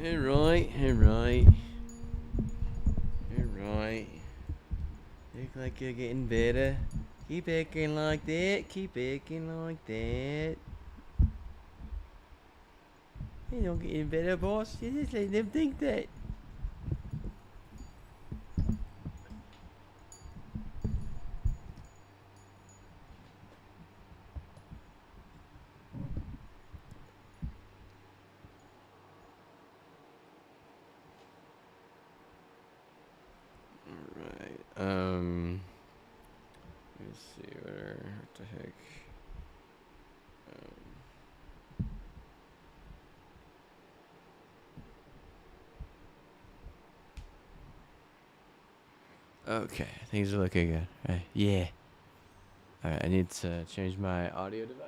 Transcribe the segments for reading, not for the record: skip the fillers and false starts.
Alright, alright. Alright. Look like you're getting better. Keep acting like that. Keep acting like that. You don't get any better, boss. You just let them think that. Alright, let's see, what the heck? Okay, things are looking good. Yeah. Alright, I need to change my audio device.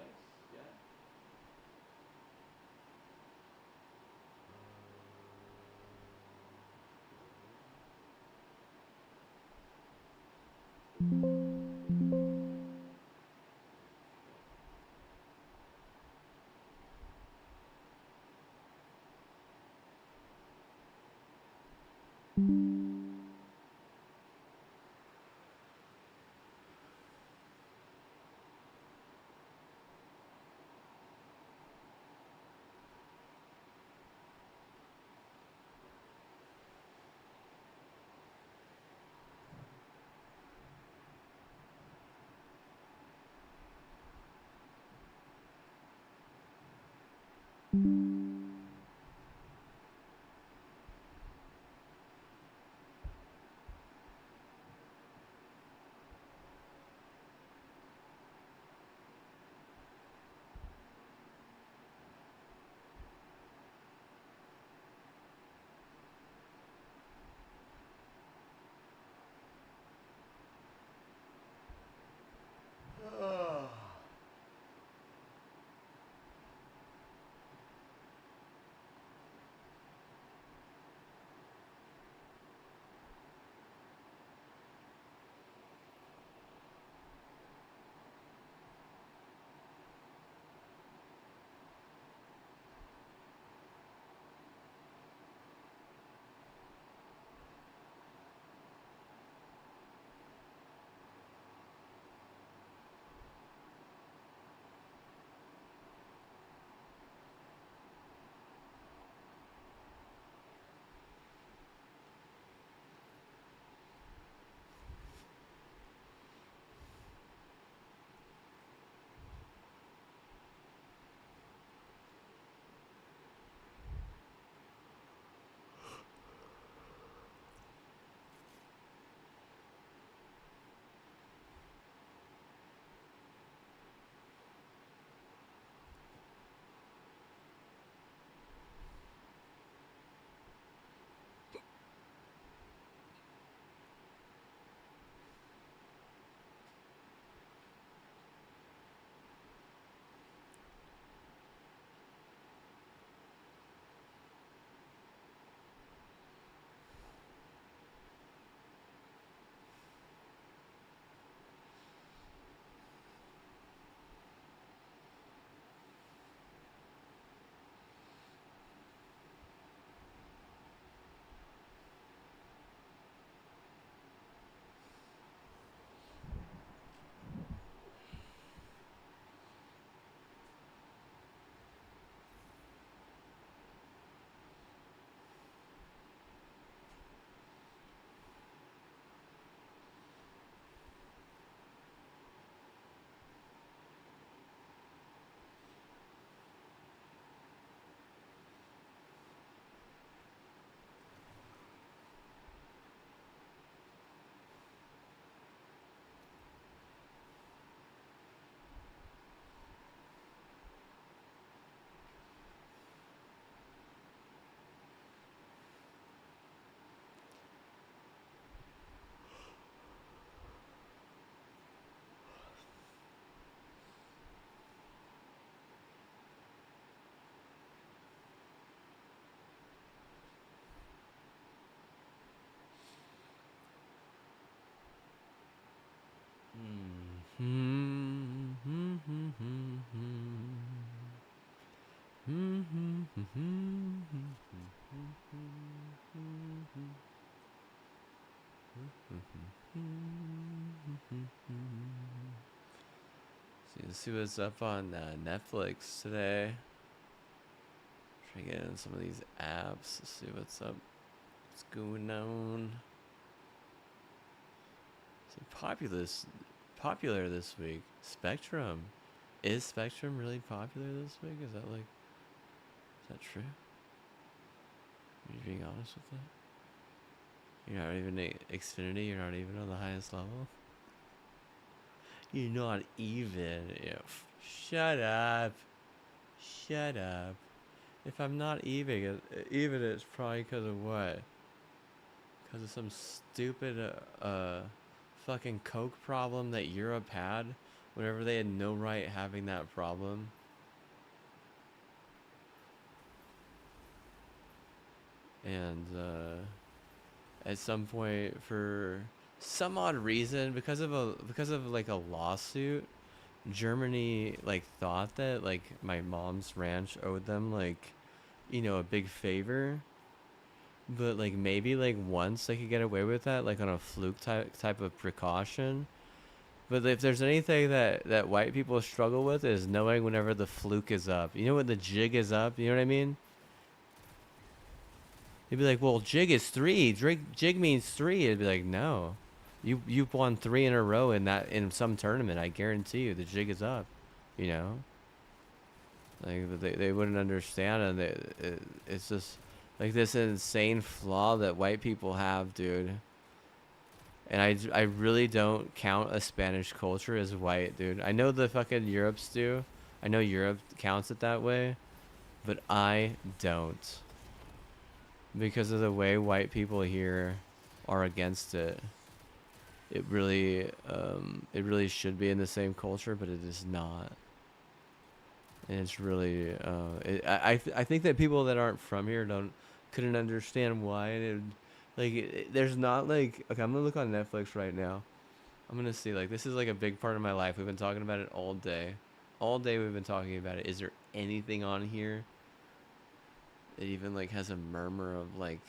Let's see what's up on Netflix today. Try to get in some of these apps. Let's see what's up. What's going on? See, popular this week. Spectrum. Is Spectrum really popular this week? Is that true? Are you being honest with that? You're not even Xfinity. You're not even on the highest level. You're not even. Yeah. Shut up. Shut up. If I'm not even it's probably because of what? Because of some stupid fucking coke problem that Europe had, whenever they had no right having that problem. And at some point, for some odd reason, because of like a lawsuit, Germany like thought that like my mom's ranch owed them like, a big favor. But like maybe like once they could get away with that, like on a fluke type of precaution. But if there's anything that white people struggle with, is knowing whenever the fluke is up. You know when the jig is up? You know what I mean? You'd be like, well, jig is three. Jig means three. It'd be like, no, you've won three in a row in some tournament. I guarantee you, the jig is up. You know, like they wouldn't understand, and it's just like this insane flaw that white people have, dude. And I really don't count a Spanish culture as white, dude. I know the fucking Europes do. I know Europe counts it that way, but I don't. Because of the way white people here are against it. It really should be in the same culture, but it is not. And it's really, I think that people that aren't from here couldn't understand why. And there's not like, okay, I'm gonna look on Netflix right now. I'm gonna see, like, this is like a big part of my life. We've been talking about it all day. All day we've been talking about it. Is there anything on here that even like has a murmur of like,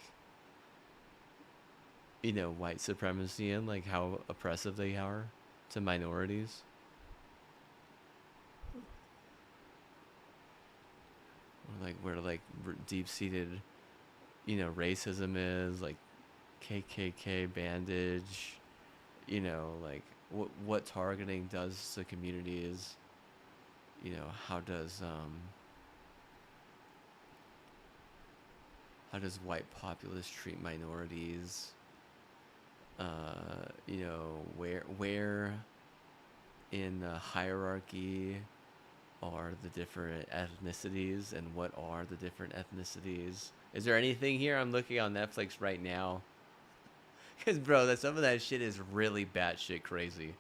white supremacy and like how oppressive they are to minorities? Or like where like deep-seated, racism is, like KKK bandage, like what targeting does to communities. How does white populace treat minorities? Where in the hierarchy are the different ethnicities, and what are the different ethnicities? Is there anything here? I'm looking on Netflix right now. Because, bro, some of that shit is really batshit crazy.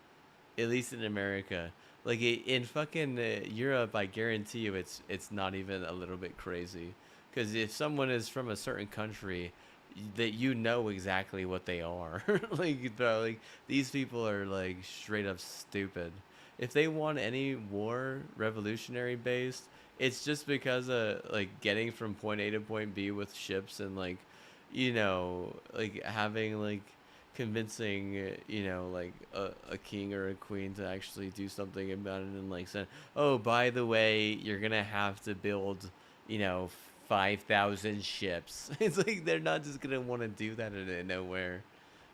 At least in America. Like, in fucking Europe, I guarantee you it's not even a little bit crazy. Because if someone is from a certain country, that exactly what they are. Like, bro, like, these people are, like, straight up stupid. If they want any war, revolutionary based, it's just because of, like, getting from point A to point B with ships and, like, like, having, like, convincing, like, a king or a queen to actually do something about it, and, like, saying, oh, by the way, you're gonna have to build, 5,000 ships. It's like they're not just gonna want to do that out of nowhere.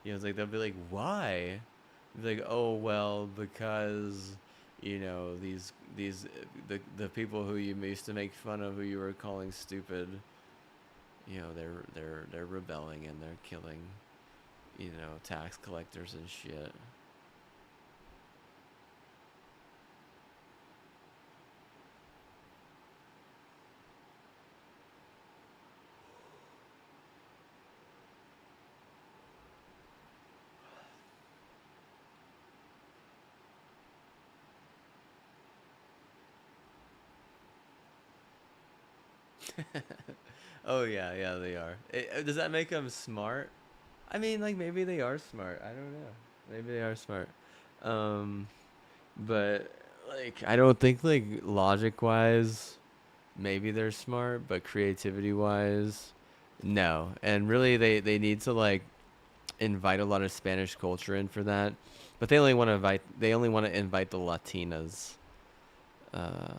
It's like they'll be like, why? Be like, oh well, because the people who you used to make fun of, who you were calling stupid, they're rebelling, and they're killing, tax collectors and shit. Oh yeah, they are. Does that make them smart? I mean, like, maybe they are smart. I don't know. Maybe they are smart. Um, but like, I don't think, like, logic wise, maybe they're smart, but creativity wise, no. And really, they need to, like, invite a lot of Spanish culture in for that, but they only want to invite the Latinas. Uh,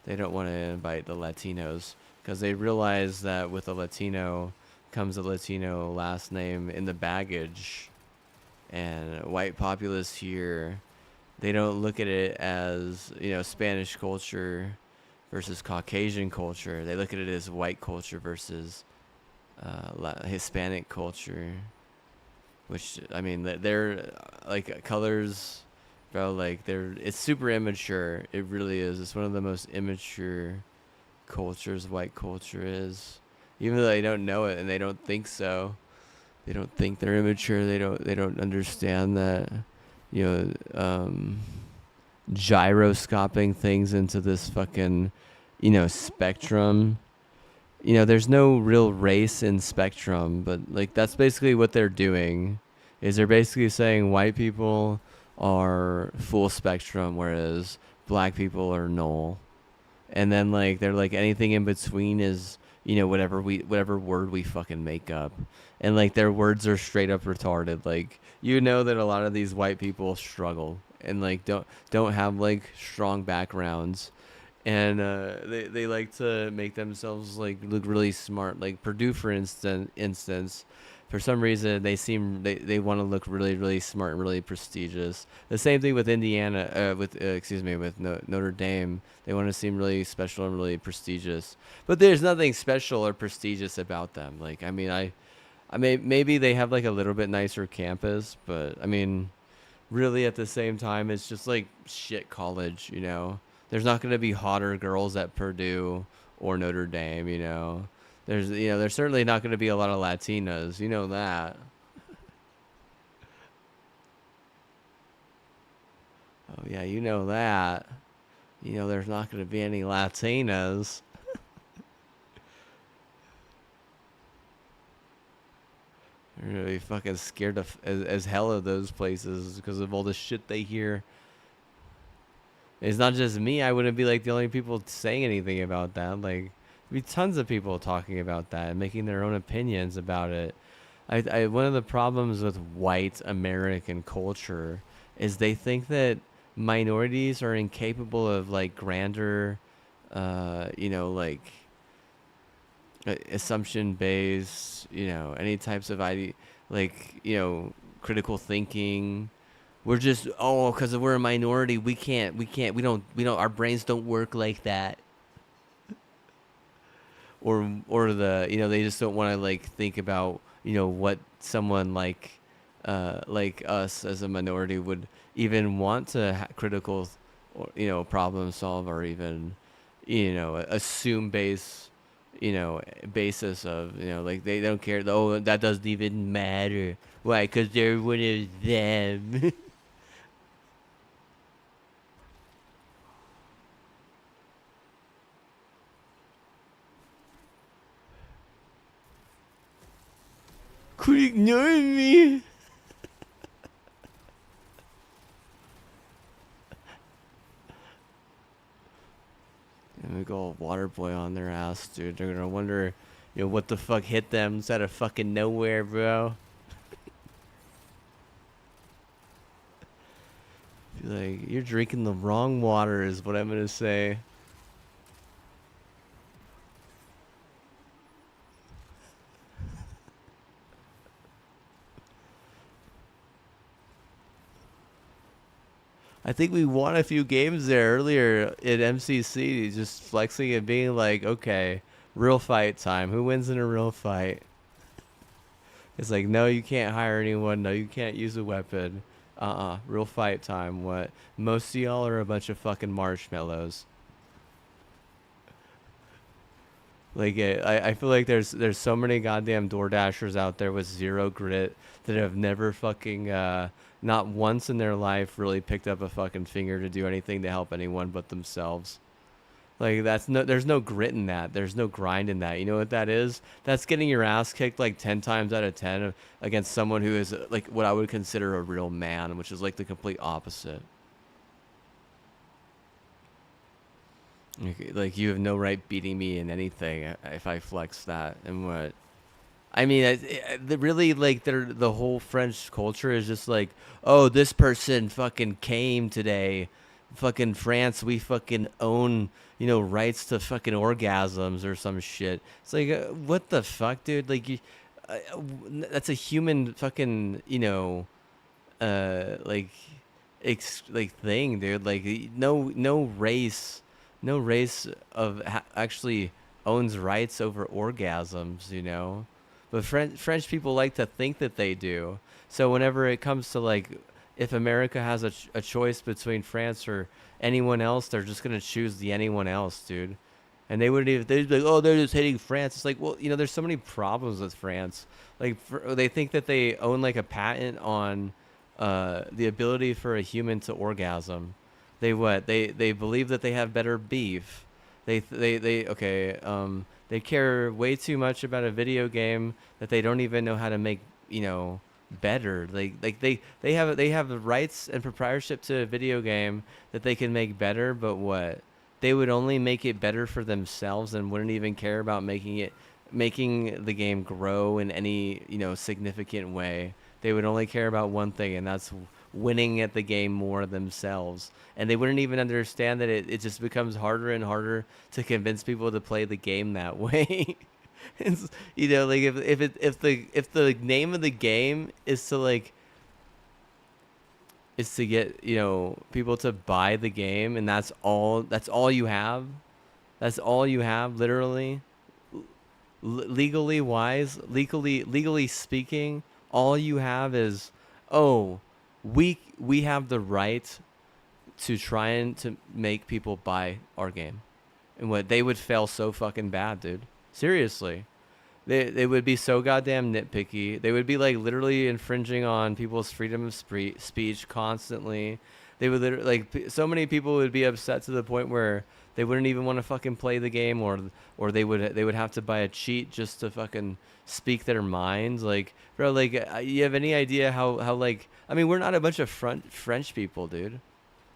they don't want to invite the Latinos because they realize that with a Latino comes a Latino last name in the baggage, and white populace here, they don't look at it as, Spanish culture versus Caucasian culture. They look at it as white culture versus Hispanic culture. Which, I mean, they're like colors, bro. Like it's super immature. It really is. It's one of the most immature cultures. White culture is, even though they don't know it and they don't think so. They don't think they're immature. They don't understand that, you know, gyroscoping things into this fucking, spectrum. There's no real race in spectrum, but like that's basically what they're doing. Is they're basically saying white people are full spectrum, whereas black people are null. And then like they're like anything in between is, whatever word we fucking make up. And like their words are straight up retarded. Like that a lot of these white people struggle and like don't have like strong backgrounds, and they like to make themselves like look really smart. Like Purdue, for instance, for some reason they want to look really really smart and really prestigious. The same thing with Indiana, with Notre Dame. They want to seem really special and really prestigious, but there's nothing special or prestigious about them. Like I mean maybe they have like a little bit nicer campus, but I mean really at the same time it's just like shit college. There's not going to be hotter girls at Purdue or Notre Dame. There's certainly not going to be a lot of Latinas, that. Oh yeah, that. There's not going to be any Latinas. They're going to be fucking scared as hell of those places because of all the shit they hear. It's not just me. I wouldn't be like the only people saying anything about that. Like, there'd be tons of people talking about that and making their own opinions about it. One of the problems with white American culture is they think that minorities are incapable of like grander, like assumption based, any types of critical thinking. We're just because we're a minority, we don't our brains don't work like that. Or they just don't want to like think about what someone like us as a minority would even want to critical or problem solve, or even assume basis of like they don't care. Oh, that doesn't even matter. Why? Because they're one of them. Quit ignoring me. And we go water boy on their ass, dude. They're gonna wonder, what the fuck hit them. It's out of fucking nowhere, bro. Be like, you're drinking the wrong water, is what I'm gonna say. I think we won a few games there earlier at MCC, just flexing and being like, okay, real fight time. Who wins in a real fight? It's like, no, you can't hire anyone. No, you can't use a weapon. Real fight time. What? Most of y'all are a bunch of fucking marshmallows. Like, I feel like there's so many goddamn Door Dashers out there with zero grit that have never fucking, not once in their life really picked up a fucking finger to do anything to help anyone but themselves. Like there's no grit in that. There's no grind in that. You know what that is? That's getting your ass kicked like 10 times out of 10 against someone who is like what I would consider a real man, which is like the complete opposite. Like you have no right beating me in anything if I flex that. And what? I mean, really, like, the whole French culture is just like, oh, this person fucking came today. Fucking France, we fucking own, rights to fucking orgasms or some shit. It's like, what the fuck, dude? Like, that's a human fucking, like, like thing, dude. Like, no race actually owns rights over orgasms, but French people like to think that they do. So whenever it comes to, like, if America has a choice between France or anyone else, they're just gonna choose the anyone else, dude. And they wouldn't even, they'd be like, oh, they're just hating France. It's like, well, there's so many problems with France. Like, they think that they own, like, a patent on the ability for a human to orgasm. They believe that they have better beef. Okay. They care way too much about a video game that they don't even know how to make, better. They have the rights and proprietorship to a video game that they can make better, but what? They would only make it better for themselves and wouldn't even care about making the game grow in any, significant way. They would only care about one thing, and that's winning at the game more themselves. And they wouldn't even understand that it just becomes harder and harder to convince people to play the game that way. It's, like, if the name of the game is to, like, is to get, people to buy the game, and that's all you have. That's all you have, literally. Legally speaking, all you have is, oh, we have the right to try and to make people buy our game. And what, they would fail so fucking bad, dude. Seriously. They would be so goddamn nitpicky. They would be, like, literally infringing on people's freedom of speech constantly. They would literally, like, so many people would be upset to the point where they wouldn't even want to fucking play the game, or they would have to buy a cheat just to fucking speak their minds. Like, bro, like, you have any idea how, like, I mean, we're not a bunch of French people, dude.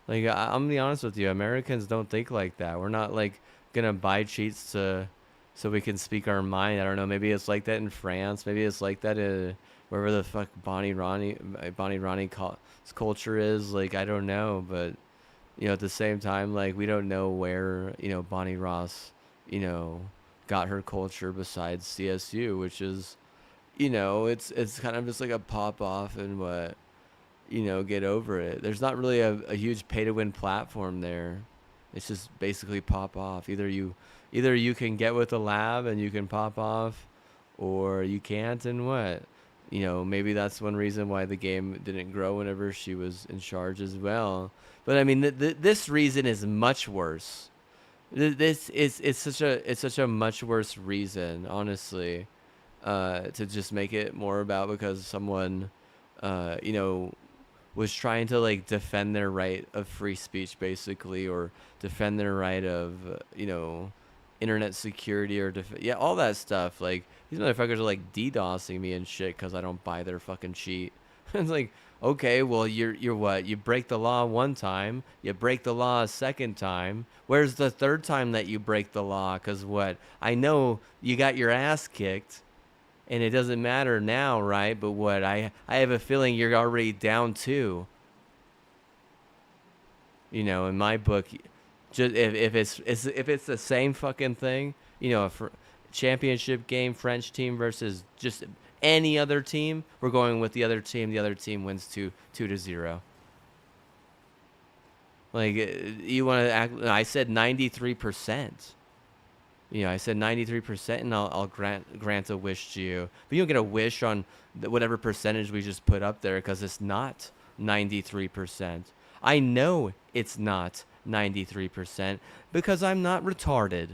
Like, I'm gonna be honest with you, Americans don't think like that. We're not, like, gonna buy cheats so we can speak our mind. I don't know. Maybe it's like that in France. Maybe it's like that wherever the fuck Bonnie Ronnie culture is. Like, I don't know, but, at the same time, like, we don't know where, Bonnie Ross, got her culture besides CSU, which is, it's kind of just like a pop off and what, get over it. There's not really a huge pay to win platform there. It's just basically pop off. Either you can get with the lab and you can pop off, or you can't, and what? Maybe that's one reason why the game didn't grow whenever she was in charge as well. But I mean, this reason is much worse. This is it's such a much worse reason, honestly, to just make it more about because someone, uh, you know, was trying to, like, defend their right of free speech, basically, or defend their right of, internet security, or yeah, all that stuff. Like, these motherfuckers are, like, DDoSing me and shit because I don't buy their fucking cheat. It's like, okay, well, you're what? You break the law one time, you break the law a second time. Where's the third time that you break the law? Because what? I know you got your ass kicked, and it doesn't matter now, right? But what? I have a feeling you're already down too. In my book, just if it's the same fucking thing, a championship game, French team versus just any other team, we're going with the other team. The other team wins 2-0. Like, you want to act? I said 93%. I said 93%, and I'll grant a wish to you. But you don't get a wish on whatever percentage we just put up there, because it's not 93%. I know it's not 93% because I'm not retarded.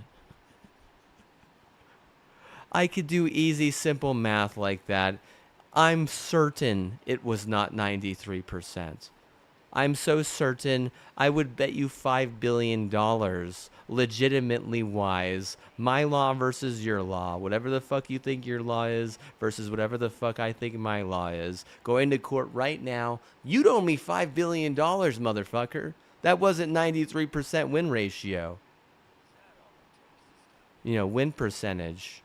I could do easy, simple math like that. I'm certain it was not 93%. I'm so certain I would bet you $5 billion, legitimately wise. My law versus your law. Whatever the fuck you think your law is versus whatever the fuck I think my law is. Going to court right now. You'd owe me $5 billion, motherfucker. That wasn't 93% win ratio. Win percentage.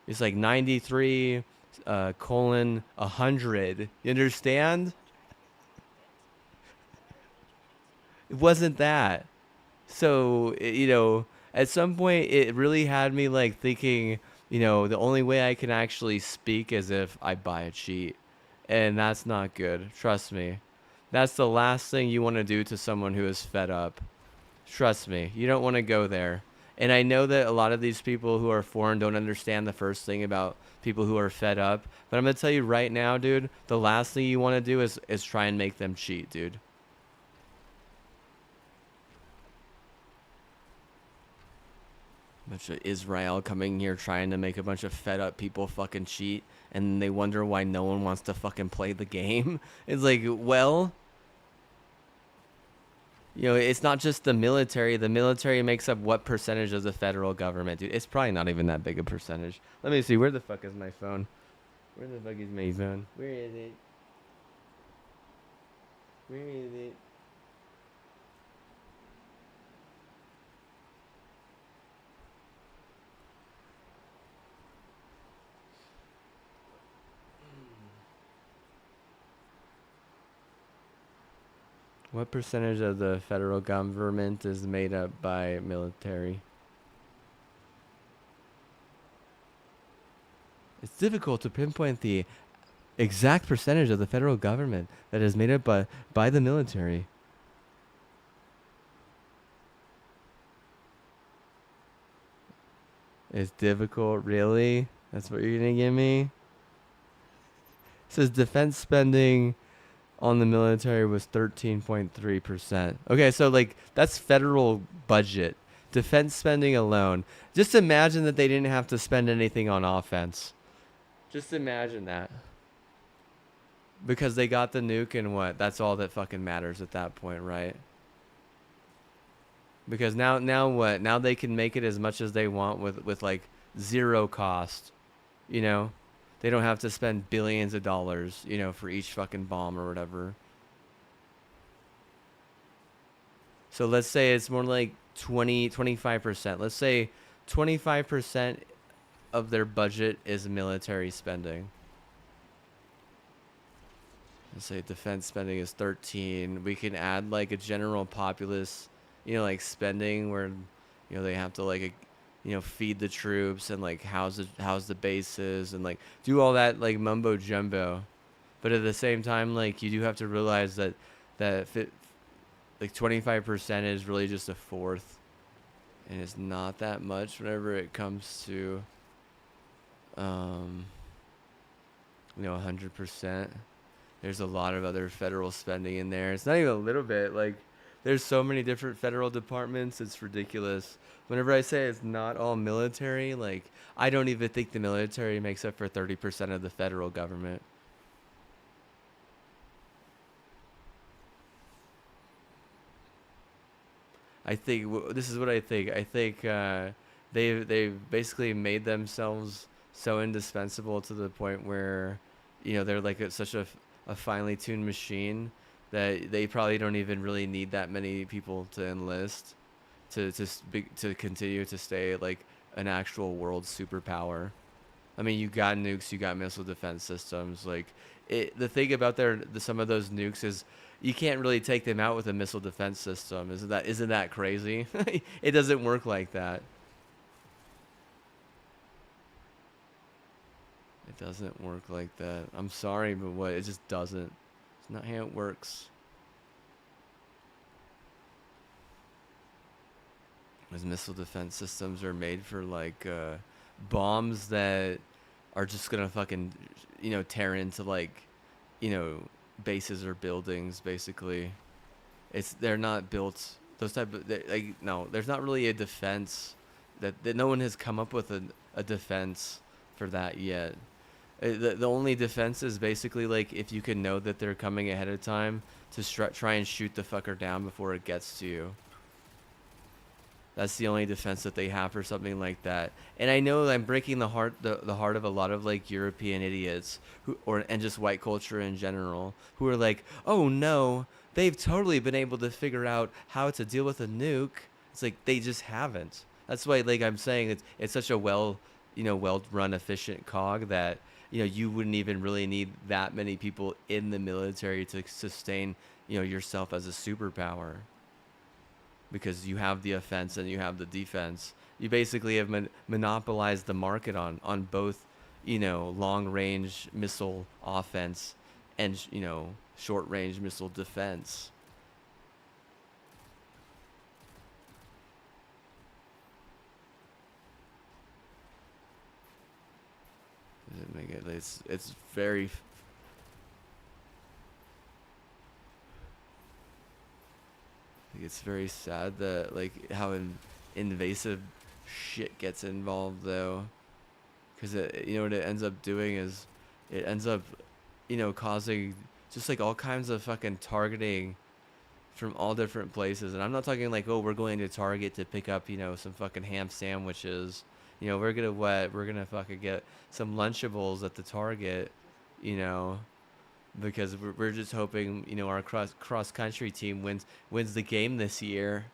It's like 93 colon 100. You understand? It wasn't that. So, at some point it really had me like thinking, the only way I can actually speak is if I buy a cheat. And that's not good. Trust me. That's the last thing you want to do to someone who is fed up. Trust me. You don't want to go there. And I know that a lot of these people who are foreign don't understand the first thing about people who are fed up. But I'm going to tell you right now, dude, the last thing you want to do is try and make them cheat, dude. Bunch of Israel coming here trying to make a bunch of fed up people fucking cheat, and they wonder why no one wants to fucking play the game. It's like, well, it's not just the military. The military makes up what percentage of the federal government, dude? It's probably not even that big a percentage. Let me see. Where the fuck is my phone? Where the fuck is my phone? Where is it? Where is it? What percentage of the federal government is made up by military? It's difficult to pinpoint the exact percentage of the federal government that is made up by the military. It's difficult, really? That's what you're gonna give me? It says defense spending on the military was 13.3%. Okay, so like that's federal budget. Defense spending alone. Just imagine that they didn't have to spend anything on offense. Just imagine that. Because they got the nuke and what? That's all that fucking matters at that point, right? Because now what? Now they can make it as much as they want with like zero cost. You know? They don't have to spend billions of dollars, for each fucking bomb or whatever. So let's say it's more like 25%. Let's say 25% of their budget is military spending. Let's say defense spending is 13. We can add like a general populace, like spending where, they have to like, feed the troops and like house the bases and like do all that like mumbo jumbo. But at the same time, like you do have to realize that like 25% is really just a fourth, and it's not that much whenever it comes to 100%. There's a lot of other federal spending in there. It's not even a little bit. Like, there's so many different federal departments. It's ridiculous. Whenever I say it's not all military, like, I don't even think the military makes up for 30% of the federal government. I think this is what I think. I think they've basically made themselves so indispensable to the point where, they're like such a finely tuned machine that they probably don't even really need that many people to enlist to continue to stay like an actual world superpower. I mean, you got nukes, you got missile defense systems. Like, the thing about some of those nukes is you can't really take them out with a missile defense system. Isn't that crazy? It doesn't work like that. It doesn't work like that. I'm sorry, but what? It just doesn't. It's not how it works. Those missile defense systems are made for like bombs that are just gonna fucking tear into like bases or buildings. Basically, they're not built those type of like no. There's not really a defense that no one has come up with a defense for that yet. The only defense is basically like if you can know that they're coming ahead of time to try and shoot the fucker down before it gets to you. That's the only defense that they have for something like that. And I know I'm breaking the heart of a lot of like European idiots and just white culture in general who are like, "Oh no, they've totally been able to figure out how to deal with a nuke." It's like they just haven't. That's why like I'm saying it's such a well run efficient cog that you wouldn't even really need that many people in the military to sustain yourself as a superpower, because you have the offense and you have the defense. You basically have monopolized the market on both, long range missile offense and short range missile defense. Does it make it? It's very. It's very sad that like how invasive shit gets involved though, because what it ends up doing is it ends up causing just like all kinds of fucking targeting from all different places. And I'm not talking like, oh, we're going to Target to pick up some fucking ham sandwiches. We're gonna fucking get some Lunchables at the Target, you know because we're just hoping our cross country team wins the game this year.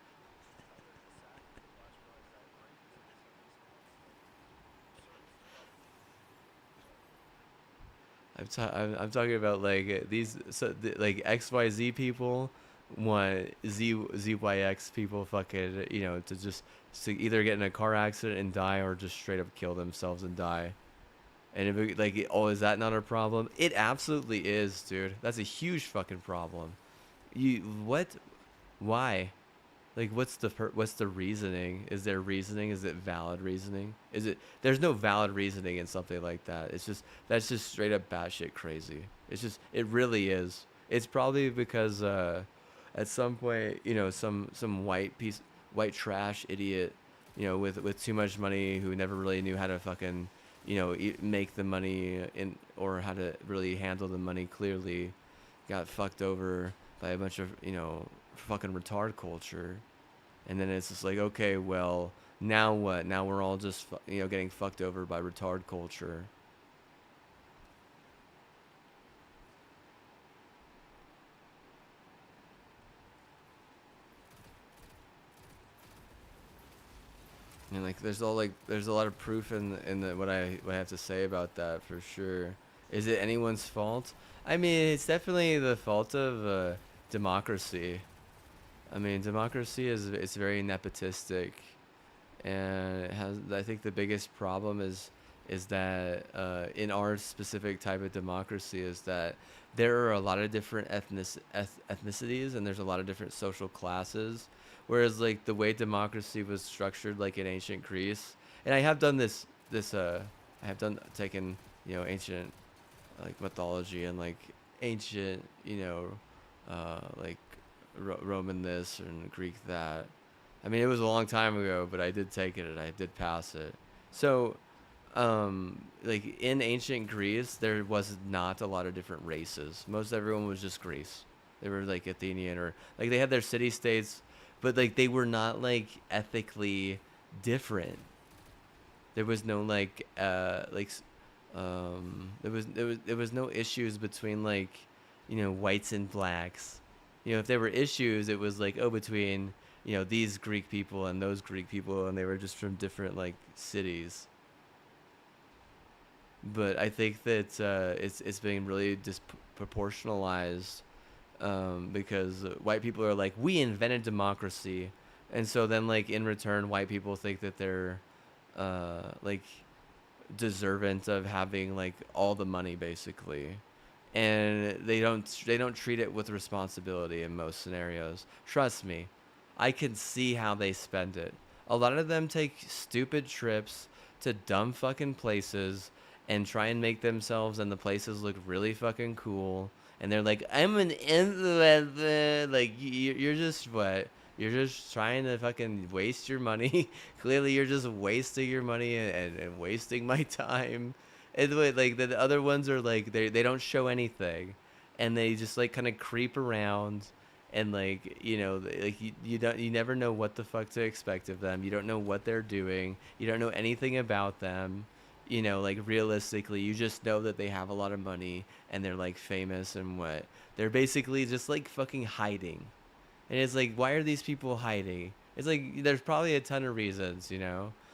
I'm talking about like these like XYZ people want ZYX people fucking to just to either get in a car accident and die or just straight up kill themselves and die. And like, oh, is that not a problem? It absolutely is, dude. That's a huge fucking problem. You what? Why? Like, what's the reasoning? Is there reasoning? Is it valid reasoning? Is it? There's no valid reasoning in something like that. It's just that's just straight up batshit crazy. It really is. It's probably because at some point some white trash idiot with too much money who never really knew how to fucking make the money in, or how to really handle the money clearly, got fucked over by a bunch of fucking retard culture. And then it's just like, okay, well, now what? Now we're all just getting fucked over by retard culture. And like there's a lot of proof in what I have to say about that for sure. Is it anyone's fault? I mean, it's definitely the fault of democracy. I mean, democracy is it's very nepotistic, and it has. I think the biggest problem is that in our specific type of democracy is that there are a lot of different ethnicities, and there's a lot of different social classes. Whereas like the way democracy was structured, like in ancient Greece, and I have done I have done taken ancient like mythology and like ancient like Roman this and Greek that. I mean, it was a long time ago, but I did take it and I did pass it. So, like in ancient Greece, there was not a lot of different races. Most everyone was just Greece. They were like Athenian, or like they had their city states, but like they were not like ethically different. There was no like there was no issues between like whites and blacks. If there were issues, it was like, oh, between these Greek people and those Greek people, and they were just from different like cities. But I think that it's being really disproportionalized, because white people are like, we invented democracy, and so then like in return, white people think that they're like deserving of having like all the money basically, and they don't treat it with responsibility in most scenarios. Trust me, I can see how they spend it. A lot of them take stupid trips to dumb fucking places and try and make themselves and the places look really fucking cool. And they're like, I'm an influencer. Like, you're just what? You're just trying to fucking waste your money. Clearly, you're just wasting your money and wasting my time. And like the other ones are like they don't show anything, and they just like kind of creep around, and like like you never know what the fuck to expect of them. You don't know what they're doing. You don't know anything about them. Like realistically, you just know that they have a lot of money and they're like famous, and what they're basically just like fucking hiding. And it's like, why are these people hiding? It's like there's probably a ton of reasons.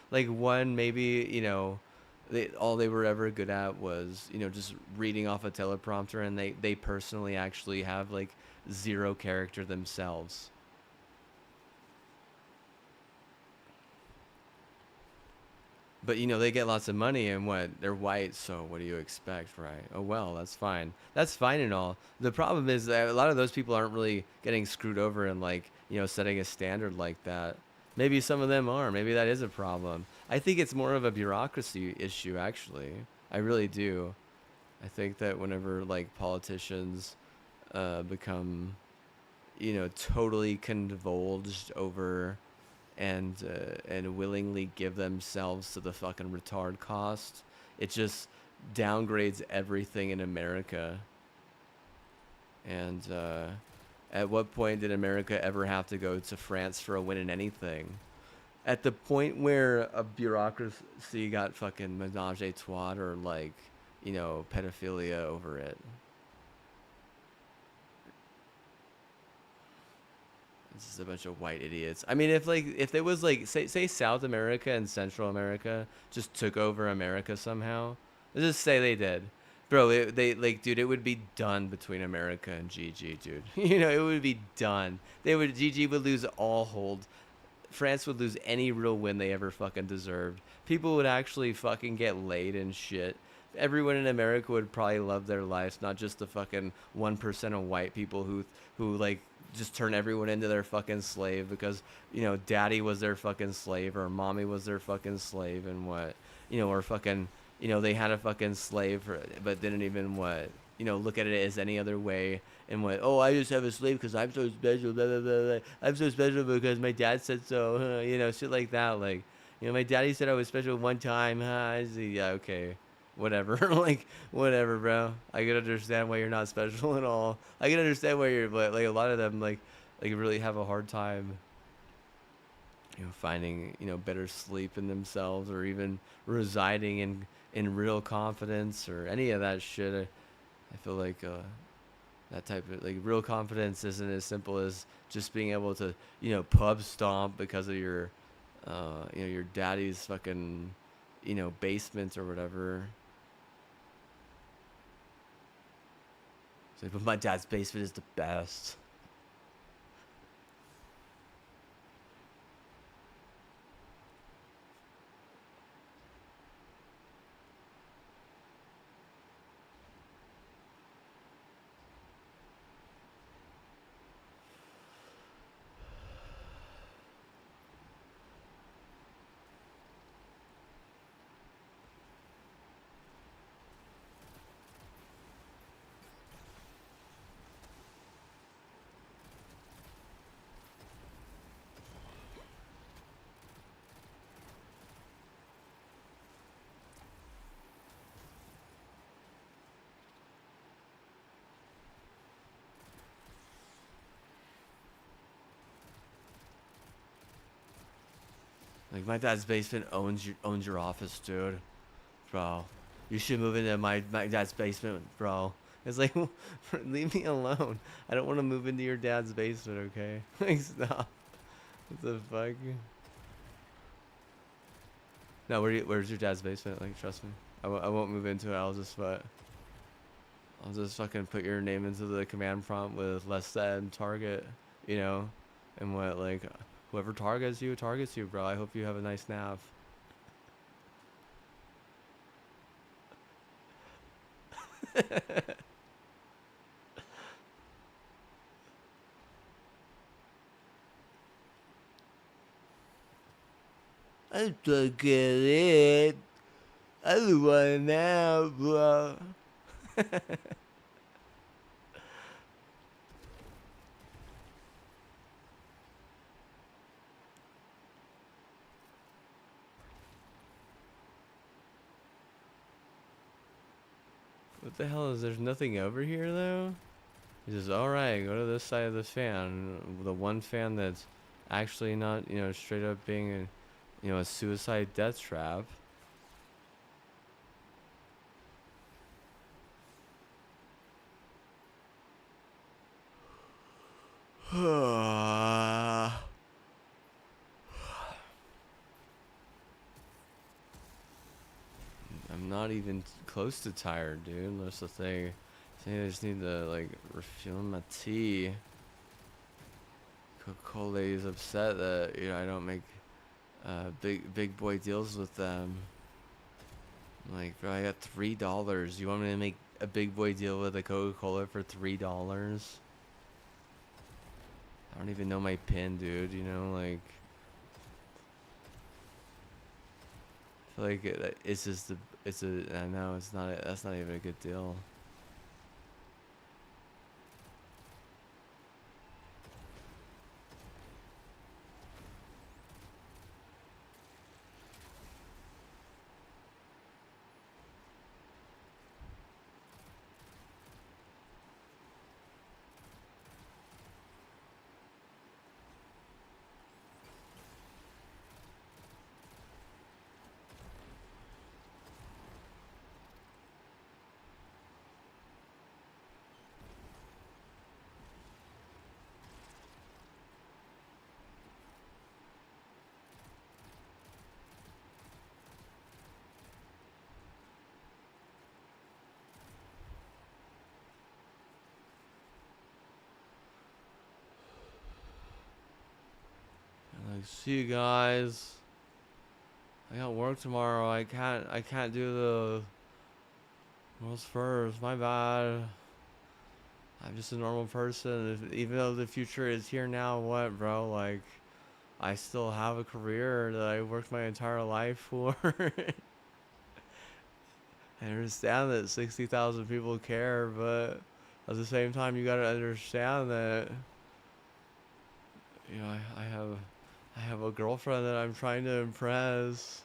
Like one, maybe All they were ever good at was, just reading off a teleprompter, and they personally actually have like zero character themselves. But they get lots of money, and what, they're white, so what do you expect, right? Oh well, that's fine. That's fine and all. The problem is that a lot of those people aren't really getting screwed over and like, setting a standard like that. Maybe some of them are. Maybe that is a problem. I think it's more of a bureaucracy issue, actually. I really do. I think that whenever like politicians become, totally convulged over and willingly give themselves to the fucking retard cost, it just downgrades everything in America. And at what point did America ever have to go to France for a win in anything? At the point where a bureaucracy got fucking menage a trois or like, pedophilia over it. It's just a bunch of white idiots. I mean, if it was like say South America and Central America just took over America somehow, let's just say they did, bro. They like, dude, it would be done between America and GG, dude. It would be done. GG would lose all hold. France would lose any real win they ever fucking deserved. People would actually fucking get laid and shit. Everyone in America would probably love their lives, not just the fucking 1% of white people who like just turn everyone into their fucking slave because daddy was their fucking slave or mommy was their fucking slave, and what, or fucking, they had a fucking slave but didn't even what, look at it as any other way, and what, oh, I just have a slave because I'm so special, blah, blah, blah, blah. I'm so special because my dad said so, shit like that. Like, my daddy said I was special one time, I see, yeah, okay, whatever. Like, whatever, bro. I can understand why you're not special at all. I can understand why you're, but like a lot of them like really have a hard time finding better sleep in themselves, or even residing in real confidence or any of that shit. I feel like that type of like real confidence isn't as simple as just being able to pub stomp because of your daddy's fucking basement or whatever. But my dad's basement is the best. Like, my dad's basement owns your office, dude. Bro, you should move into my dad's basement, bro. It's like, leave me alone. I don't want to move into your dad's basement, okay? Like, stop. What the fuck? No, where's your dad's basement? Like, trust me. I won't move into it. I'll just fucking put your name into the command prompt with less than target, and what, like, whoever targets you, bro. I hope you have a nice nap. I don't get it. I don't want now, bro. What the hell is, there's nothing over here though? He says, alright, go to this side of the fan. The one fan that's actually not, straight up being a suicide death trap. even close to tired, dude. That's the thing. I just need to like refuel my tea. Coca-Cola is upset that I don't make big boy deals with them. I'm like, bro, I got $3. You want me to make a big boy deal with a Coca-Cola for $3? I don't even know my pin, dude. Like, I feel like it's just I know it's not. That's not even a good deal. Like, see you guys. I got work tomorrow. I can't do the world's first. My bad. I'm just a normal person. Even though the future is here now, what, bro? Like, I still have a career that I worked my entire life for. I understand that 60,000 people care, but at the same time, you gotta understand that I have a girlfriend that I'm trying to impress.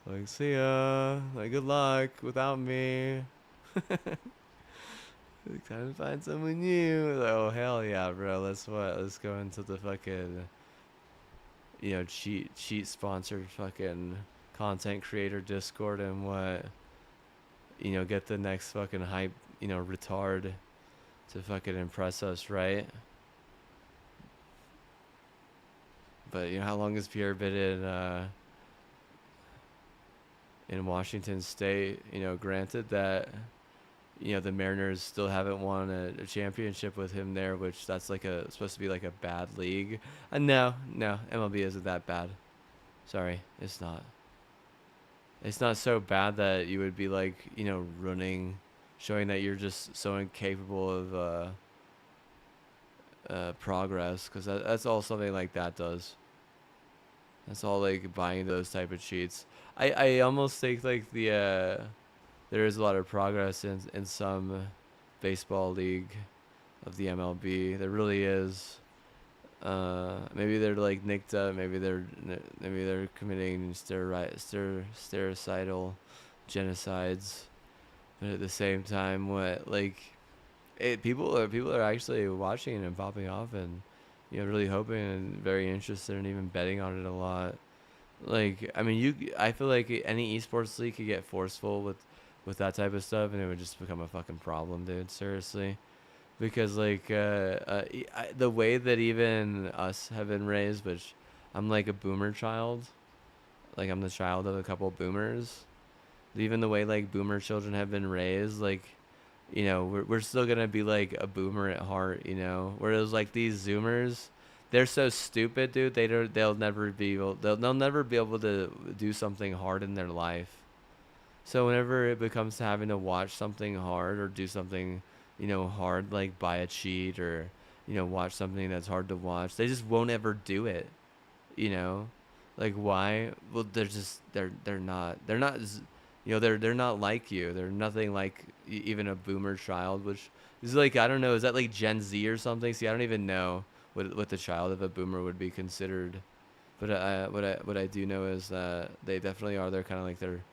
Like, see ya. Like, good luck without me. Time to find someone new. Like, oh hell yeah, bro. Let's go into the fucking cheat sponsored fucking content creator Discord and get the next fucking hype retard to fucking impress us, right? But how long has Pierre been in Washington State? Granted that the Mariners still haven't won a championship with him there, which that's supposed to be like a bad league. No, MLB isn't that bad. Sorry, it's not. It's not so bad that you would be like, running, showing that you're just so incapable of progress, because that's all something like that does. That's all like buying those type of cheats. I almost think like there is a lot of progress in some baseball league of the MLB. There really is. Maybe they're like nicked up. Maybe they're committing stereocidal genocides. But at the same time, people are actually watching and popping off and really hoping and very interested and even betting on it a lot. Like, I mean, I feel like any esports league could get forceful with that type of stuff, and it would just become a fucking problem, dude. Seriously, because like the way that even us have been raised, which I'm like a boomer child, like I'm the child of a couple boomers. Even the way like boomer children have been raised, like we're still gonna be like a boomer at heart, whereas like these zoomers, they're so stupid, dude. They'll never be able they'll never be able to do something hard in their life. So whenever it becomes to having to watch something hard or do something hard, like buy a cheat or watch something that's hard to watch, they just won't ever do it. you know like, why? Well, they're not like you. They're nothing like even a boomer child, which is like, I don't know, is that like Gen Z or something? See, I don't even know what the child of a boomer would be considered. But what I do know is that they definitely are. They're kind of like, they're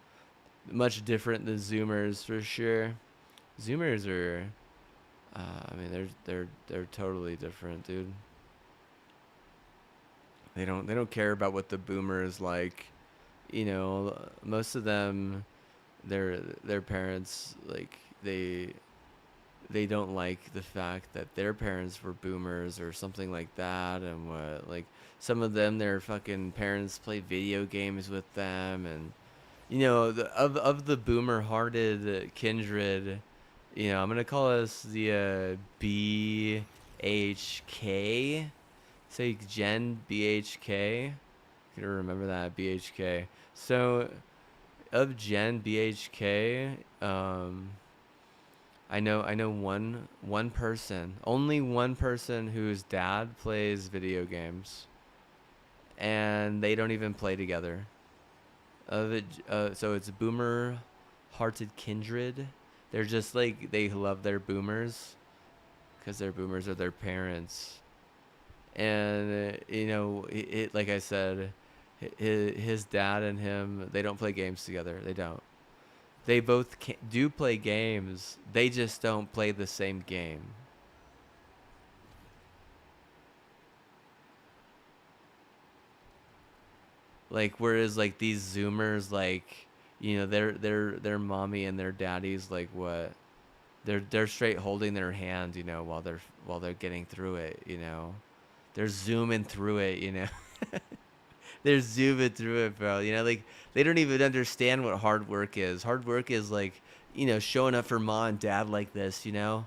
much different than Zoomers for sure. Zoomers are, I mean, they're totally different, dude. They don't care about what the boomer is like. Most of them, their parents, like, they don't like the fact that their parents were boomers or something like that, and what like some of them their fucking parents played video games with them, and of the boomer hearted kindred, I'm gonna call us the BHK. Say Gen BHK. Can you remember that BHK? So of Gen BHK, I know one person, only one person whose dad plays video games, and they don't even play together. So it's boomer hearted kindred. They're just like they love their boomers because their boomers are their parents, and like I said, his dad and him, they don't play games together. They don't. They both do play games. They just don't play the same game. Like whereas like these Zoomers, like their mommy and their daddy's like what they're straight holding their hand, while they're getting through it. They're zooming through it. They're zooming through it, bro. Like they don't even understand what hard work is. Hard work is like showing up for mom and dad like this. Man,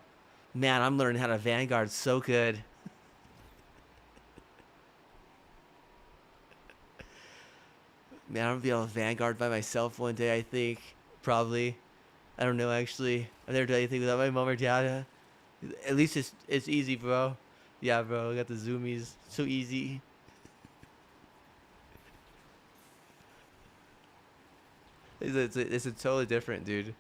I'm learning how to Vanguard so good. Man, I'm gonna be on Vanguard by myself one day. I think probably. I don't know actually. I've never done anything without my mom or dad. At least it's easy, bro. Yeah, bro. I got the zoomies. So easy. It's a totally different, dude.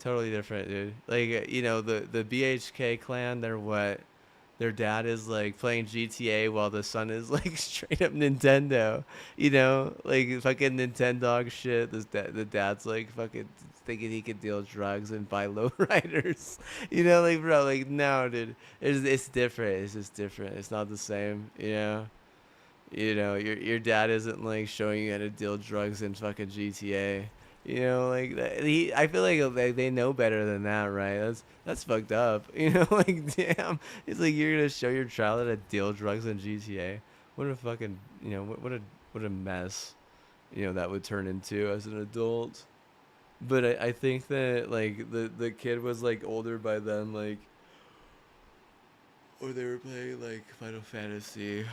Totally different, dude. Like the BHK clan. They're what? Their dad is like playing GTA while the son is like straight up Nintendo. Like fucking Nintendo shit. The dad's like fucking thinking he could deal drugs and buy lowriders. Like bro, like no, dude. It's different. It's just different. It's not the same. Your dad isn't like showing you how to deal drugs in fucking GTA. Like I feel like they know better than that, right? That's fucked up. Like damn, it's like you're gonna show your child how to deal drugs in GTA. What a fucking, what a mess, that would turn into as an adult. But I think that like the kid was like older by then, like, or they were playing like Final Fantasy.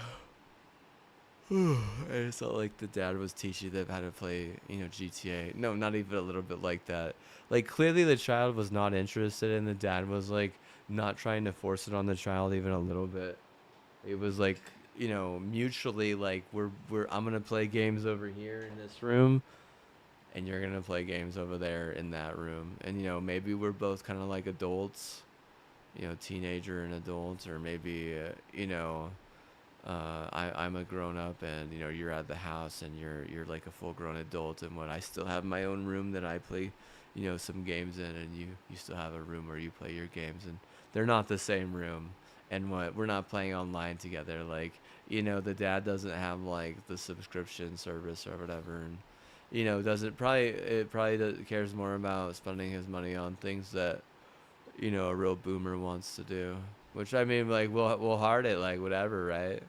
I just felt like the dad was teaching them how to play, GTA. No, not even a little bit like that. Like clearly the child was not interested, and the dad was like not trying to force it on the child even a little bit. It was like, mutually like we're I'm gonna play games over here in this room, and you're gonna play games over there in that room, and maybe we're both kind of like adults, teenager and adults, or maybe I'm a grown up, and you're at the house, and you're like a full grown adult, and what I still have my own room that I play some games in, and you still have a room where you play your games, and they're not the same room, and what we're not playing online together, like the dad doesn't have like the subscription service or whatever, and doesn't probably it probably cares more about spending his money on things that a real boomer wants to do, which I mean, like we'll heart it, like whatever, right?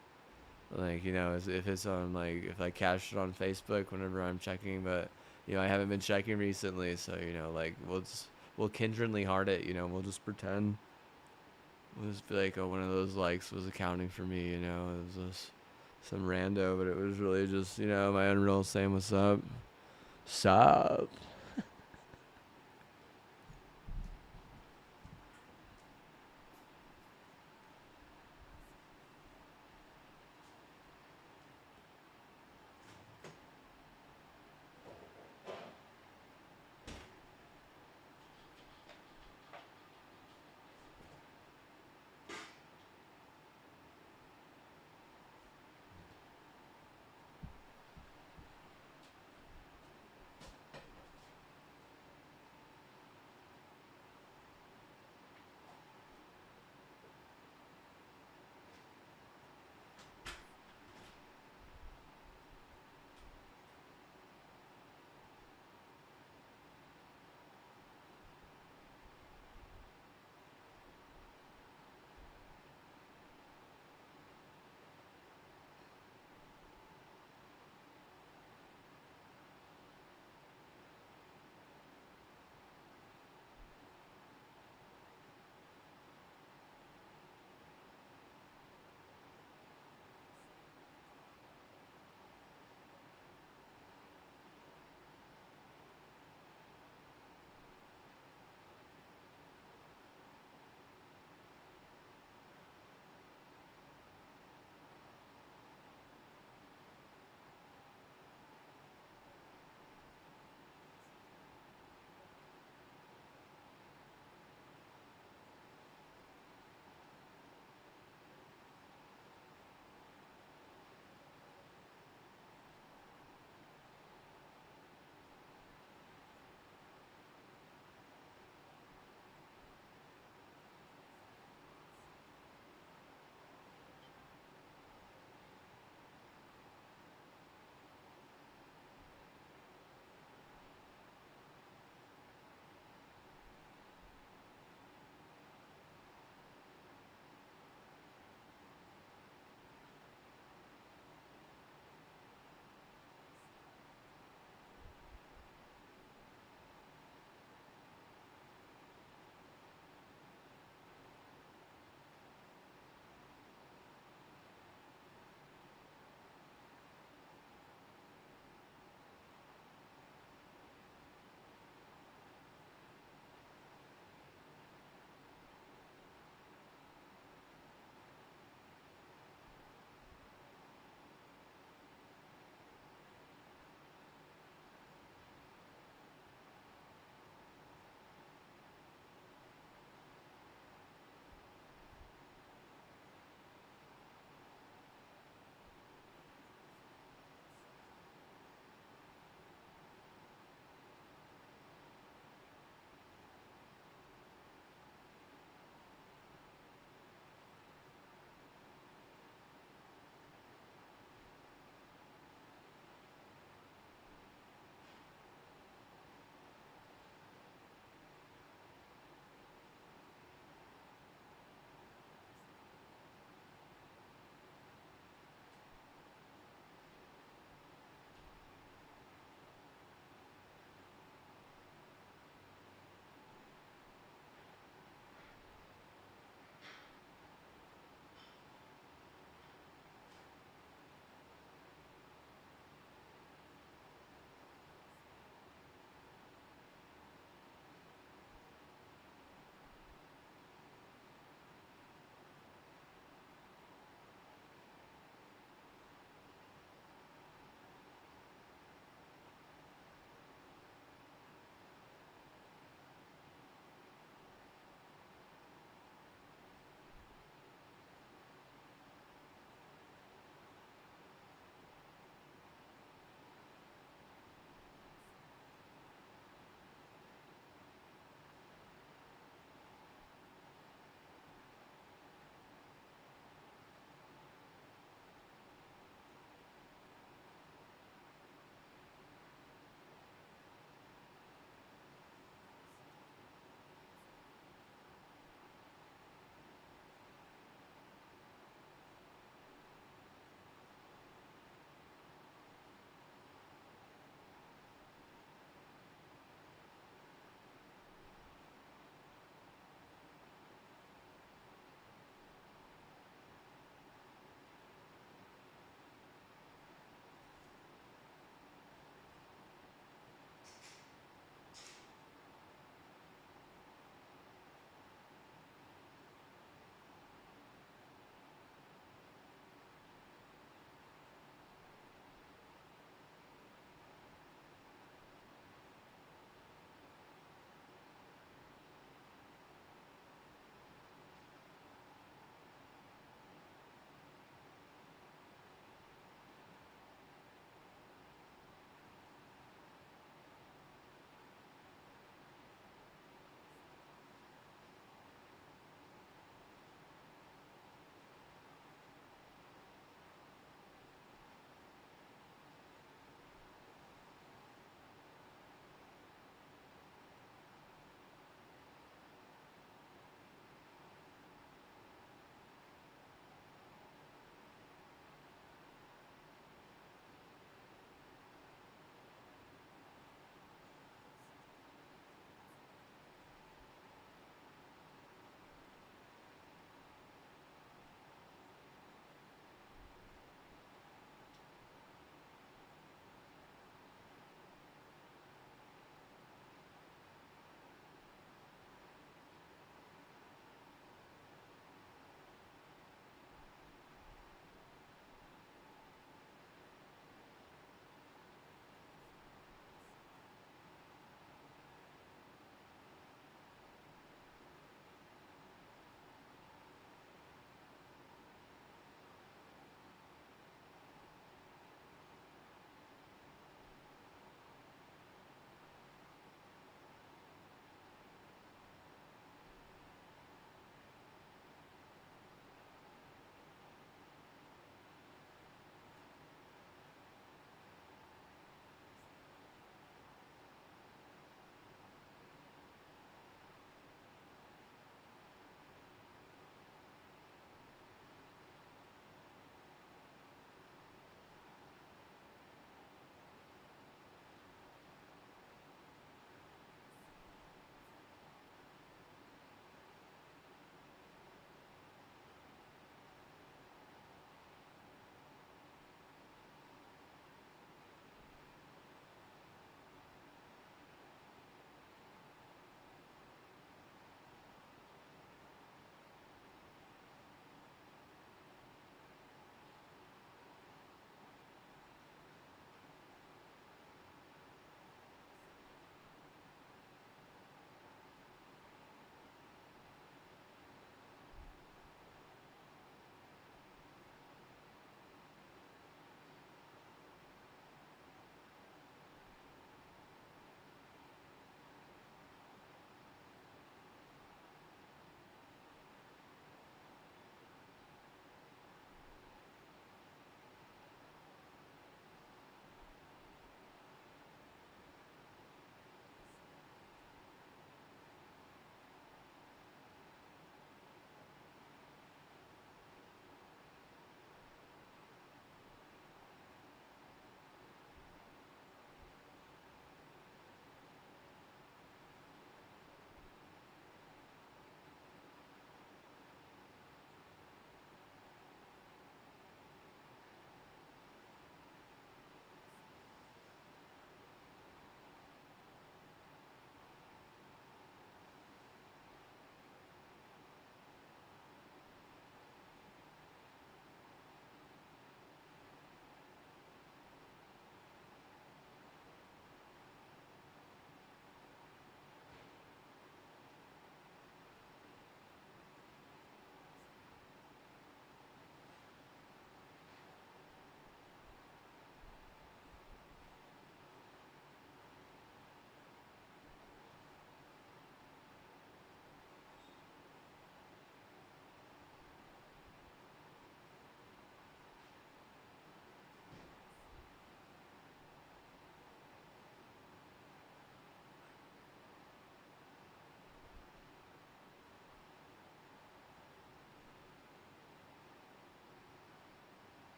Like if it's on, like if I cash it on Facebook whenever I'm checking, but I haven't been checking recently, so like we'll kindredly heart it, we'll just pretend, we'll just be like, oh, one of those likes was accounting for me, it was just some rando, but it was really just my Unreal saying what's up. Sup.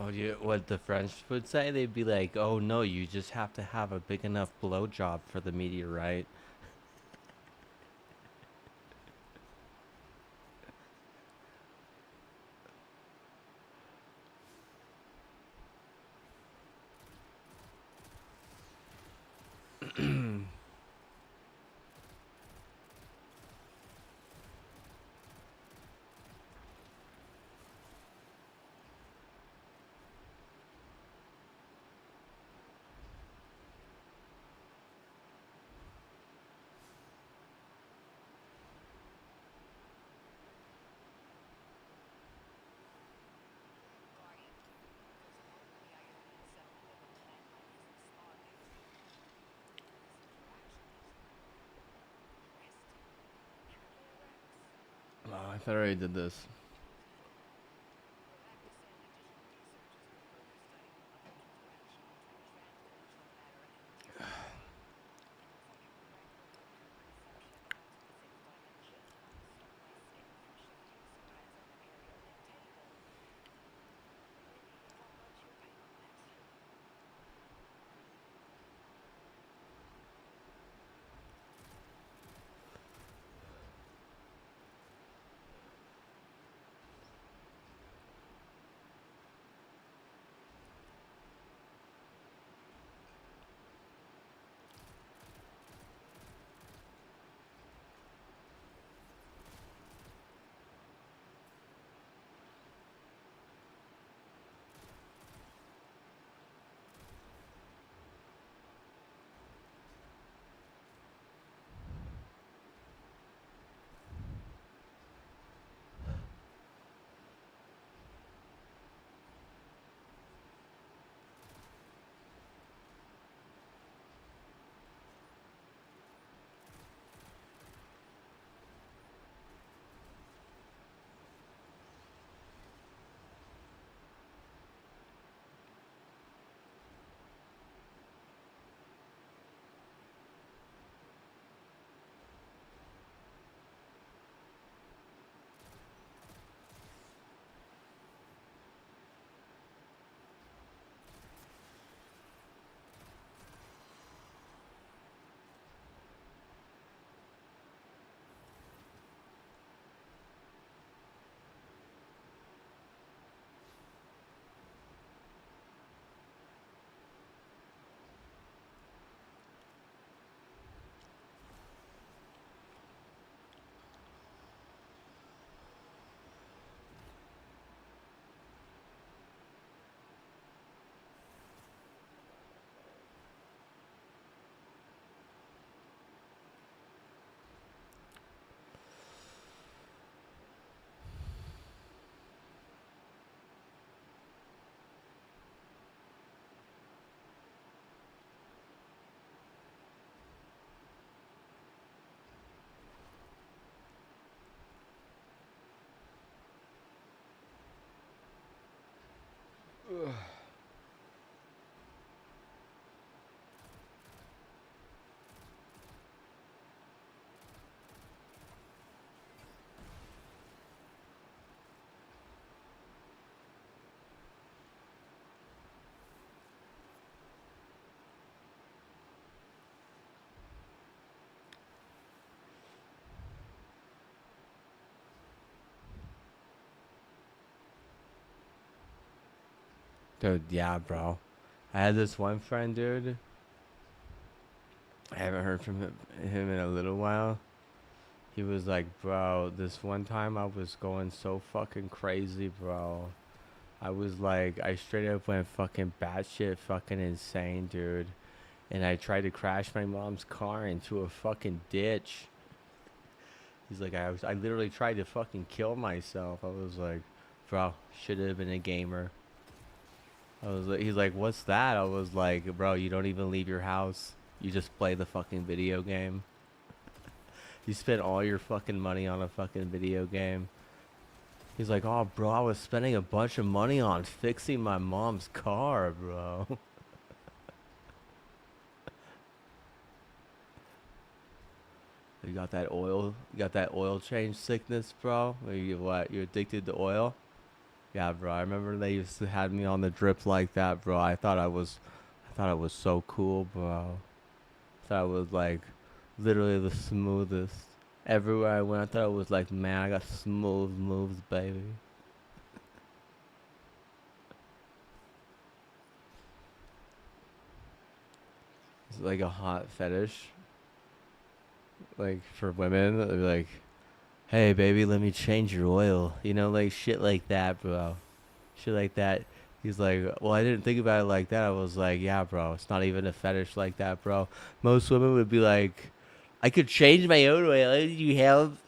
Oh, what the French would say? They'd be like, "Oh no, you just have to have a big enough blowjob for the meteorite." Oh, I thought I already did this. Dude, yeah, bro. I had this one friend, dude. I haven't heard from him in a little while. He was like, bro, this one time I was going so fucking crazy, bro. I was like, I straight up went fucking batshit fucking insane, dude. And I tried to crash my mom's car into a fucking ditch. He's like, I literally tried to fucking kill myself. I was like, bro, should have been a gamer. He's like, what's that? I was like, bro, you don't even leave your house. You just play the fucking video game. You spend all your fucking money on a fucking video game. He's like, oh, bro, I was spending a bunch of money on fixing my mom's car, bro. You got that oil change sickness, bro? Or you what? You're addicted to oil? Yeah, bro. I remember they used to have me on the drip like that, bro. I thought I was so cool, bro. I thought I was like literally the smoothest. Everywhere I went, I thought it was like, man, I got smooth moves, baby. It's like a hot fetish, like for women. They're like, hey, baby, let me change your oil. You know, like shit like that, bro. Shit like that. He's like, well, I didn't think about it like that. I was like, yeah, bro, it's not even a fetish like that, bro. Most women would be like, I could change my own oil. You have.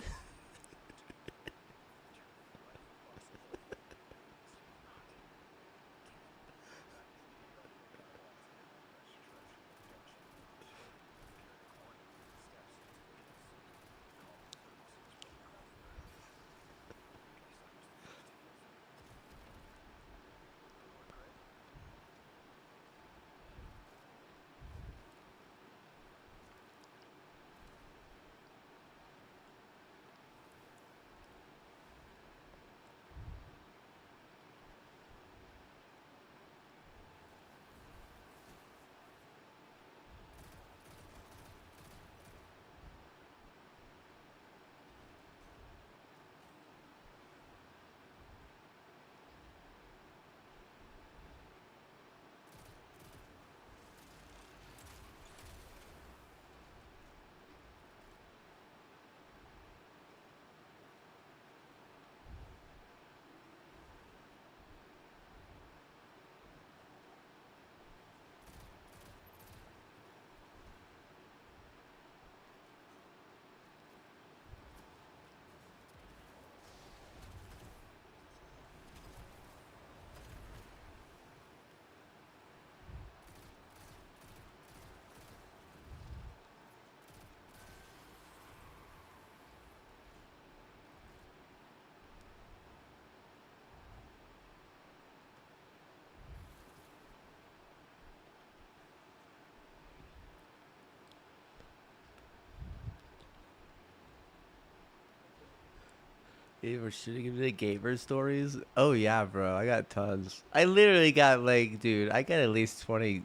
You were shooting into the gamer stories? Oh yeah, bro. I got tons. I literally got like, dude, I got at least 20.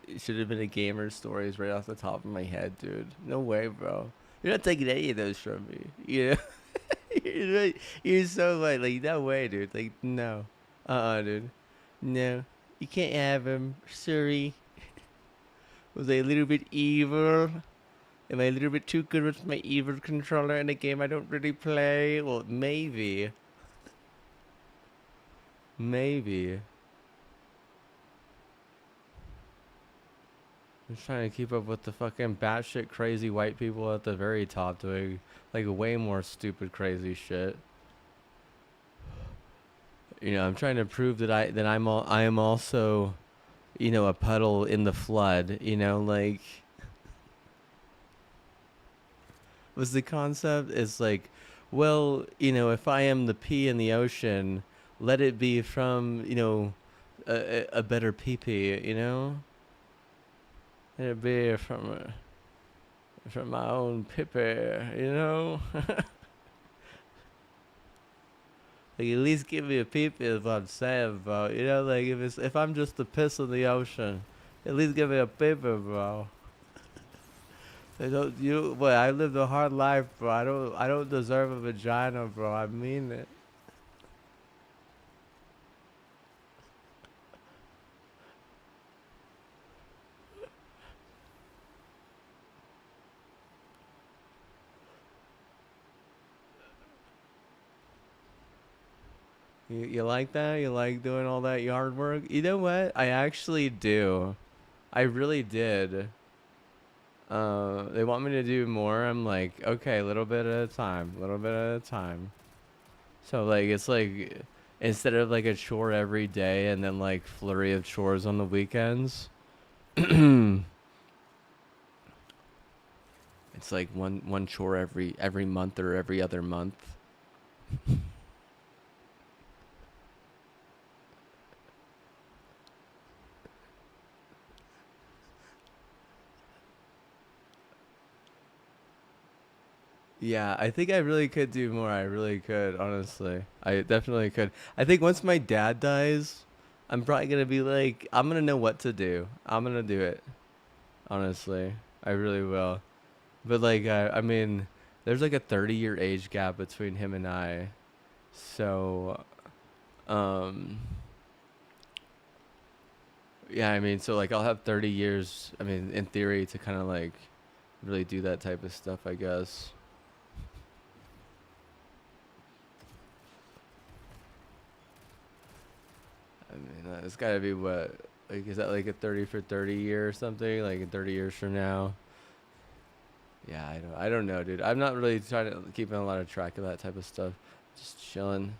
It should have been a gamer stories right off the top of my head, dude. No way, bro. You're not taking any of those from me. You know, you're so like no way, dude. Like no, dude. No, you can't have him. Sorry. Was I a little bit evil? Am I a little bit too good with my evil controller in a game I don't really play? Well, maybe. Maybe. I'm trying to keep up with the fucking batshit crazy white people at the very top doing like way more stupid crazy shit. You know, I'm trying to prove I am also, you know, a puddle in the flood, you know, like was the concept is like, well, you know, if I am the pea in the ocean, let it be from, you know, a better pee, you know? Let it be from my own pipper, you know? Like at least give me a peep is what I'm saying, bro. You know, like if I'm just the piss in the ocean, at least give me a paper, bro. I don't you but I lived a hard life, bro. I don't deserve a vagina, bro. I mean it. You like that? You like doing all that yard work? You know what? I actually do. I really did. They want me to do more. I'm like, okay, a little bit at a time, a little bit at a time. So like it's like instead of like a chore every day and then like flurry of chores on the weekends, it's like one chore every month or every other month. Yeah, I think I really could do more. I really could, honestly. I definitely could. I think once my dad dies, I'm probably gonna be like, I'm gonna know what to do. I'm gonna do it. Honestly, I really will. But like, I mean, there's like a 30-year age gap between him and I. So, um, yeah, I mean, so like I'll have 30 years. I mean, in theory, to kind of like really do that type of stuff, I guess. I mean, it's got to be what, like, is that like a 30 for 30 year or something? Like in 30 years from now? Yeah, I don't know, dude. I'm not really trying to keeping a lot of track of that type of stuff. Just chilling.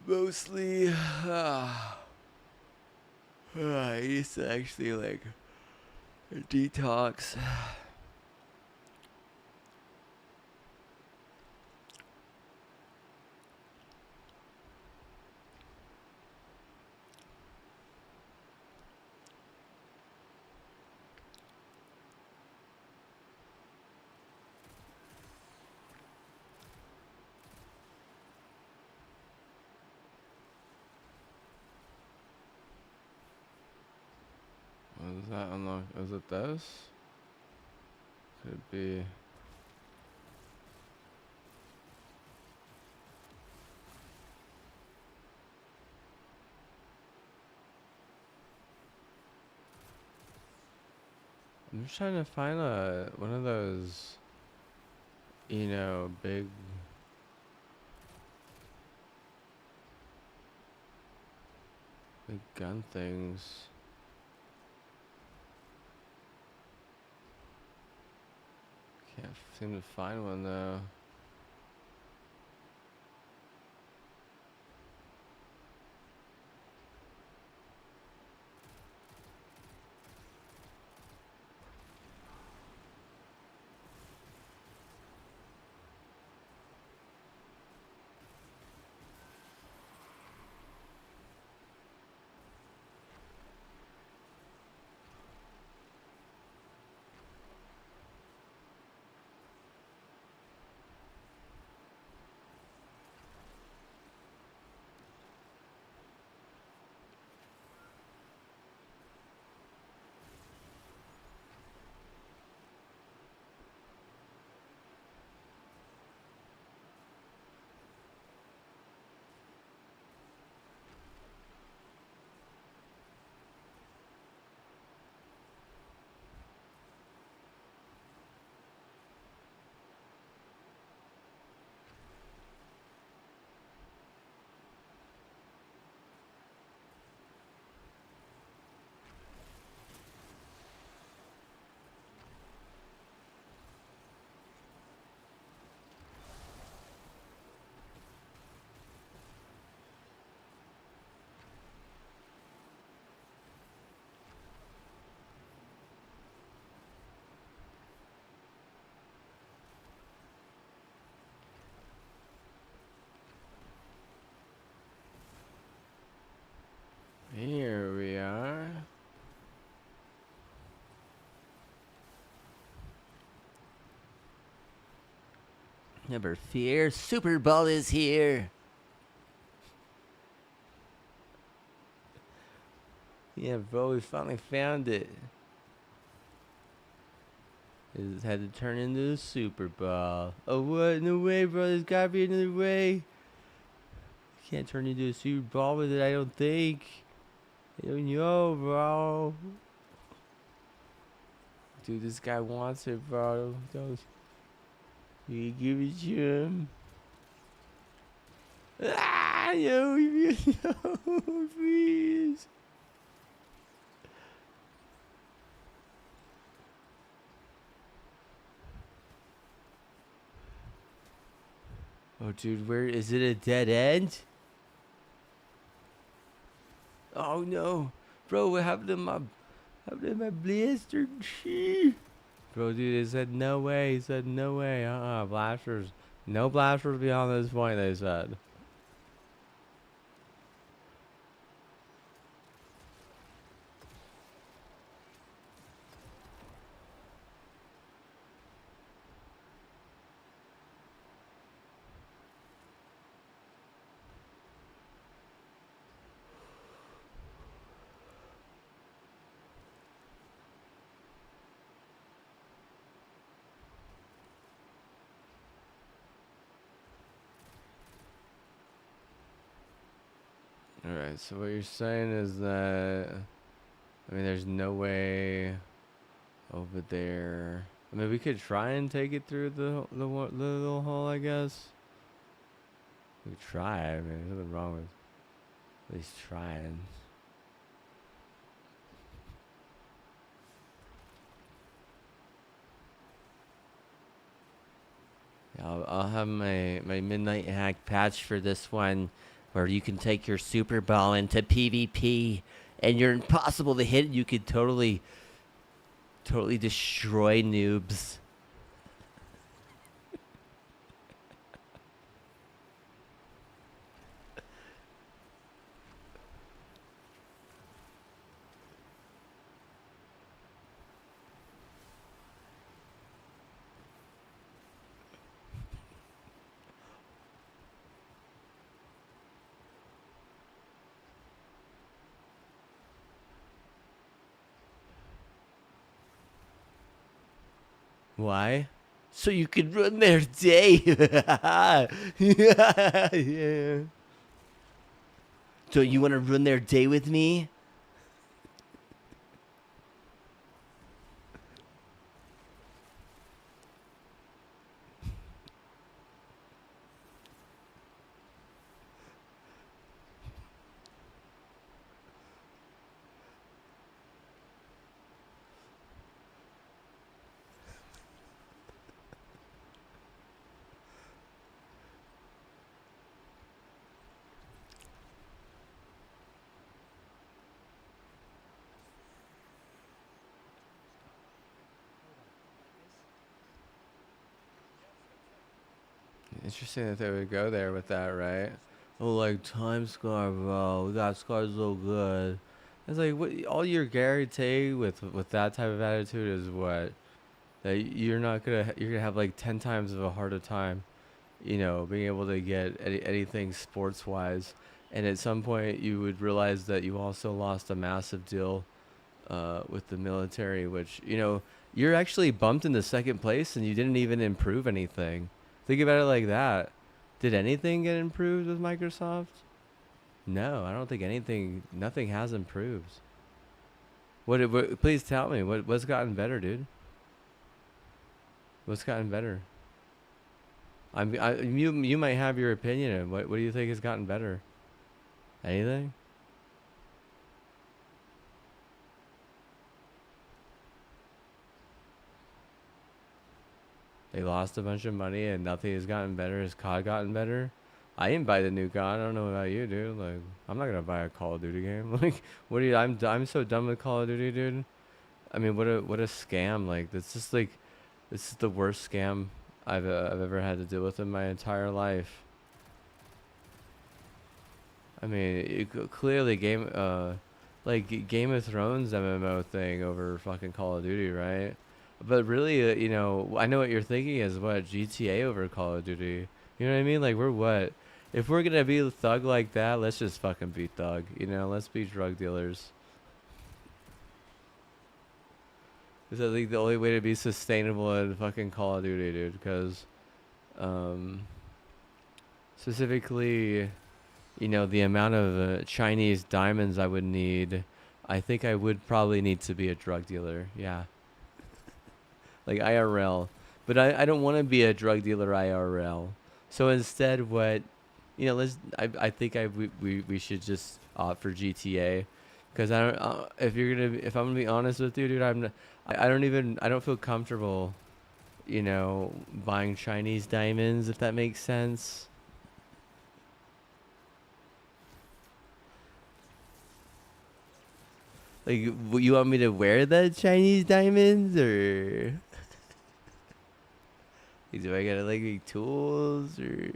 Mostly, I used to actually like detox. Was that unlock? Was it this? Could it be? I'm just trying to find one of those, big. Big gun things. Can't seem to find one though. Here we are. Never fear, Super Bowl is here. Yeah, bro, we finally found it. It had to turn into a Super Bowl. Oh, what? No way, bro. There's gotta be another way. Can't turn into a Super Bowl with it, I don't think. I don't know, bro. Dude, this guy wants it, bro. Don't you give it to him? Ah, no, no, please. Oh, dude, where is it? A dead end? Oh no, bro, what happened to my blaster? Bro, dude, they said no way. He said no way. Blasters, no blasters beyond this point. They said. Alright, so what you're saying is that, I mean, there's no way over there. I mean, we could try and take it through the little hole, I guess. We could try. I mean, there's nothing wrong with at least trying. Yeah, I'll have my midnight hack patch for this one, where you can take your super ball into PvP, and you're impossible to hit. You could totally destroy noobs. Why? So you could run their day. Yeah. So you want to run their day with me? Interesting that they would go there with that, right? Oh, like time scar, bro. We got scars so good. It's like what all your guarantee with that type of attitude is what that you're gonna have like 10 times of a harder time, being able to get anything sports wise, and at some point you would realize that you also lost a massive deal with the military, which you're actually bumped into second place and you didn't even improve anything. Think about it like that. Did anything get improved with Microsoft? No, I don't think anything. Nothing has improved. Please tell me what's gotten better, dude. What's gotten better? You might have your opinion. And what do you think has gotten better? Anything? They lost a bunch of money and nothing has gotten better. Has COD gotten better? I didn't buy the new COD. I don't know about you, dude. Like, I'm not gonna buy a Call of Duty game. Like, what do you? I'm so done with Call of Duty, dude. I mean, what a scam! Like, this is the worst scam I've ever had to deal with in my entire life. I mean, clearly Game of Thrones MMO thing over fucking Call of Duty, right? But really, I know what you're thinking is what GTA over Call of Duty. You know what I mean? Like we're what? If we're gonna be a thug like that, let's just fucking be thug. Let's be drug dealers. Is I think the only way to be sustainable in fucking Call of Duty, dude. Because, um, specifically, the amount of Chinese diamonds I would need, I think I would probably need to be a drug dealer. Yeah. Like IRL. But I don't want to be a drug dealer IRL. So instead, I think we should just opt for GTA. Because I don't, if I'm gonna be honest with you, dude, I don't feel comfortable, buying Chinese diamonds, if that makes sense. Like, you want me to wear the Chinese diamonds, or do I gotta like make tools, or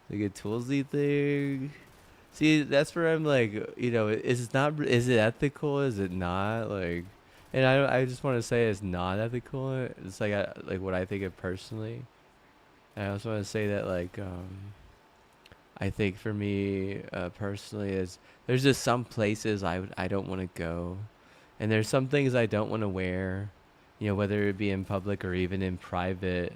like a toolsy thing? See, that's where I'm like, is it ethical? Is it not? Like, and I just want to say it's not ethical. It's like like what I think of personally. And I also want to say that like I think for me personally is there's just some places I don't want to go, and there's some things I don't want to wear, whether it be in public or even in private.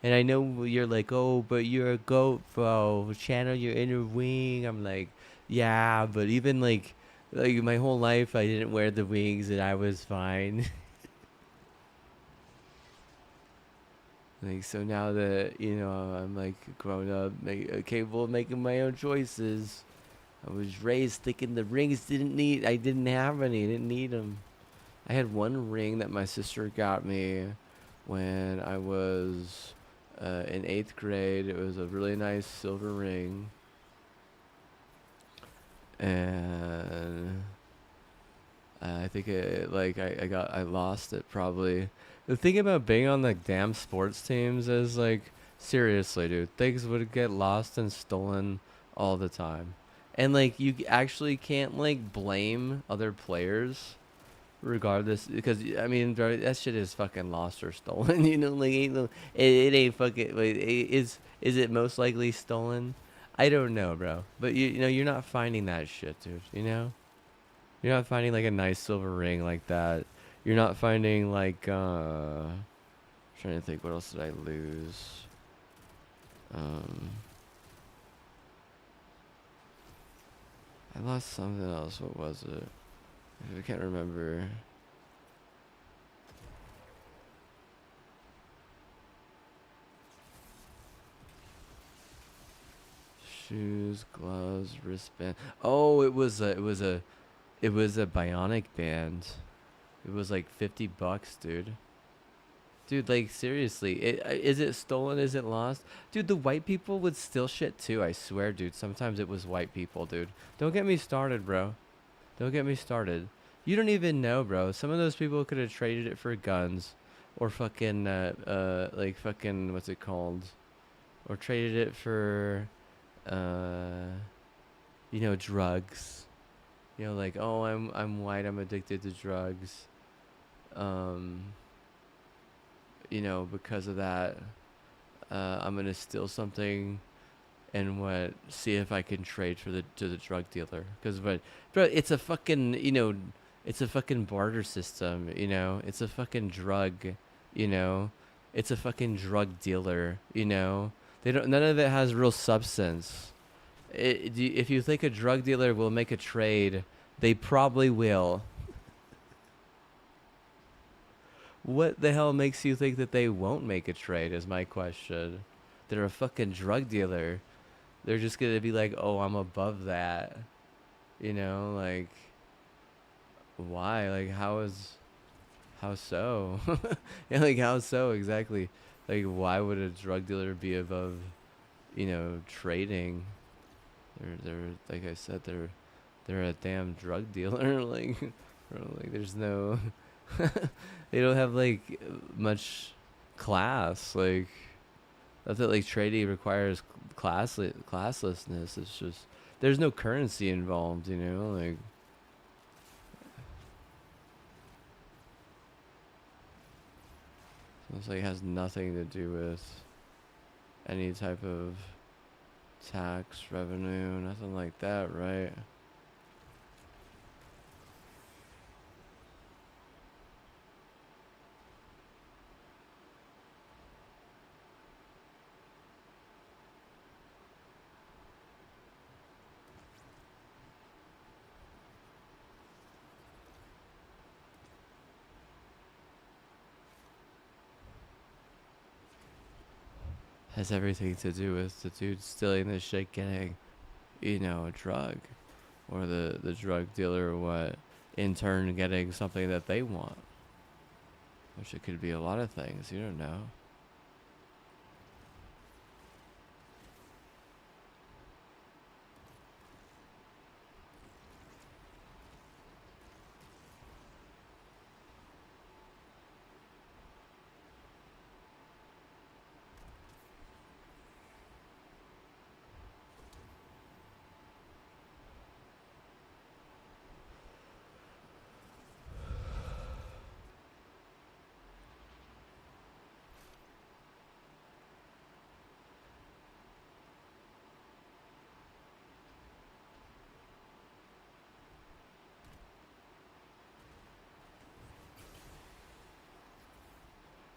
And I know you're like, oh, but you're a goat, bro. Channel your inner wing. I'm like, Yeah, but even like my whole life I didn't wear the wings and I was fine. Like so now that I'm like grown up, capable of making my own choices. I was raised thinking the rings didn't need. I didn't have any. I didn't need them. I had one ring that my sister got me when I was in eighth grade. It was a really nice silver ring, and I think I lost it probably. The thing about being on the damn sports teams is like seriously, dude, things would get lost and stolen all the time. And like you actually can't like blame other players regardless because I mean bro, that shit is fucking lost or stolen. Like ain't no, it ain't fucking like, is it most likely stolen? I don't know, bro. But you know you're not finding that shit, dude. You know? You're not finding like a nice silver ring like that. You're not finding like trying to think what else did I lose? Um I lost something else. What was it? I can't remember. Shoes, gloves, wristband. Oh, it was a bionic band. It was like $50, dude. Dude, like seriously, is it stolen? Is it lost? Dude, the white people would steal shit too. I swear, dude. Sometimes it was white people, dude. Don't get me started, bro. Don't get me started. You don't even know, bro. Some of those people could have traded it for guns, or fucking like fucking what's it called? Or traded it for uh, drugs. Like oh, I'm white. I'm addicted to drugs. Um, because of that, I'm gonna steal something and what see if I can trade for the to the drug dealer. Because but bro, it's a fucking barter system. It's a fucking drug. You know, it's a fucking drug dealer. They don't. None of it has real substance. If you think a drug dealer will make a trade, they probably will. What the hell makes you think that they won't make a trade? Is my question. They're a fucking drug dealer. They're just gonna be like, oh, I'm above that. Like, why? Like, how so? Yeah, like, how so exactly? Like, why would a drug dealer be above, trading? They're like I said, they're a damn drug dealer. Like, bro, like, there's no, they don't have like much class. Like, not that like trading requires classlessness. It's just there's no currency involved. Like it's like it has nothing to do with any type of tax revenue, nothing like that, right? Has everything to do with the dude stealing the shit getting, a drug, or the drug dealer what in turn getting something that they want, which it could be a lot of things. You don't know.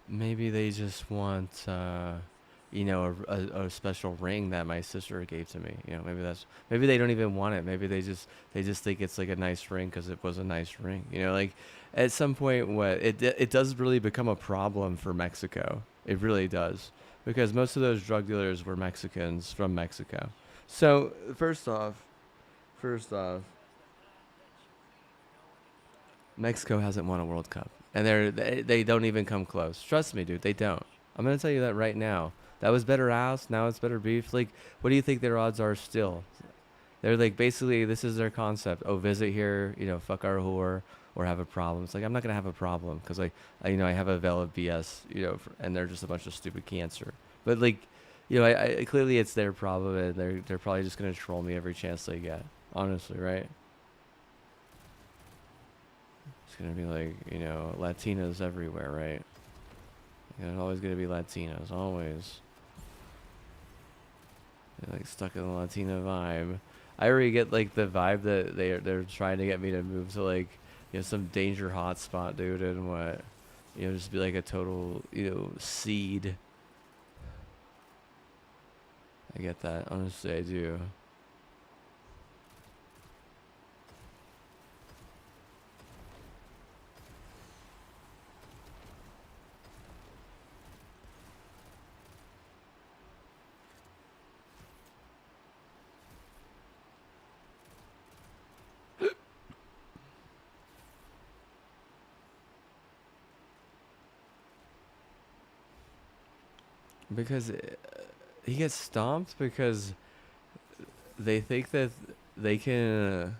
Maybe they just want, a special ring that my sister gave to me. Maybe they don't even want it. Maybe they just think it's like a nice ring because it was a nice ring. Like at some point, what it does really become a problem for Mexico. It really does, because most of those drug dealers were Mexicans from Mexico. So first off, Mexico hasn't won a World Cup, and they don't even come close. Trust me, dude, they don't. I'm gonna tell you that right now. That was better ass. Now it's better beef. Like, what do you think their odds are still? They're like, basically, this is their concept. Oh, visit here, fuck our whore, or have a problem. It's like, I'm not gonna have a problem because like, I have a veil of BS, and they're just a bunch of stupid cancer. But like, I clearly it's their problem, and they're probably just gonna troll me every chance they get. Honestly, right? It's gonna be like, Latinos everywhere, right? There's always gonna be Latinos, always. They're like stuck in the Latino vibe. I already get like the vibe that they're trying to get me to move to like, some danger hotspot, dude, and what, just be like a total, seed. I get that, honestly, I do. Because he gets stomped because they think that they can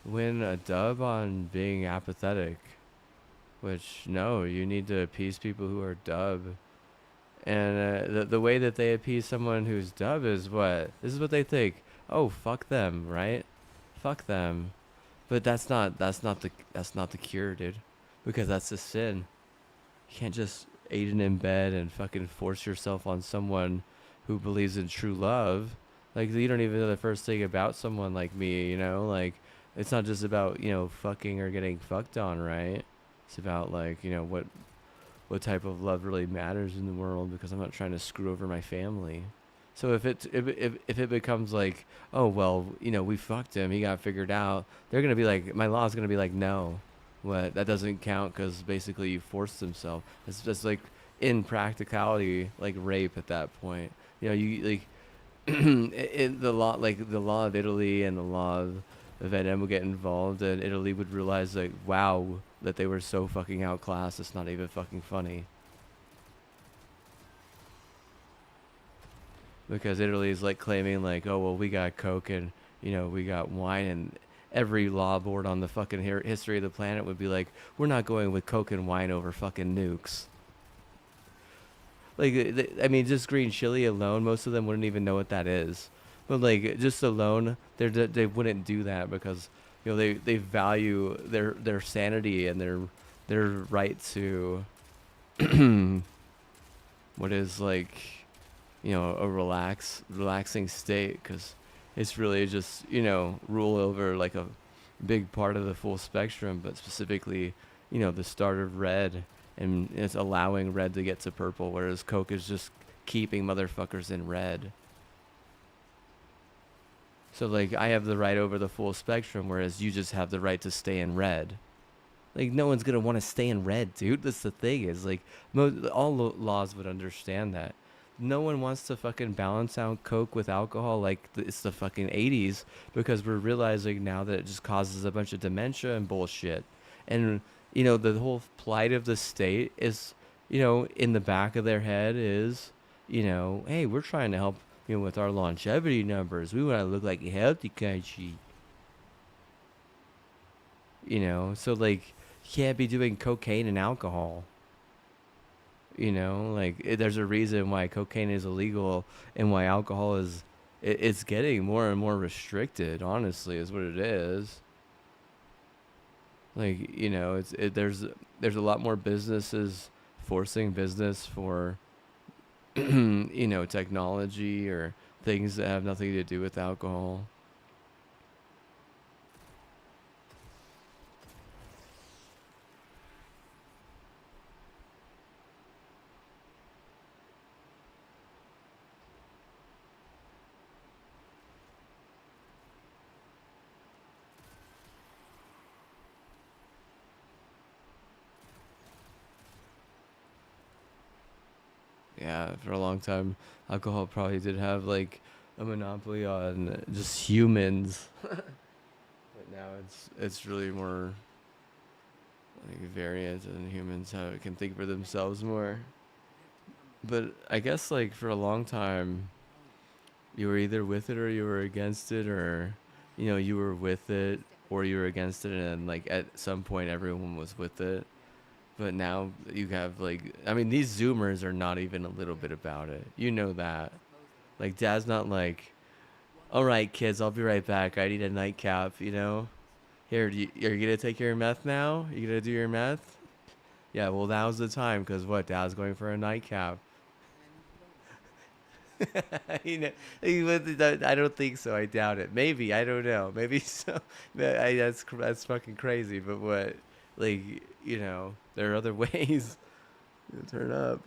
win a dub on being apathetic. Which, no, you need to appease people who are dub. And the way that they appease someone who's dub is what? This is what they think. Oh, fuck them, right? Fuck them. But that's not the cure, dude. Because that's a sin. You can't just aid and embed and fucking force yourself on someone who believes in true love. Like, you don't even know the first thing about someone like me, Like, it's not just about, fucking or getting fucked on, right? It's about, like, what type of love really matters in the world, because I'm not trying to screw over my family. So if it becomes like, oh well, we fucked him, he got figured out, they're gonna be like, my law's gonna be like, no, what, that doesn't count because basically you forced himself. It's just like, in practicality, like rape at that point. You like in the law, like the law of Italy and the law of Vietnam would get involved, and Italy would realize like, wow, that they were so fucking outclassed. It's not even fucking funny. Because Italy is like claiming like, oh well, we got coke and we got wine, and every law board on the fucking history of the planet would be like, we're not going with coke and wine over fucking nukes. Like, I mean, just green chili alone, most of them wouldn't even know what that is. But like, just alone, they wouldn't do that because they value their sanity and their right to what is like, a relaxing state, because it's really just rule over like a big part of the full spectrum, but specifically the start of red, and it's allowing red to get to purple, whereas coke is just keeping motherfuckers in red. So like, I have the right over the full spectrum, whereas you just have the right to stay in red. Like, no one's gonna want to stay in red, dude. That's the thing, is like, all laws would understand that. No one wants to fucking balance out coke with alcohol like it's the fucking 80s, because we're realizing now that it just causes a bunch of dementia and bullshit. And the whole plight of the state is, in the back of their head is, hey, we're trying to help, with our longevity numbers. We want to look like a healthy country. So like, you can't be doing cocaine and alcohol. Like, there's a reason why cocaine is illegal and why alcohol is, it's getting more and more restricted, honestly, is what it is. Like, there's a lot more businesses forcing business for technology or things that have nothing to do with alcohol. Yeah, for a long time, alcohol probably did have like a monopoly on just humans. But now it's really more like variant and humans how it can think for themselves more. But I guess like for a long time, you were either with it or you were against it, or you were with it or you were against it, and like at some point everyone was with it. But now you have like, I mean, these Zoomers are not even a little bit about it. You know that. Like, Dad's not like, all right, kids, I'll be right back. I need a nightcap. Here, are you gonna take your meth now? You gonna do your meth? Yeah, well, now's the time, because what? Dad's going for a nightcap. you know, I don't think so. I doubt it. Maybe, I don't know. Maybe so. That's fucking crazy. But what? Like, there are other ways to turn up.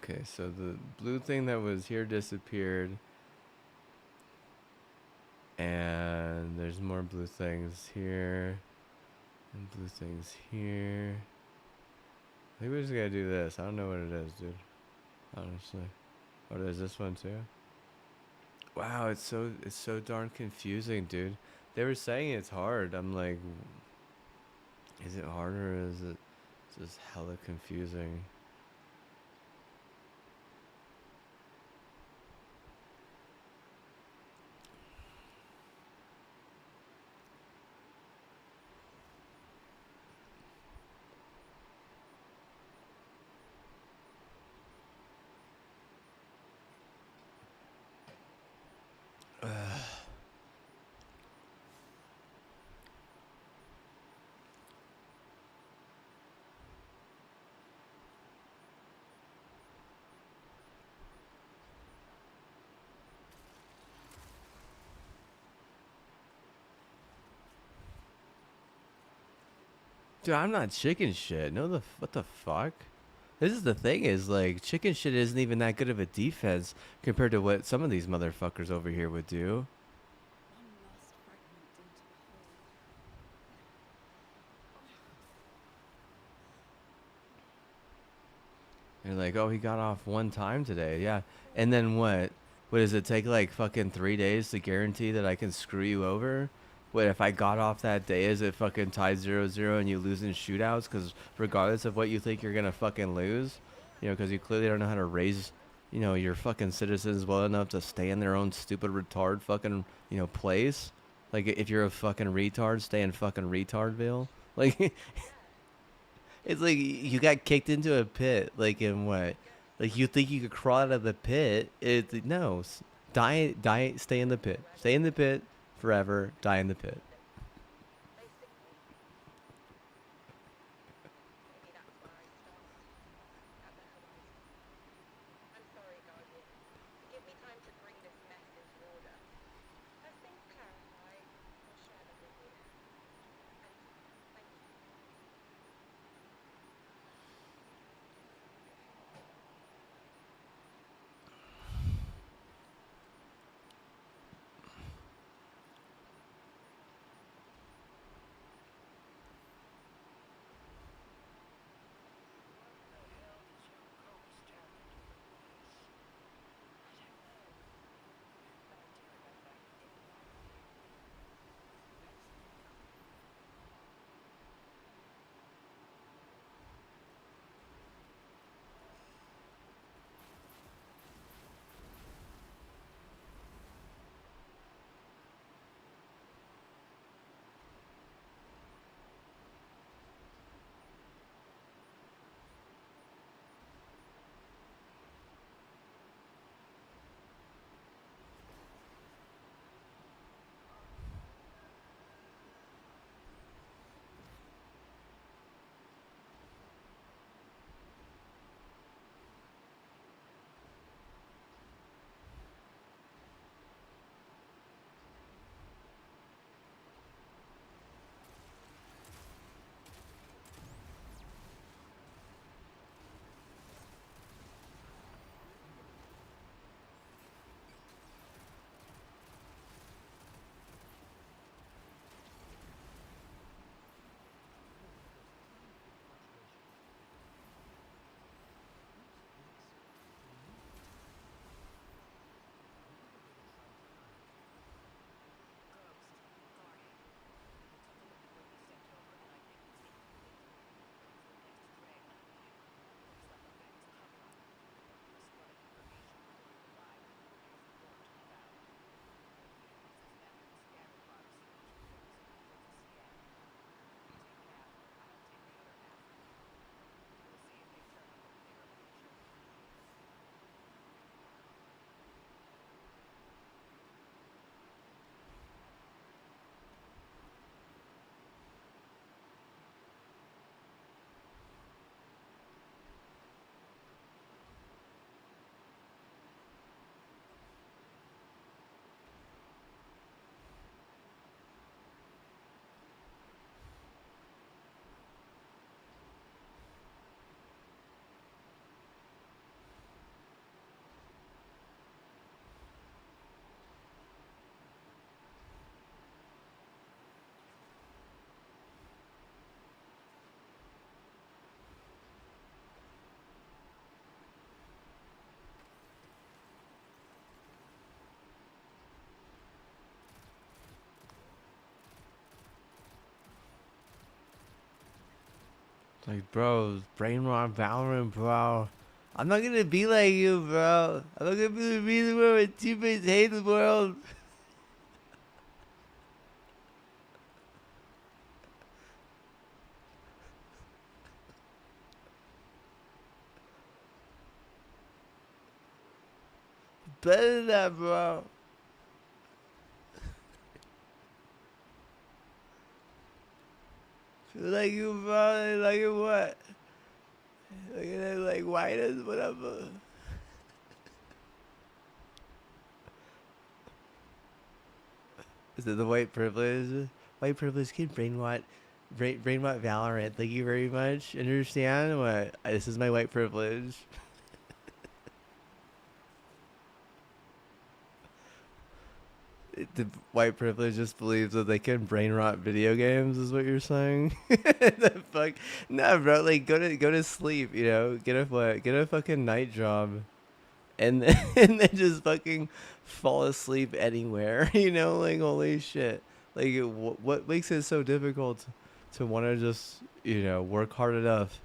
Okay, so the blue thing that was here disappeared, and there's more blue things here, and blue things here. I think we just gotta do this. I don't know what it is, dude. Honestly. Oh, there's this one too. Wow, it's so darn confusing, dude. They were saying it's hard. I'm like, is it harder or is it just hella confusing? Dude, I'm not chicken shit. No, what the fuck? This is the thing is like chicken shit isn't even that good of a defense compared to what some of these motherfuckers over here would do. You're like, oh, he got off one time today, yeah. And then what? What does it take like fucking 3 days to guarantee that I can screw you over? What if I got off that day? Is it fucking tied 0-0 and you lose in shootouts? Because regardless of what you think you're gonna fucking lose, because you clearly don't know how to raise, your fucking citizens well enough to stay in their own stupid retard fucking, place. Like if you're a fucking retard, stay in fucking retardville. Like it's like you got kicked into a pit. Like in what? Like you think you could crawl out of the pit? No. Die. Stay in the pit. Stay in the pit forever. Die in the pit. Like, bro, brain rot Valorant, bro. I'm not gonna be like you, bro. I'm not gonna be the reason why my teammates hate the world. Better than that, bro. Feel like you, bro. Like you what? Like that, like white as whatever. Is it the white privilege? White privilege can brain rot Valorant. Thank you very much. Understand what? This is my white privilege. The white privilege just believes that they can brain rot video games. Is what you're saying? The fuck? Nah, bro. Like, go to sleep. You know, get a fucking night job, and then, and then just fucking fall asleep anywhere. You know, like holy shit. Like, what makes it so difficult to want to just work hard enough,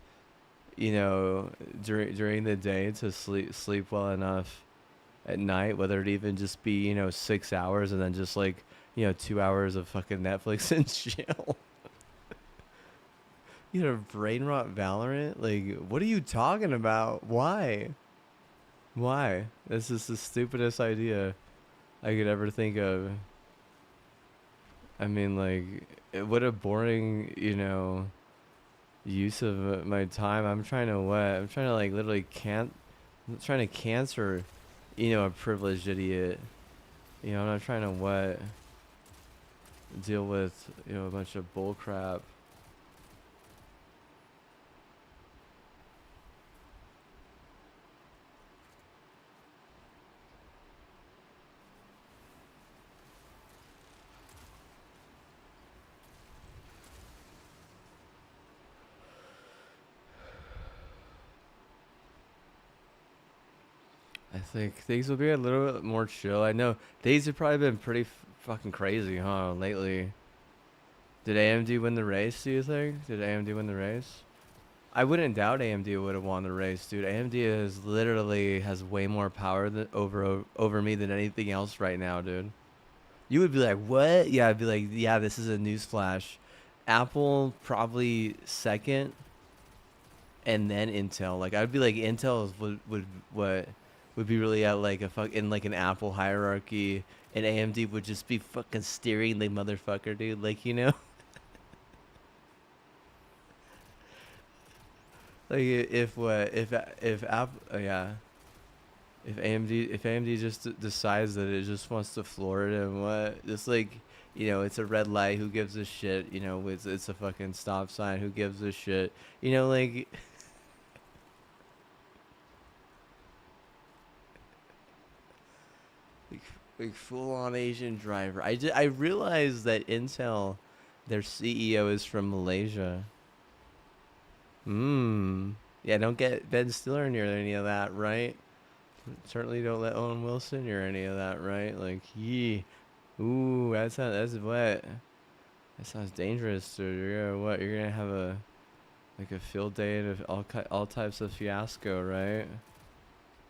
during the day to sleep well enough at night, whether it even just be 6 hours and then just like 2 hours of fucking Netflix and chill. Brain rot Valorant. Like, what are you talking about? Why? This is the stupidest idea I could ever think of. I mean, like, what a boring use of my time. I'm trying to what? I'm trying to like literally can't. I'm trying to cancer a privileged idiot. I'm not trying to what deal with a bunch of bull crap. I think things will be a little bit more chill. I know days have probably been pretty fucking crazy, huh? Lately, did AMD win the race? Do you think? Did AMD win the race? I wouldn't doubt AMD would have won the race, dude. AMD is literally has way more power over me than anything else right now, dude. You would be like, what? Yeah, I'd be like, yeah, this is a news flash. Apple probably second, and then Intel. Like, I'd be like, Intel would what would be really at like a fuck in like an Apple hierarchy, and AMD would just be fucking steering the motherfucker, dude. Like, like if what if Apple yeah. If AMD just decides that it just wants to floor it and what, just like it's a red light, who gives a shit? It's a fucking stop sign, who gives a shit? Like like, like full on Asian driver. I realized that Intel, their CEO is from Malaysia. Yeah, don't get Ben Stiller near any of that, right? Certainly don't let Owen Wilson near any of that, right? Like, yee. Ooh, that's what. That sounds dangerous, dude. You're gonna what? You're gonna have a like a field day of all types of fiasco, right?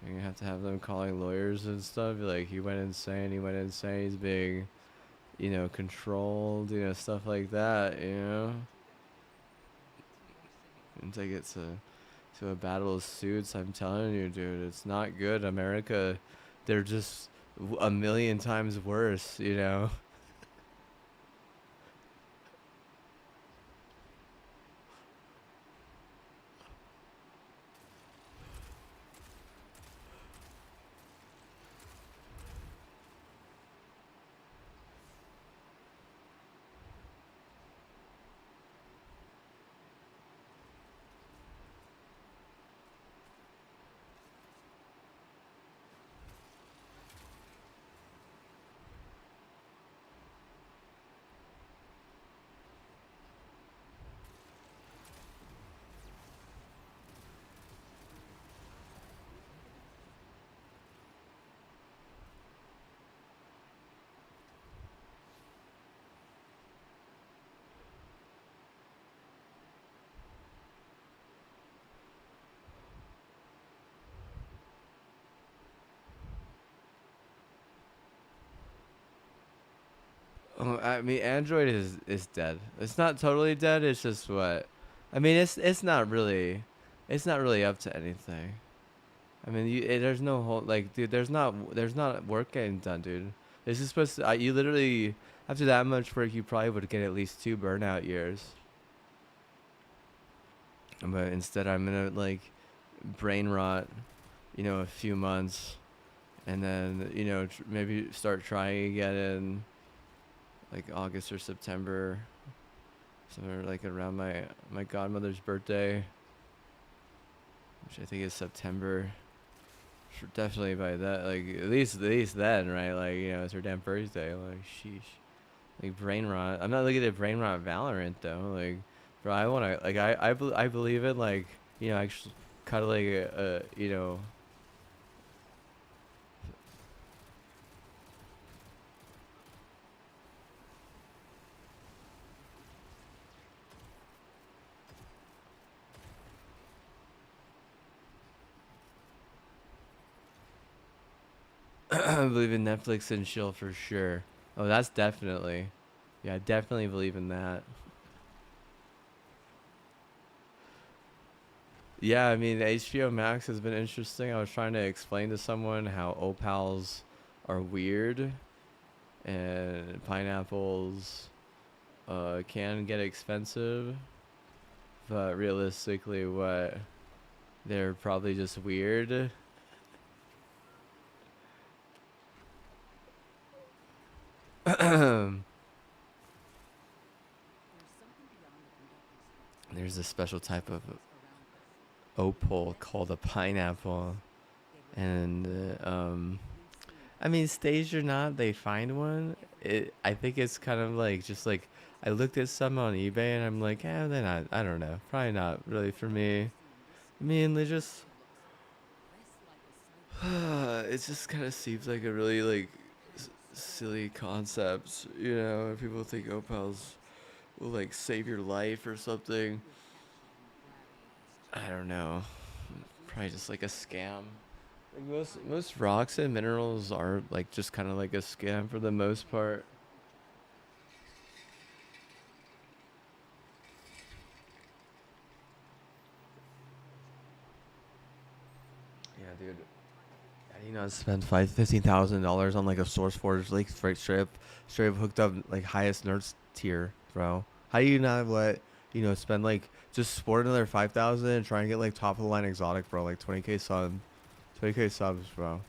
You're gonna have to have them calling lawyers and stuff. Be like, he went insane. He went insane. He's being, controlled. Stuff like that. And take it to a battle of suits. I'm telling you, dude, it's not good. America, they're just a million times worse. Oh, I mean, Android is dead. It's not totally dead. It's just what, I mean, it's not really up to anything. I mean, there's no whole like, dude. There's not work getting done, dude. This is supposed to. You literally after that much work, you probably would get at least 2 burnout years. But instead, I'm gonna like brain rot, a few months, and then maybe start trying again in like August or September, somewhere like around my godmother's birthday, which I think is September. Definitely by that, like at least then, right? Like it's her damn birthday. Like sheesh, like brain rot. I'm not looking at brain rot Valorant though. Like, bro, I wanna like I believe in like actually cuddling I believe in Netflix and chill for sure. Oh, that's definitely, yeah, I definitely believe in that. Yeah, I mean, HBO Max has been interesting. I was trying to explain to someone how opals are weird and pineapples can get expensive, but realistically, what they're probably just weird. There's a special type of opal called a pineapple, and I mean, staged or not, they find one. I think it's kind of like just like I looked at some on eBay and I'm like, they're not. I don't know. Probably not really for me. I mean, they just. It just kind of seems like a really like silly concept. If people think opals will like save your life or something. I don't know. Probably just like a scam. Like most rocks and minerals are like just kind of like a scam for the most part. Yeah, dude. How do you not spend $15,000 on like a source forge like straight up hooked up like highest nerds tier, bro? How do you not spend like just sport another 5,000 and try and get like top of the line exotic, bro? Like 20k sub, 20k subs, bro.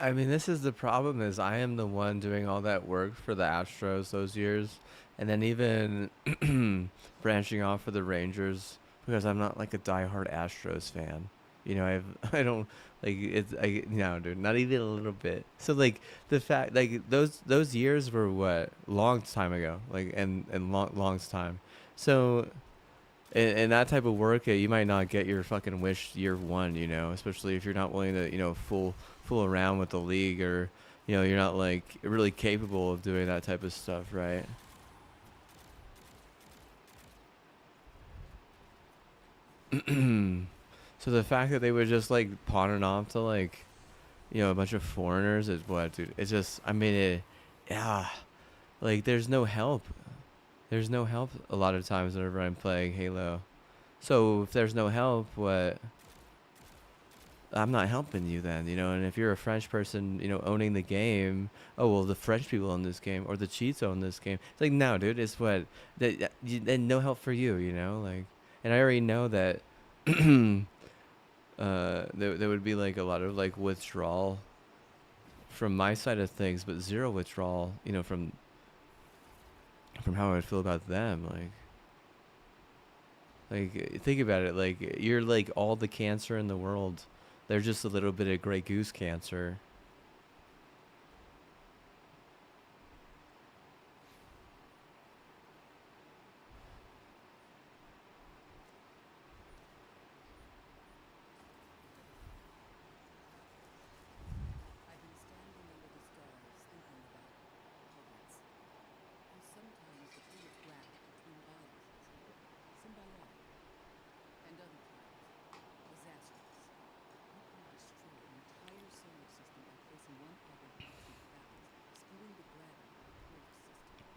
I mean, this is the problem: is I am the one doing all that work for the Astros those years, and then even branching off for the Rangers because I'm not like a diehard Astros fan. You know, I don't like it's no, dude, not even a little bit. So like the fact like those years were what long time ago, like and long time. So in that type of work, you might not get your fucking wish year one, you know, especially if you're not willing to, fool around with the league or, you're not like really capable of doing that type of stuff, right? So the fact that they would just like pawn it off to like, a bunch of foreigners is what, dude? It's just, I mean, yeah, like there's no help. There's no help a lot of times whenever I'm playing Halo. So if there's no help, what? I'm not helping you then, and if you're a French person, owning the game, oh well, the French people own this game or the cheats own this game. It's like no, dude, it's what and no help for you, like, and I already know that there would be like a lot of like withdrawal from my side of things, but zero withdrawal, from how I would feel about them, like think about it, like you're like all the cancer in the world. They're just a little bit of Grey Goose cancer. I've been standing under the stars thinking about poets, how sometimes the two of graft between bodies is symbiotic, and other times disastrous. You can destroy an entire solar system by placing one atom out of balance, skewing the gravity of the Earth system.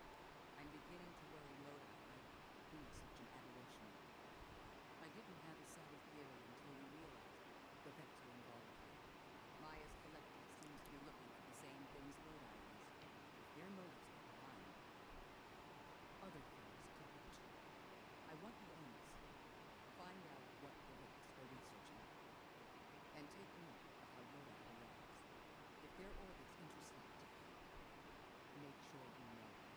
I'm beginning to worry Lodi might be such an aberration. I didn't have a solid theory until we realized the vector involved here. Maya's collective seems to be looking for the same things Lodi is. If their motives are aligned, other things could be too. I want you on this. Find out what events they're researching, and take note of how Lodi reacts. If their orbits intersect, make sure you know them.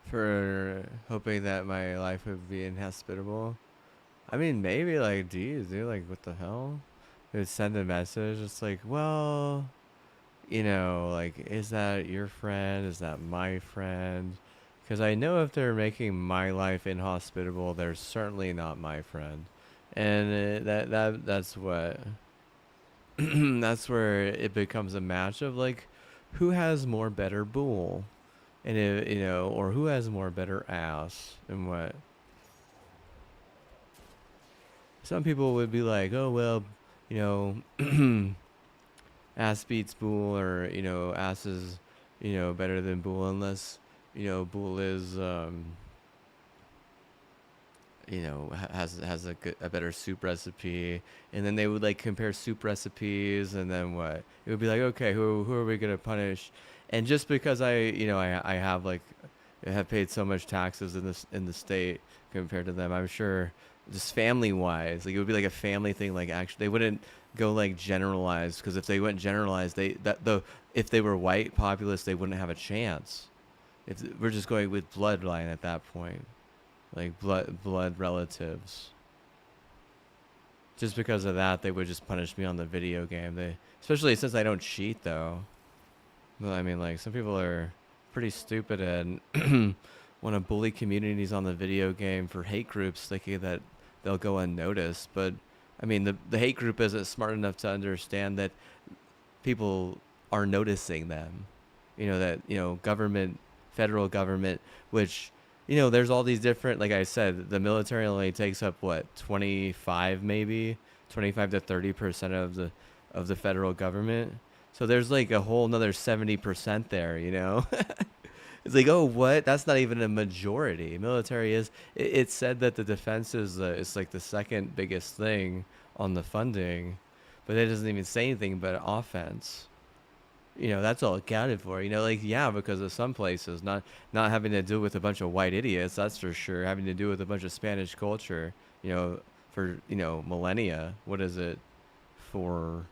For hoping that my life would be inhospitable. I mean, maybe like, geez, dude, like, what the hell? They would send a message. It's like, well, like, is that your friend? Is that my friend? Because I know if they're making my life inhospitable, they're certainly not my friend, and that's what that's where it becomes a match of like, who has more better bull, and or who has more better ass, and what. Some people would be like, oh well, you know, ass beats bull, or ass is better than bull unless bull is has a better soup recipe, and then they would like compare soup recipes, and then what it would be like, okay, who are we gonna punish? And just because I have like have paid so much taxes in the state compared to them. I'm sure, just family wise, like it would be like a family thing. Like actually, they wouldn't go like generalized, because if they went generalized, if they were white populace, they wouldn't have a chance. If we're just going with bloodline at that point, like blood relatives. Just because of that, they would just punish me on the video game. They, especially since I don't cheat though. Well, I mean, like some people are pretty stupid and want to bully communities on the video game for hate groups, thinking that they'll go unnoticed. But I mean, the hate group isn't smart enough to understand that people are noticing them. You know that government, federal government, which there's all these different. Like I said, the military only takes up what 25 maybe 25 to 30% of the federal government. So there's like a whole another 70% there. It's like, oh, what? That's not even a majority. Military is. It said that the defense is like the second biggest thing on the funding, but it doesn't even say anything about offense. That's all accounted for. Like, yeah, because of some places not having to do with a bunch of white idiots, that's for sure. Having to do with a bunch of Spanish culture, for millennia. What is it for?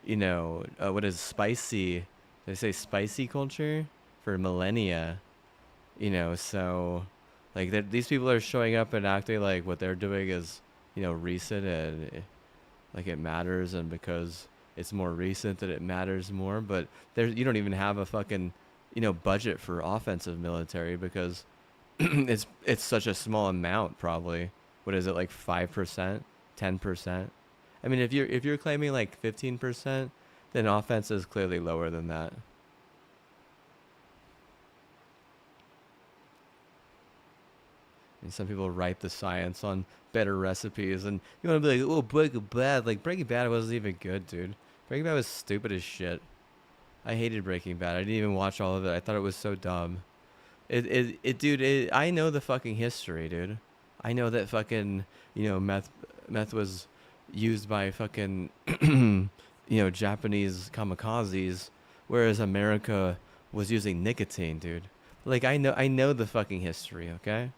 What is spicy? They say spicy culture for millennia. So like these people are showing up and acting like what they're doing is recent and like it matters, and because it's more recent that it matters more. But you don't even have a fucking budget for offensive military, because it's such a small amount. Probably, what is it, like 5%, 10%? I mean, if you're claiming like 15%, then offense is clearly lower than that. And some people write the science on better recipes, and you want to be like, oh, Breaking Bad. Like, Breaking Bad wasn't even good, dude. Breaking Bad was stupid as shit. I hated Breaking Bad. I didn't even watch all of it. I thought it was so dumb. Dude, I know the fucking history, dude. I know that fucking, meth was used by fucking, Japanese kamikazes, whereas America was using nicotine, dude. Like, I know the fucking history, okay?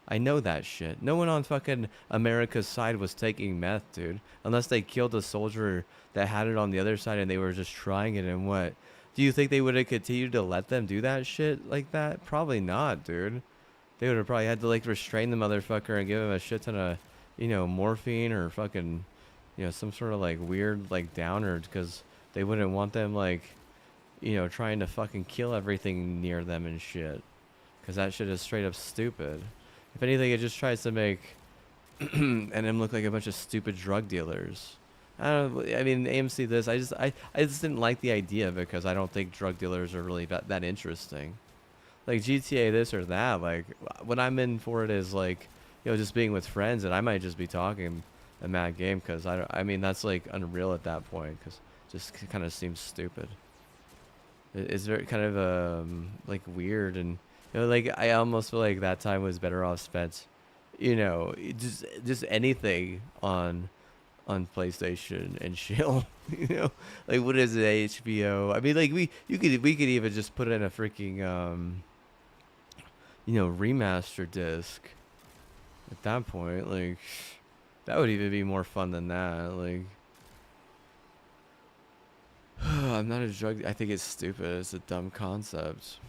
I know that shit. No one on fucking America's side was taking meth, dude. Unless they killed a soldier that had it on the other side and they were just trying it, and what? Do you think they would have continued to let them do that shit like that? Probably not, dude. They would have probably had to like restrain the motherfucker and give him a shit ton of, morphine or fucking, some sort of like weird like downer, because they wouldn't want them like, trying to fucking kill everything near them and shit. Because that shit is straight up stupid. If anything, it just tries to make and them look like a bunch of stupid drug dealers. I don't know, I mean, AMC this, I just didn't like the idea, because I don't think drug dealers are really that interesting. Like GTA this or that, like what I'm in for it is like, just being with friends, and I might just be talking a mad game, because I mean, that's like unreal at that point, because just kind of seems stupid. It's very kind of like weird, and like I almost feel like that time was better off spent, just anything on PlayStation and chill. Like what is it, HBO? I mean, like we could even just put in a freaking remaster disc at that point. Like that would even be more fun than that. Like I'm not a drug. I think it's stupid. It's a dumb concept.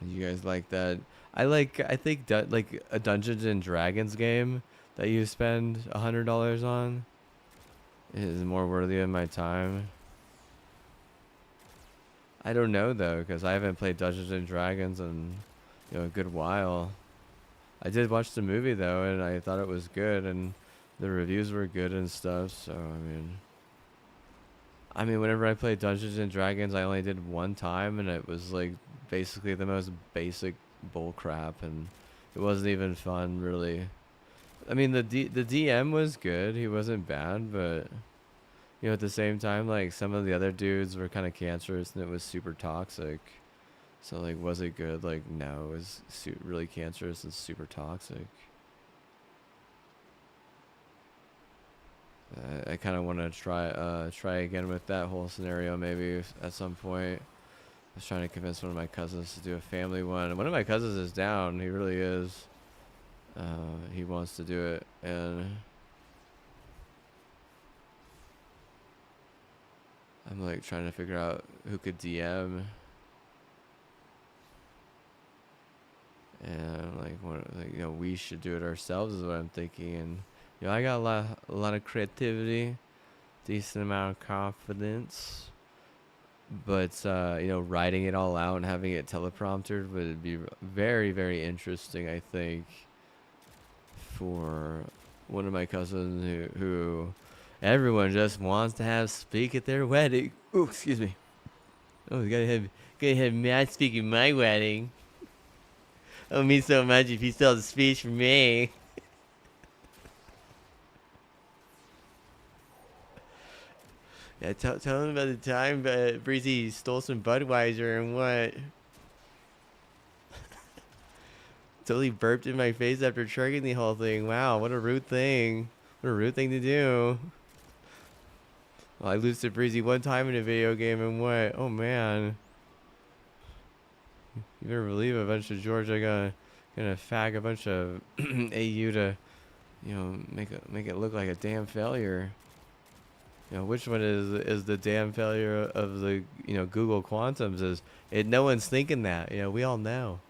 You guys like that? I think like a Dungeons and Dragons game that you spend $100 on is more worthy of my time. I don't know though, because I haven't played Dungeons and Dragons in a good while. I did watch the movie though, and I thought it was good, and the reviews were good and stuff. So I mean, whenever I played Dungeons and Dragons, I only did one time, and it was like basically the most basic bull crap, and it wasn't even fun, really. I mean, the DM was good; he wasn't bad, but at the same time, like some of the other dudes were kind of cancerous, and it was super toxic. So like, was it good? Like, no, it was really cancerous and super toxic. I kind of want to try again with that whole scenario maybe at some point. was trying to convince one of my cousins to do a family one. One of my cousins is down. He really is. He wants to do it, and I'm like trying to figure out who could DM. And like, what, like, we should do it ourselves is what I'm thinking. And I got a lot of creativity, decent amount of confidence, but writing it all out and having it teleprompted would be very, very interesting. I think for one of my cousins who everyone just wants to have speak at their wedding. Oh, excuse me. Oh, gotta have Matt speak at my wedding. Oh, me so much if he still has a speech for me. Yeah, tell him about the time Breezy stole some Budweiser and what. Totally burped in my face after trucking the whole thing. Wow, what a rude thing. What a rude thing to do. Well, I lose to Breezy one time in a video game and what? Oh, man. You better believe a bunch of Georgia gonna fag a bunch of AU to, make it look like a damn failure. Which one is the damn failure of the Google Quantums? Is it? No one's thinking that. We all know.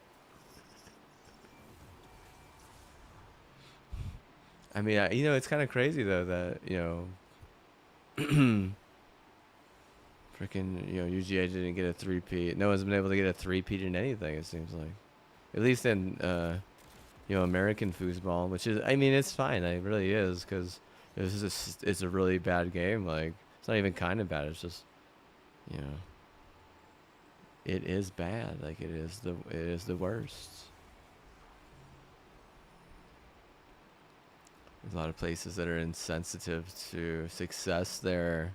I mean, it's kind of crazy though that freaking UGA didn't get a 3P. No one's been able to get a 3P in anything. It seems like, at least in American foosball, which is, I mean, it's fine. It really is, because it's a really bad game. Like, it's not even kind of bad. It's just, it is bad. Like, it is the worst. There's a lot of places that are insensitive to success there.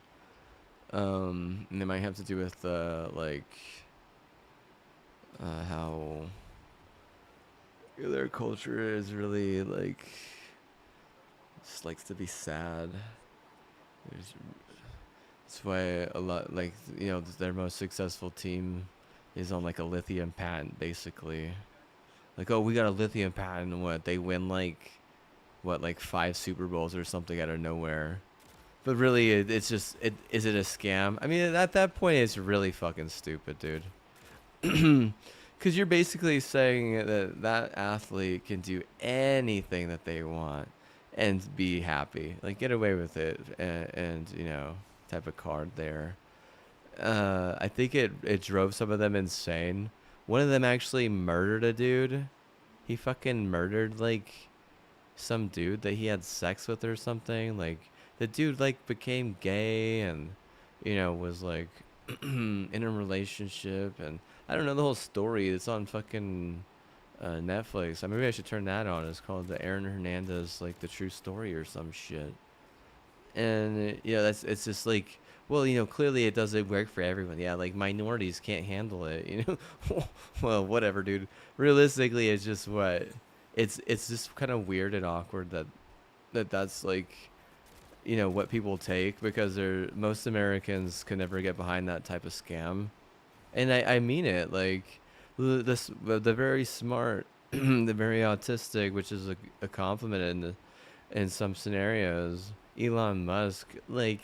And they might have to do with how their culture is really like just likes to be sad. That's why a lot their most successful team is on like a lithium patent, basically. Like, oh, we got a lithium patent, and what, they win like 5 Super Bowls or something out of nowhere. But really, it's just, is it a scam? I mean, at that point, it's really fucking stupid, dude. Because you're basically saying that athlete can do anything that they want and be happy. Like, get away with it, and type of card there. I think it drove some of them insane. One of them actually murdered a dude. He fucking murdered, like, some dude that he had sex with or something. Like, the dude like became gay and was like in a relationship, and I don't know the whole story. It's on fucking Netflix. Maybe I should turn that on. It's called the Aaron Hernandez, like, the true story or some shit. And it's just like, well, clearly it doesn't work for everyone. Yeah, like, minorities can't handle it. Well, whatever, dude. Realistically, it's just what it's just kind of weird and awkward that's like what people take, because most Americans can never get behind that type of scam. And I mean it, like, the very smart, the very autistic, which is a compliment in some scenarios. Elon Musk, like,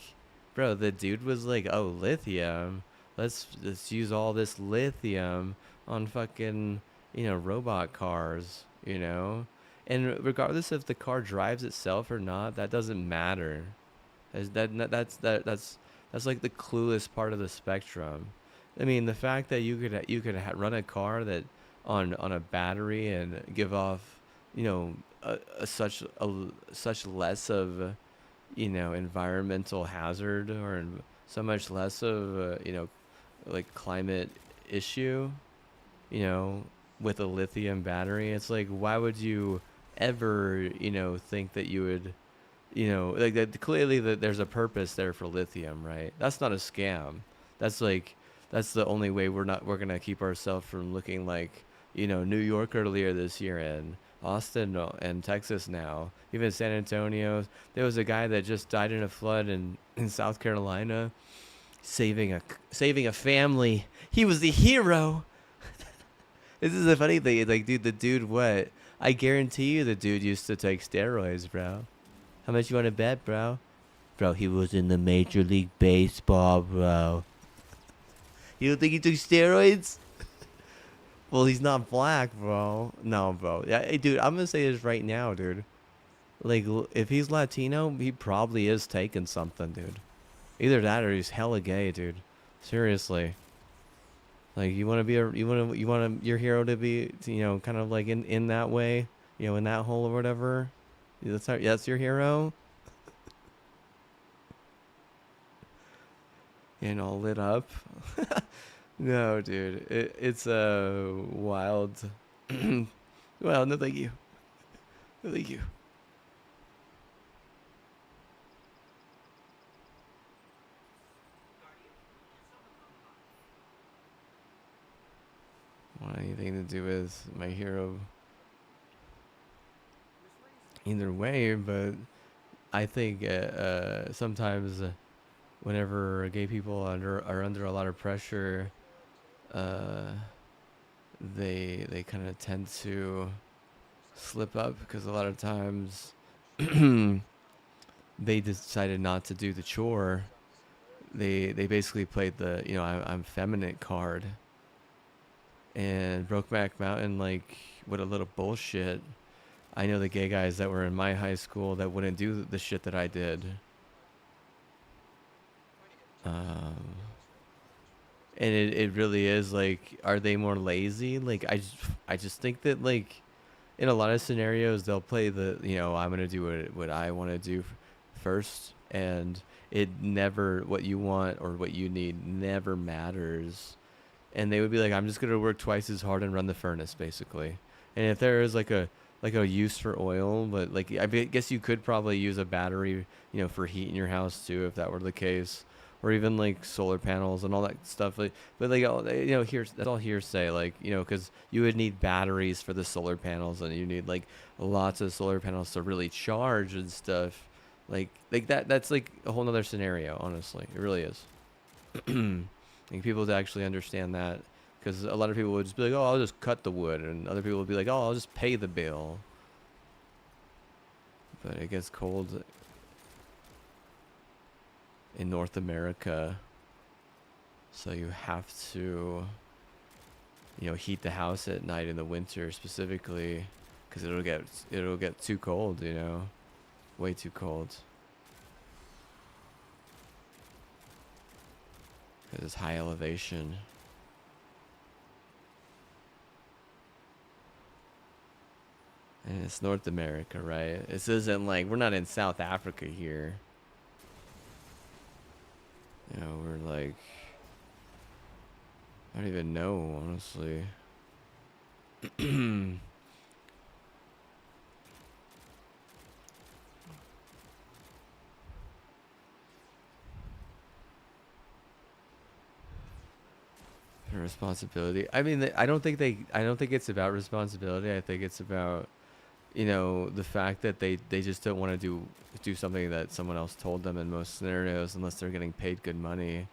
bro, the dude was like, oh, lithium, let's use all this lithium on fucking robot cars, and regardless if the car drives itself or not, that doesn't matter. That's like the clueless part of the spectrum. I mean, the fact that you could run a car that on a battery and give off such less of environmental hazard, or so much less of like climate issue, with a lithium battery. It's like, why would you ever think that you would like that? Clearly that there's a purpose there for lithium, right? That's not a scam. That's the only way we're gonna keep ourselves from looking like New York earlier this year, and Austin and Texas now, even San Antonio. There was a guy that just died in a flood in South Carolina, saving a family. He was the hero. This is a funny thing. It's like, dude, the dude, what? I guarantee you, the dude used to take steroids, bro. How much you want to bet, bro? Bro, he was in the Major League Baseball, bro. You don't think he took steroids? Well, he's not black, bro. No, bro. Yeah, hey, dude, I'm gonna say this right now, dude. Like, if he's Latino, he probably is taking something, dude. Either that or he's hella gay, dude. Seriously. Like, you want to be you want your hero to be, kind of like in that way, in that hole or whatever. That's your hero. And all lit up. No, dude. It's wild. Well, no, thank you. No, thank you. Want anything to do with my hero? Either way, but I think sometimes whenever gay people are under a lot of pressure, uh, they kind of tend to slip up because a lot of times they decided not to do the chore. They basically played the I'm feminine card, and Brokeback Mountain, like, what a little bullshit. I know the gay guys that were in my high school that wouldn't do the shit that I did. Um, and it really is like, are they more lazy? Like, I just think that, like, in a lot of scenarios they'll play the I'm gonna do what I want to do first, and it never, what you want or what you need never matters. And they would be like, I'm just gonna work twice as hard and run the furnace, basically. And if there is like a use for oil, but like, guess you could probably use a battery, for heat in your house too, if that were the case, or even like solar panels and all that stuff. Like, but like, that's all hearsay. Like, because you would need batteries for the solar panels, and you need like lots of solar panels to really charge and stuff. Like that. That's like a whole nother scenario. Honestly, it really is. Like, people to actually understand that, because a lot of people would just be like, oh, I'll just cut the wood, and other people would be like, oh, I'll just pay the bill. But it gets cold in North America, so you have to heat the house at night in the winter specifically, because it'll get too cold, way too cold, because it's high elevation. And it's North America, right? This isn't like, we're not in South Africa here. We're like, I don't even know, honestly. Responsibility. I mean, I don't think it's about responsibility. I think it's about, the fact that they just don't want to do something that someone else told them in most scenarios, unless they're getting paid good money.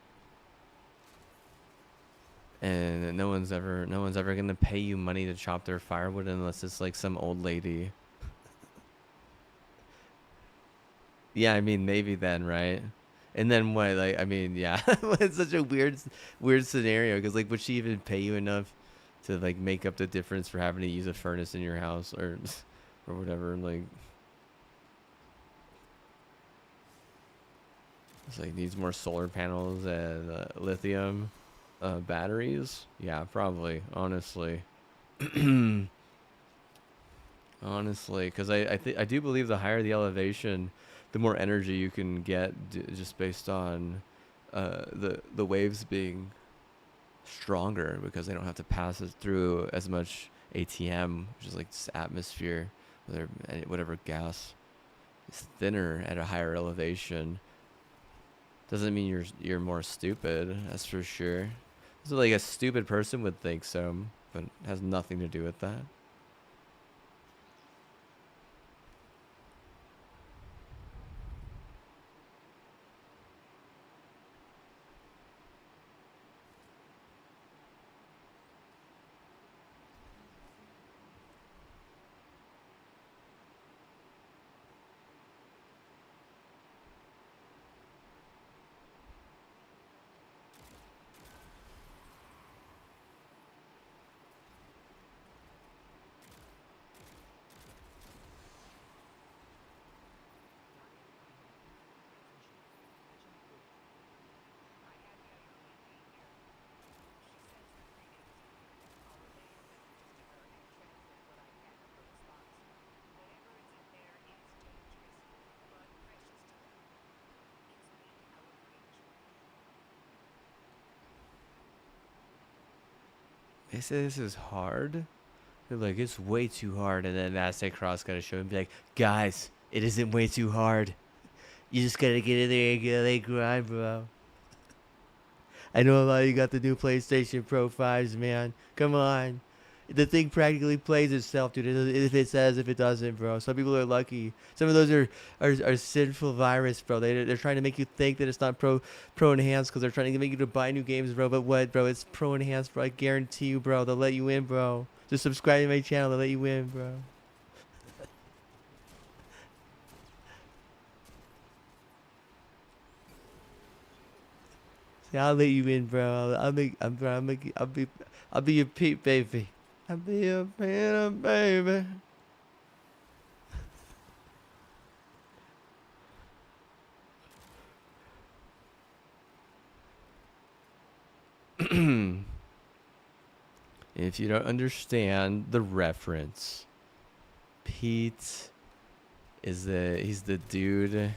And no one's ever gonna pay you money to chop their firewood unless it's like some old lady. Yeah, I mean, maybe then, right? And then what? Like, I mean, yeah, it's such a weird scenario, because like, would she even pay you enough to like make up the difference for having to use a furnace in your house, or or whatever? Like, it's like, needs more solar panels and lithium batteries. Yeah, probably. Honestly, honestly, because I do believe the higher the elevation, the more energy you can get, just based on the waves being stronger, because they don't have to pass it through as much ATM, which is like this atmosphere, whatever gas is thinner at a higher elevation. Doesn't mean you're more stupid, that's for sure. So like, a stupid person would think so, but it has nothing to do with that. I say this is hard. They're like, it's way too hard. And then Aztec Cross got to show and be like, guys, it isn't way too hard. You just got to get in there and get a grind, bro. I know a lot of you got the new PlayStation Pro 5s, man. Come on. The thing practically plays itself, dude. If it says, if it doesn't, bro. Some people are lucky. Some of those are sinful virus, bro. They're trying to make you think that it's not pro enhanced because they're trying to make you to buy new games, bro. But what, bro? It's pro enhanced, bro. I guarantee you, bro. They'll let you in, bro. Just subscribe to my channel. They'll let you in, bro. See, I'll let you in, bro. I'll be your Pete, baby. I'll be your Peter, baby. If you don't understand the reference, Pete he's the dude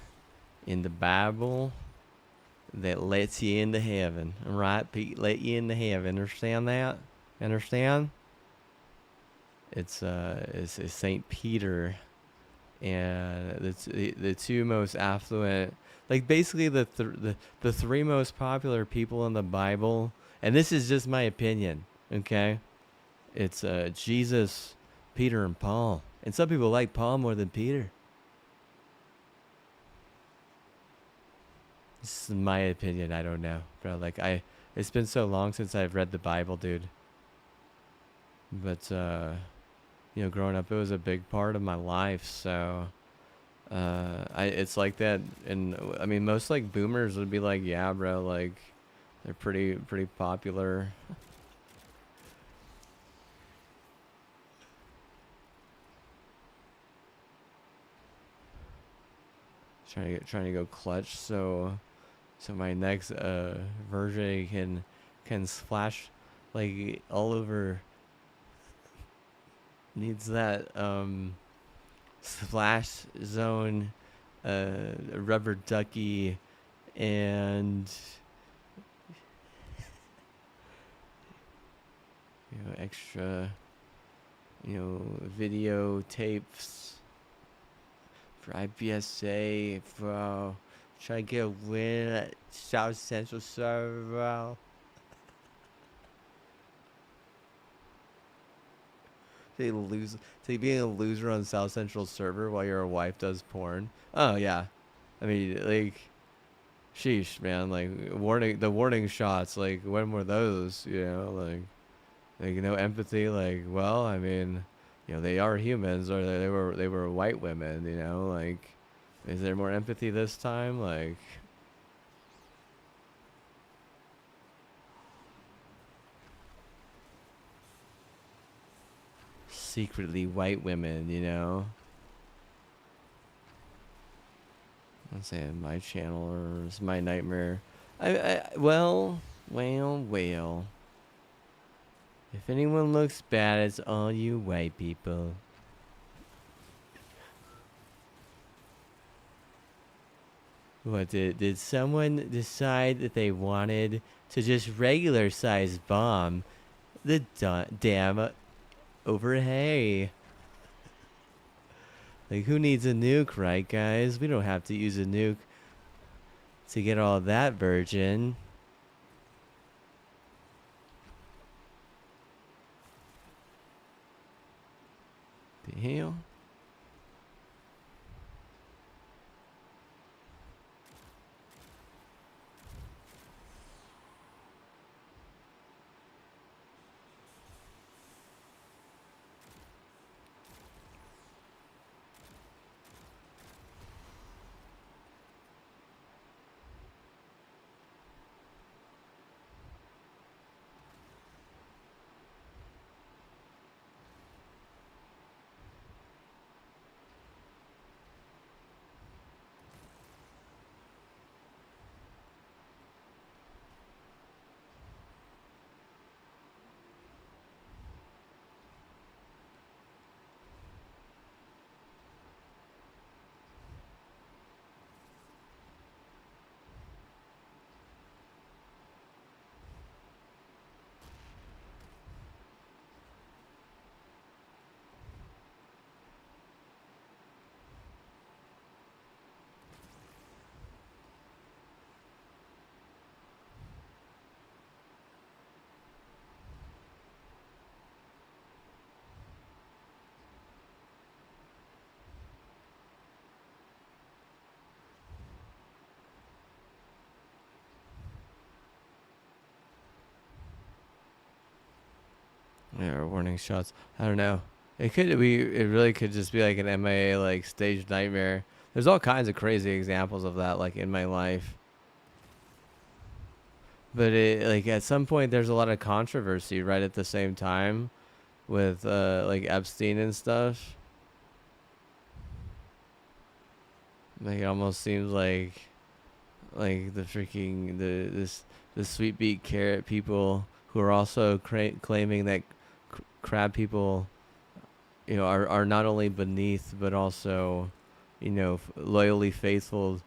in the Bible that lets you into heaven. Right? Pete let you into heaven. Understand that? Understand? It's Saint Peter, and the two most affluent, like basically the three most popular people in the Bible. And this is just my opinion, okay? It's Jesus, Peter, and Paul. And some people like Paul more than Peter. This is my opinion. I don't know, bro. Like it's been so long since I've read the Bible, dude. But you know, growing up, it was a big part of my life. So it's like that. And I mean, most like boomers would be like, yeah, bro. Like they're pretty popular. Trying to go clutch, so my next version can splash like all over. Needs that splash zone, rubber ducky, and extra video tapes for IPSA, bro. Try to get a win at South Central server, bro. So you being a loser on South Central server while your wife does porn. Oh yeah, I mean like, sheesh, man. Like the warning shots. Like when were those? Like no empathy. Like well, I mean, they are humans, or they were white women. Like, is there more empathy this time? Like. Secretly white women, I'm saying my channel or it's my nightmare. Well. If anyone looks bad, it's all you white people. What did someone decide that they wanted to just regular size bomb the damn over hay? Like, who needs a nuke, right, guys? We don't have to use a nuke to get all that virgin. The hell? Yeah, warning shots. I don't know. It could be. It really could just be like an MIA like stage nightmare. There's all kinds of crazy examples of that like in my life. But it like at some point there's a lot of controversy right at the same time with like Epstein and stuff. Like it almost seems like the freaking the sweet beat carrot people who are also claiming that crab people, you know, are not only beneath but also, you know, loyally faithful,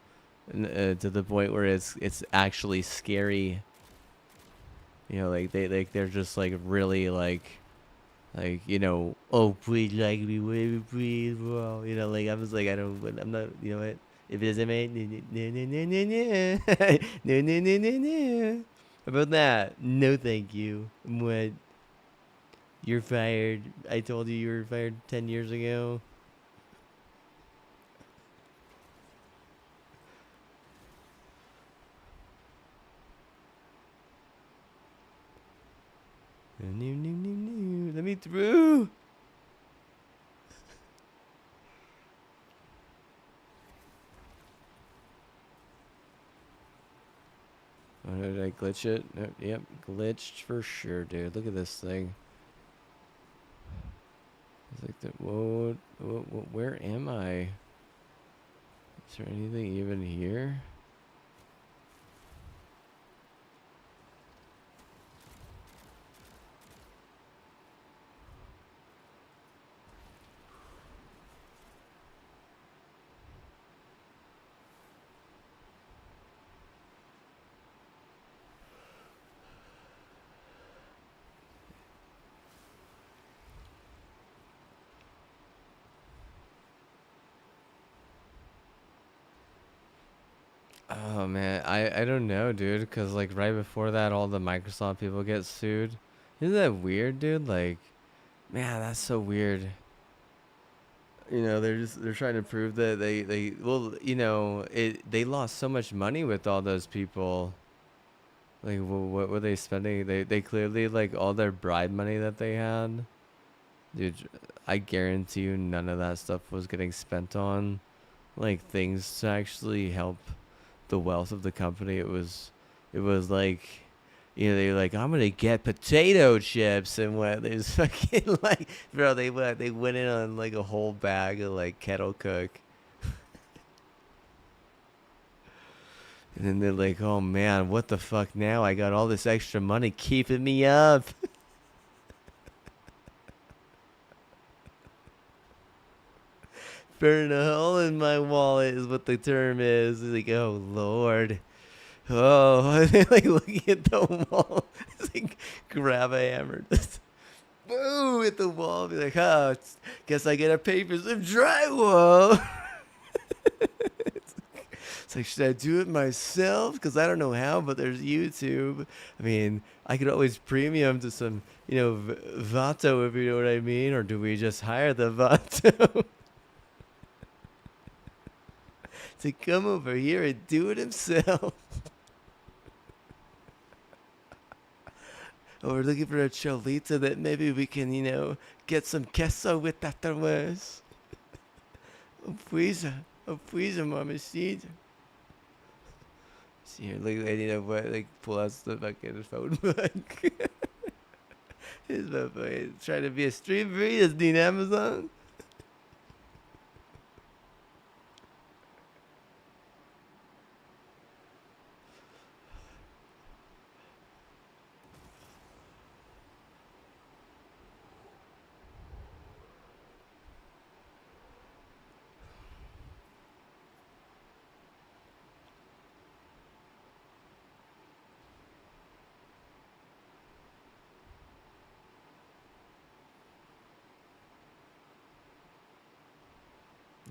to the point where it's actually scary. You know, like they're just like really like, you know, oh please like me, please, bro. You know, like I was like I'm not, you know what? If it doesn't make no no no no no no no no no no no. About that, no thank you. What? You're fired. I told you were fired 10 years ago. No no no no no. Let me through. Oh, did I glitch it? No, yep, glitched for sure, dude. Look at this thing. It's like the where am I? Is there anything even here? Oh man, I don't know, dude. Cause like right before that, all the Microsoft people get sued. Isn't that weird, dude? Like, man, that's so weird. You know, they're trying to prove that they well, you know, they lost so much money with all those people. Like, what were they spending? They clearly like all their bribe money that they had. Dude, I guarantee you, none of that stuff was getting spent on like things to actually help the wealth of the company. It was like, you know, they were like, I'm gonna get potato chips, and what there's fucking like, bro, they went in on like a whole bag of like kettle cook, and then they're like, oh man, what the fuck now? I got all this extra money keeping me up. Burn a hole in my wallet is what the term is. It's like, oh lord. Oh, like looking at the wall. It's like grab a hammer, just boo at the wall. Be like, oh, guess I gotta pay for some drywall. It's like, should I do it myself? Because I don't know how, but there's YouTube. I mean, I could always premium to some, you know, Vato, if you know what I mean. Or do we just hire the Vato to come over here and do it himself? Or we're looking for a cholita that maybe we can, you know, get some queso with afterwards. Oh, please, mamacita. See here, look, lady, you know what? Like, pull out the fucking phone book. He's trying to be a street breed. Is Dean Amazon?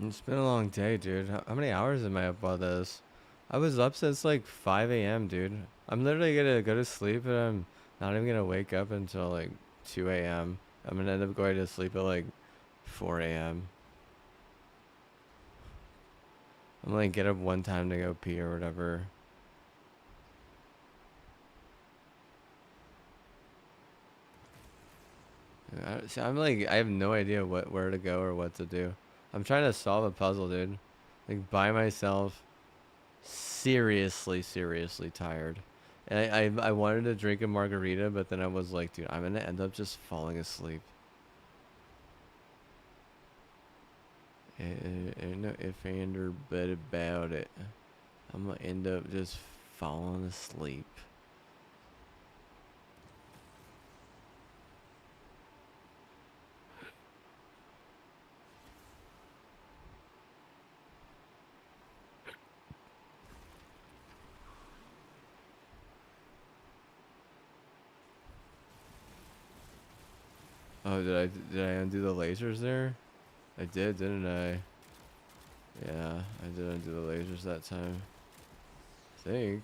It's been a long day, dude. How many hours am I up all this? I was up since like 5 a.m., dude. I'm literally gonna go to sleep and I'm not even gonna wake up until like 2 a.m. I'm gonna end up going to sleep at like 4 a.m. I'm gonna like get up one time to go pee or whatever. See, I'm like, I have no idea where to go or what to do. I'm trying to solve a puzzle, dude. Like by myself. Seriously tired. And I wanted to drink a margarita, but then I was like, dude, I'm gonna end up just falling asleep. Ain't no if and or but about it. I'm gonna end up just falling asleep. Oh, did I undo the lasers there? I did, didn't I? Yeah, I did undo the lasers that time. I think.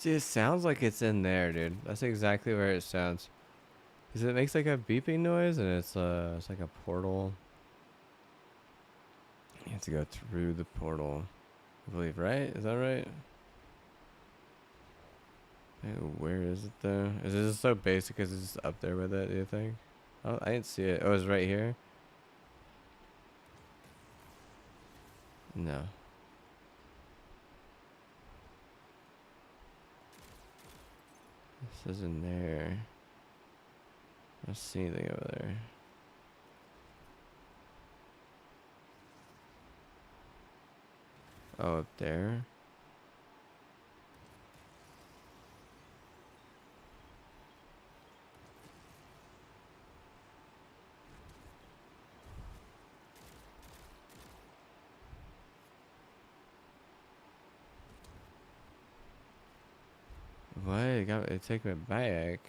Dude, it sounds like it's in there, dude. That's exactly where it sounds. Cause it makes like a beeping noise, and it's like a portal. You have to go through the portal, I believe, right? Is that right? Hey, where is it though? Is it just so basic? Cause it's just up there with it? Do you think? Oh, I didn't see it. Oh, it's right here. No. This isn't there. I don't see anything over there. Oh, up there? What? It took me back.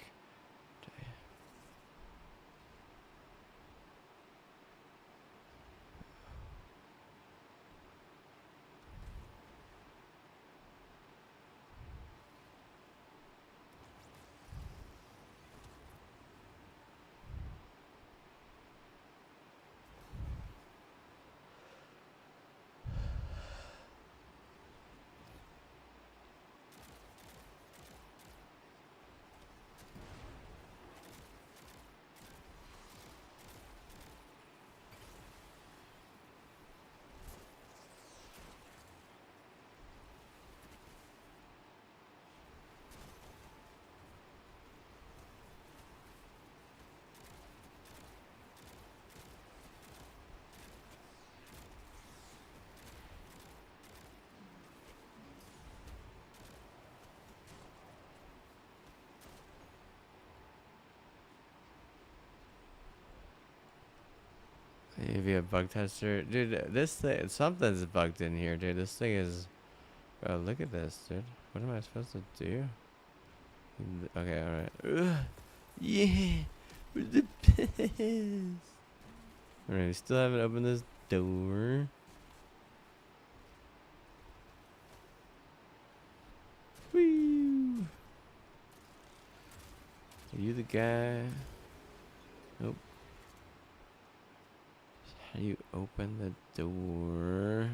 Maybe a bug tester. Dude, this thing, something's bugged in here, dude. This thing is, bro, look at this, dude. What am I supposed to do? Okay, alright. Yeah. Where's the piss? Alright, we still haven't opened this door. Woo. Are you the guy? Nope. How do you open the door?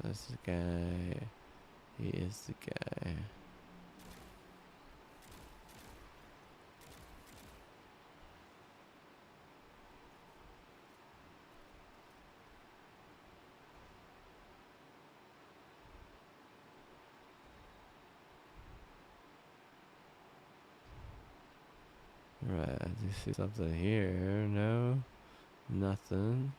That's the guy. He is the guy. Right, do you see something here? No? Nothing.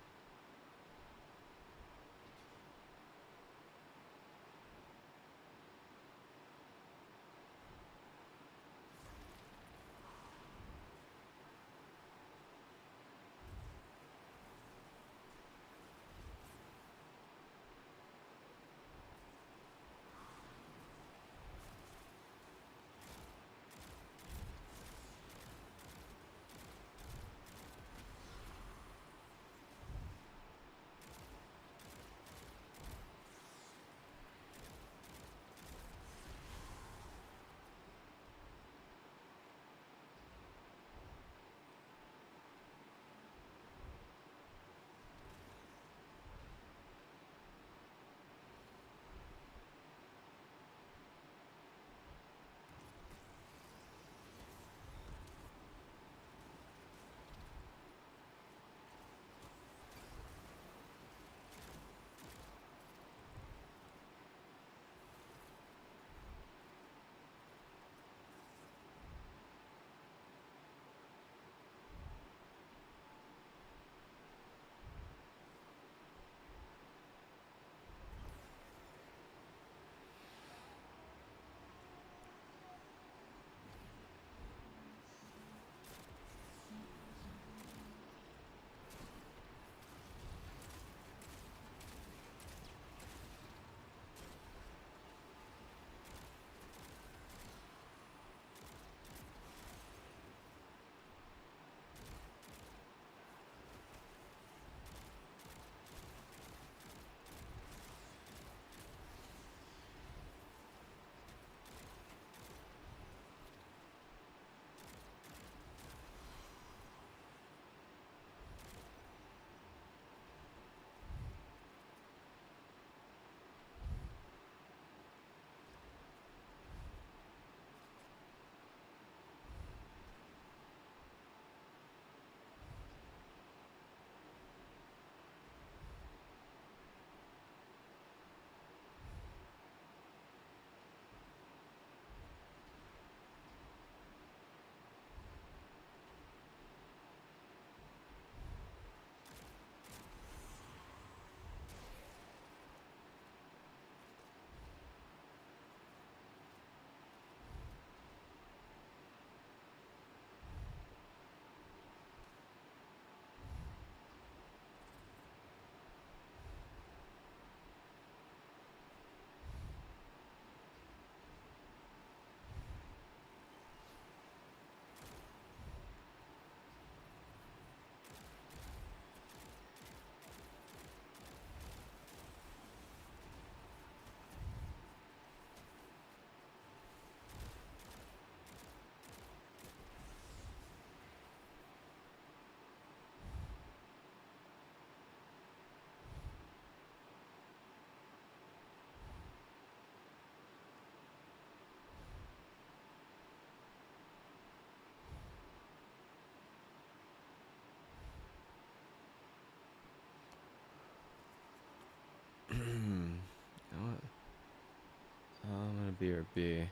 B or B.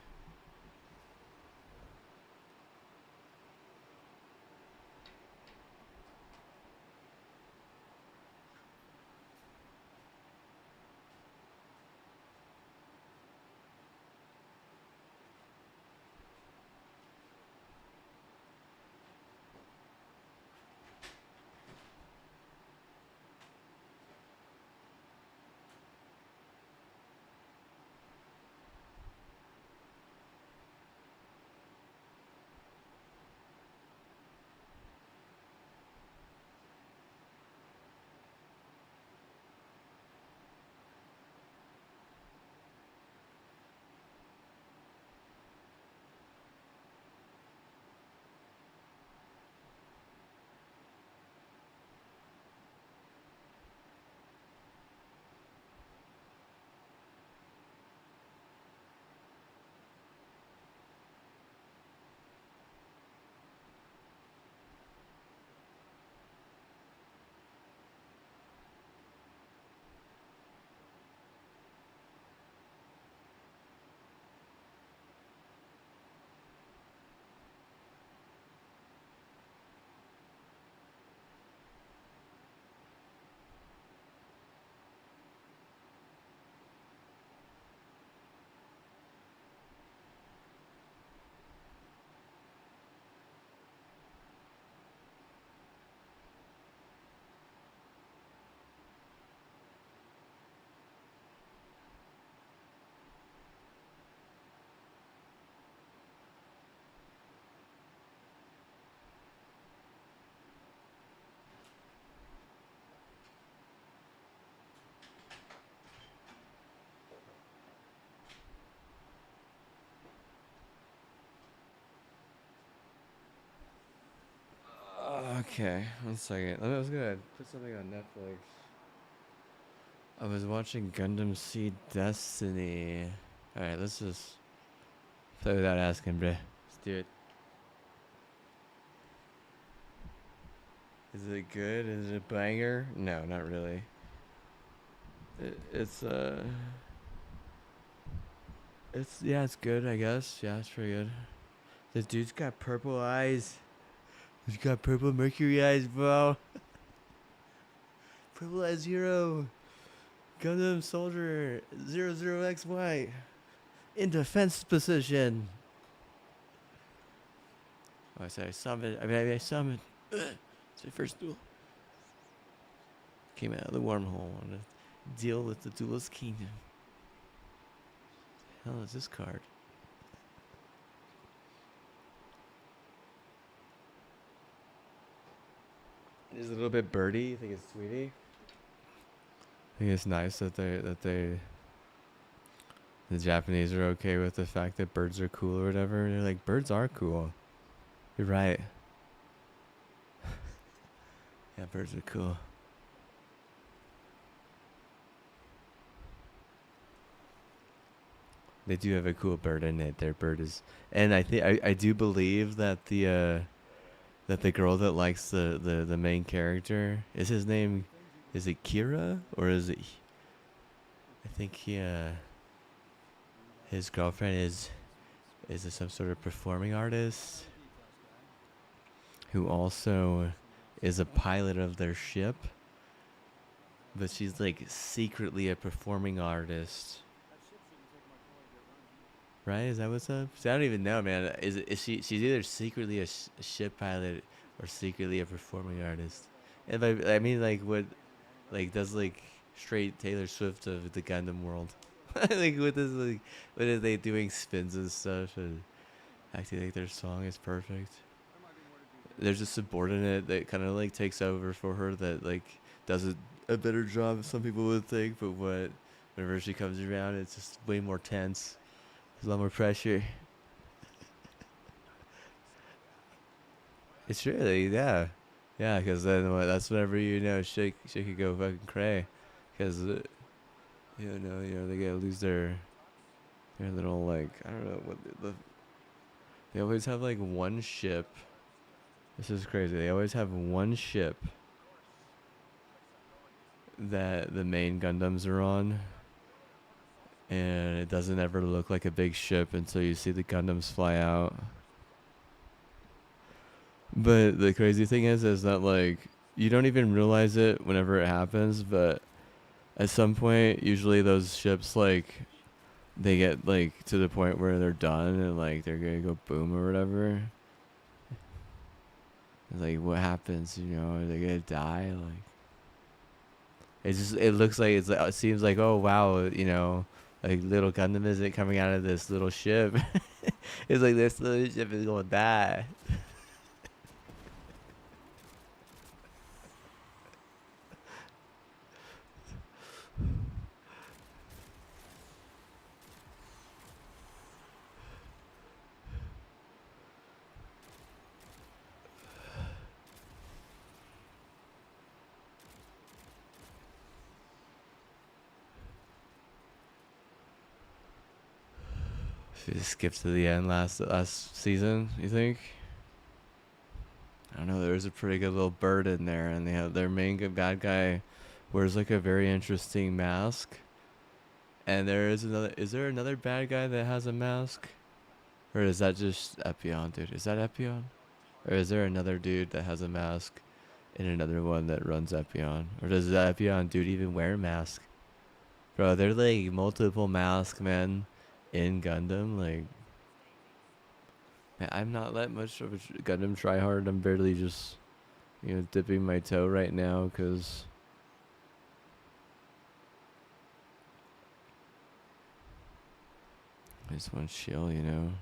Okay, one second. I was gonna put something on Netflix. I was watching Gundam Seed Destiny. Alright, let's just play without asking, bruh. Let's do it. Is it good? Is it a banger? No, not really. It's yeah, it's good, I guess. Yeah, it's pretty good. This dude's got purple eyes. He's got purple mercury eyes, bro. Purple eyes zero. Gundam soldier 00XY. In defense position. Oh, I said I summoned. I summoned. It's my first duel. Came out of the wormhole. Want to deal with the duelist kingdom. The hell is this card? Is it a little bit birdie? You think it's sweetie? I think it's nice that the Japanese are okay with the fact that birds are cool or whatever. They're like, birds are cool. You're right. Yeah, birds are cool. They do have a cool bird in it. Their bird is, and I think I do believe that the girl that likes the main character is his name. Is it Kira or is it? I think his girlfriend is some sort of performing artist who also is a pilot of their ship, but she's like secretly a performing artist. Right? Is that what's up? See, I don't even know, man. Is she? She's either secretly a ship pilot or secretly a performing artist. And I mean, like, what, like, does like straight Taylor Swift of the Gundam world? Like, what is like, what are they doing spins and stuff and acting like their song is perfect? There's a subordinate that kind of like takes over for her that like does a better job. Some people would think, but whenever she comes around, it's just way more tense. There's a lot more pressure. It's really, yeah. Yeah, because then that's whenever you know she could go fucking cray. Because, they gotta lose their little, like, I don't know, they always have like one ship. This is crazy. They always have one ship that the main Gundams are on. and it doesn't ever look like a big ship until you see the Gundams fly out. But the crazy thing is that like you don't even realize it whenever it happens, but at some point, usually those ships like they get like to the point where they're done and like they're gonna go boom or whatever. It's like what happens, you know? Are they gonna die? Like it looks like it seems like oh wow, you know, like little Gundam isn't coming out of this little ship. It's like this little ship is gonna die. Should we just skip to the end last season? You think? I don't know. There's a pretty good little bird in there, and they have their main good bad guy wears like a very interesting mask. And there is another. Is there another bad guy that has a mask, or is that just Epion, dude? Is that Epion, or is there another dude that has a mask, and another one that runs Epion, or does that Epion dude even wear a mask? Bro, they're like multiple mask men in Gundam. Like, man, I'm not that much of a Gundam tryhard. I'm barely just, you know, dipping my toe right now because I just want to chill, you know.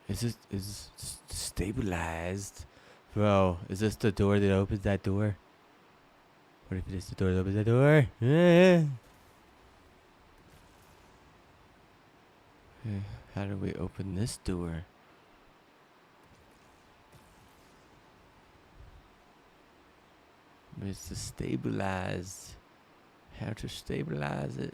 Is stabilized, bro? Is this the door that opens that door? What if it is the door that opens that door? How do we open this door? It's stabilized. How to stabilize it?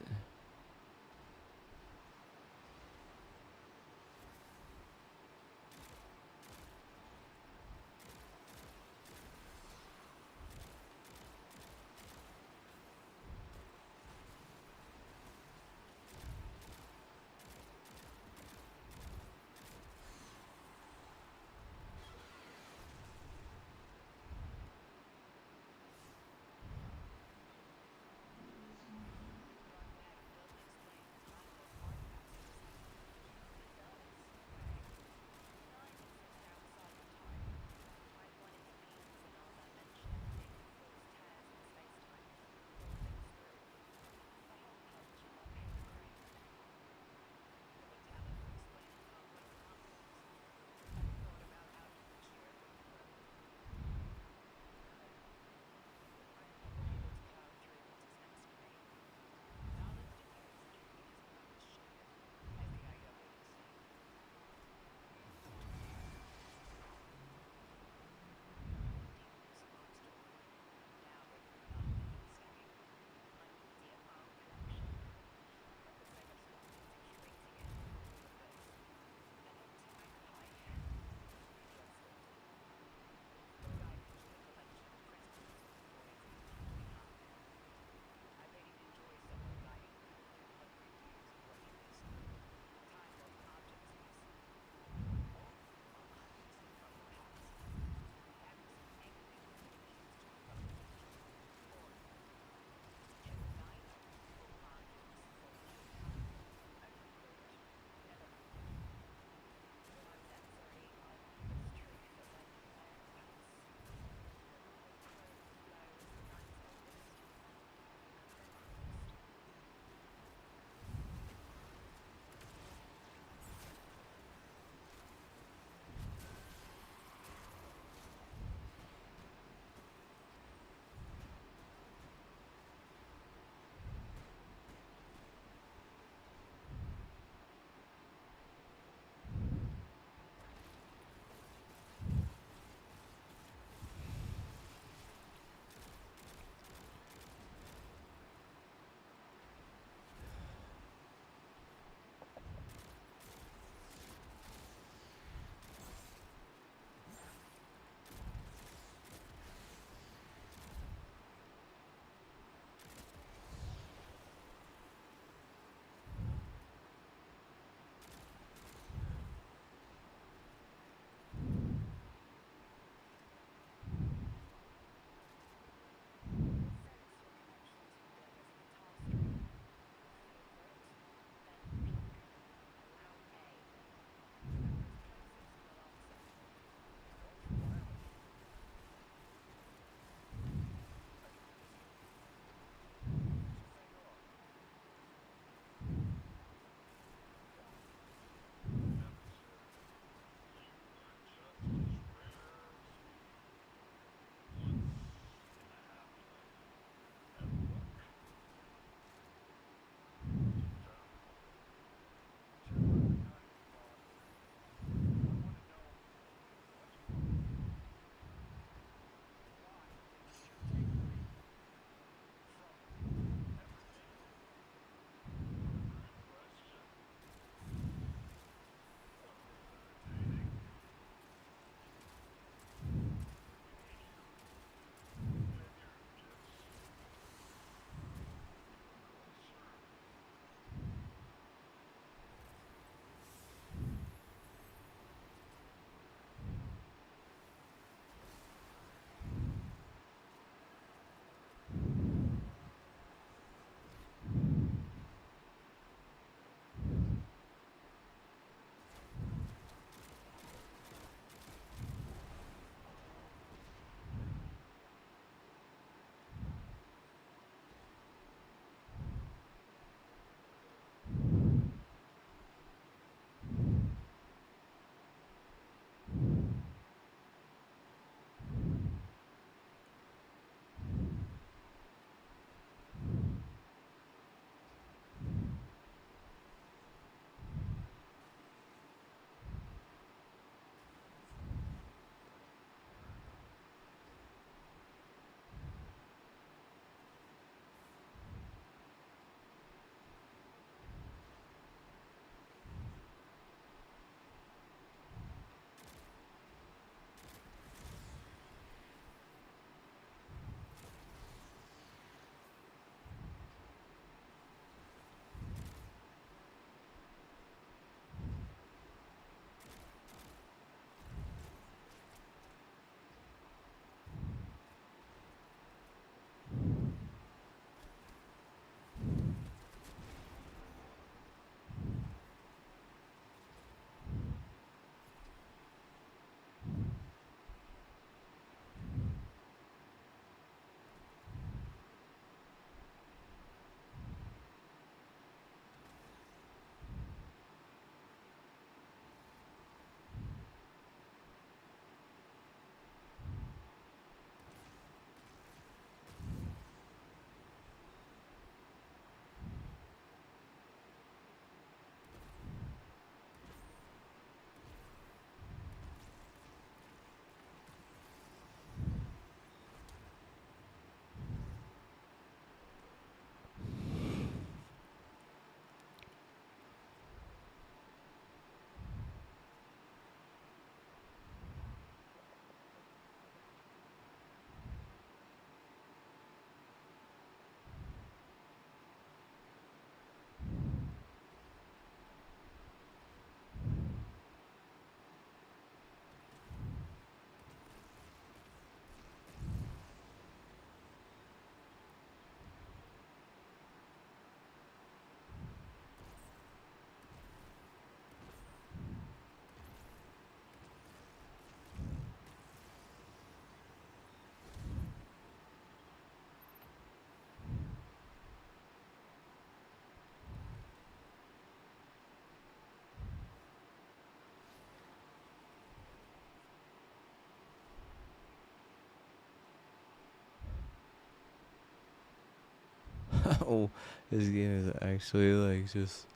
bro, this game is actually like just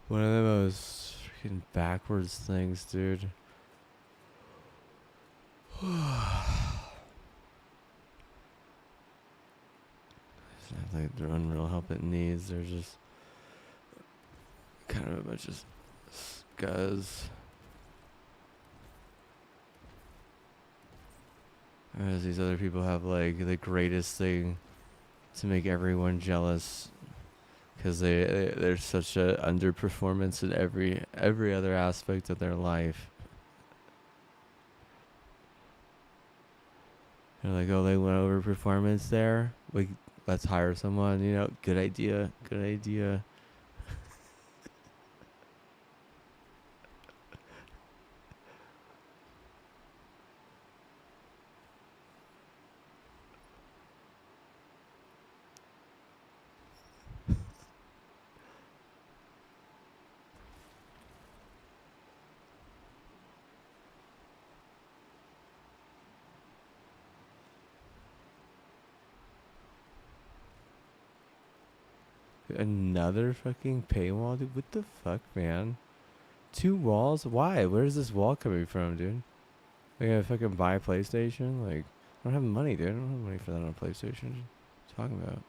one of the most freaking backwards things, dude. It's not like the Unreal help it needs. They're just kind of a bunch of scuzz. Whereas these other people have like the greatest thing to make everyone jealous, because they're such a underperformance in every other aspect of their life. They're like, oh, they went over performance there. Let's hire someone. You know, good idea. Good idea. Another fucking paywall, dude. What the fuck, man? 2 walls? Why? Where's this wall coming from, dude? I gotta fucking buy a PlayStation? Like, I don't have money, dude. I don't have money for that on a PlayStation. What are you talking about?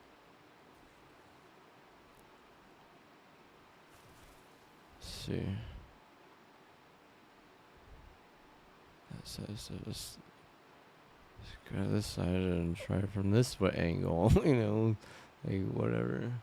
Let's see. That says let's go to this side and try it from this angle. You know, like whatever.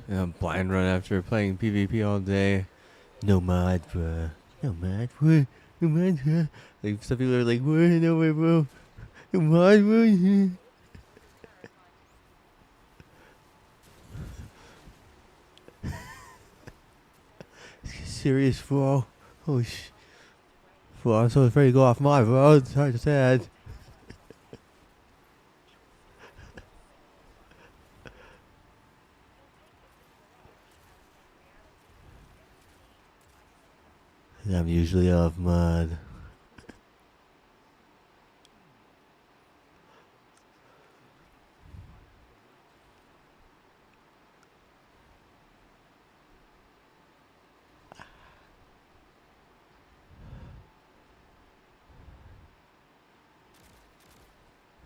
Blind run after playing PvP all day. No mod, bro. No mod, what? No mod, huh? Like some people are like, what? No way, bro. No mod, bro. Serious, bro. Oh sh. Bro, I'm so afraid to go off mod, bro. It's hard to sad. I'm usually off mod.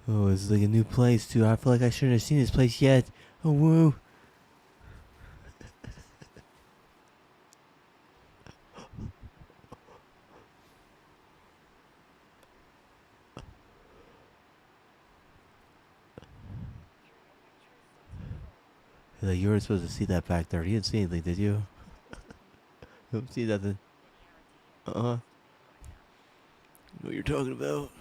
Oh, it's like a new place too. I feel like I shouldn't have seen this place yet. Oh, whoa. Like you were supposed to see that back there. You didn't see anything, did you? You don't see nothing. Uh-huh. What you're talking about?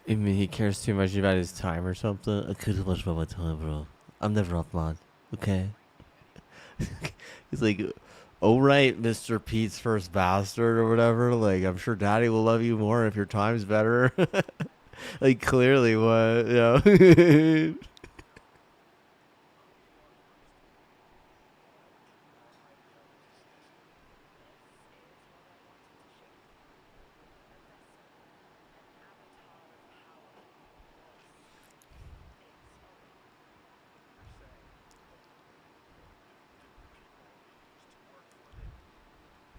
I mean, he cares too much about his time or something. I care too much about my time, bro. I'm never off mod. Okay? He's like, oh, right, Mr. Pete's first bastard or whatever. Like, I'm sure daddy will love you more if your time's better. Like, clearly, what? You know?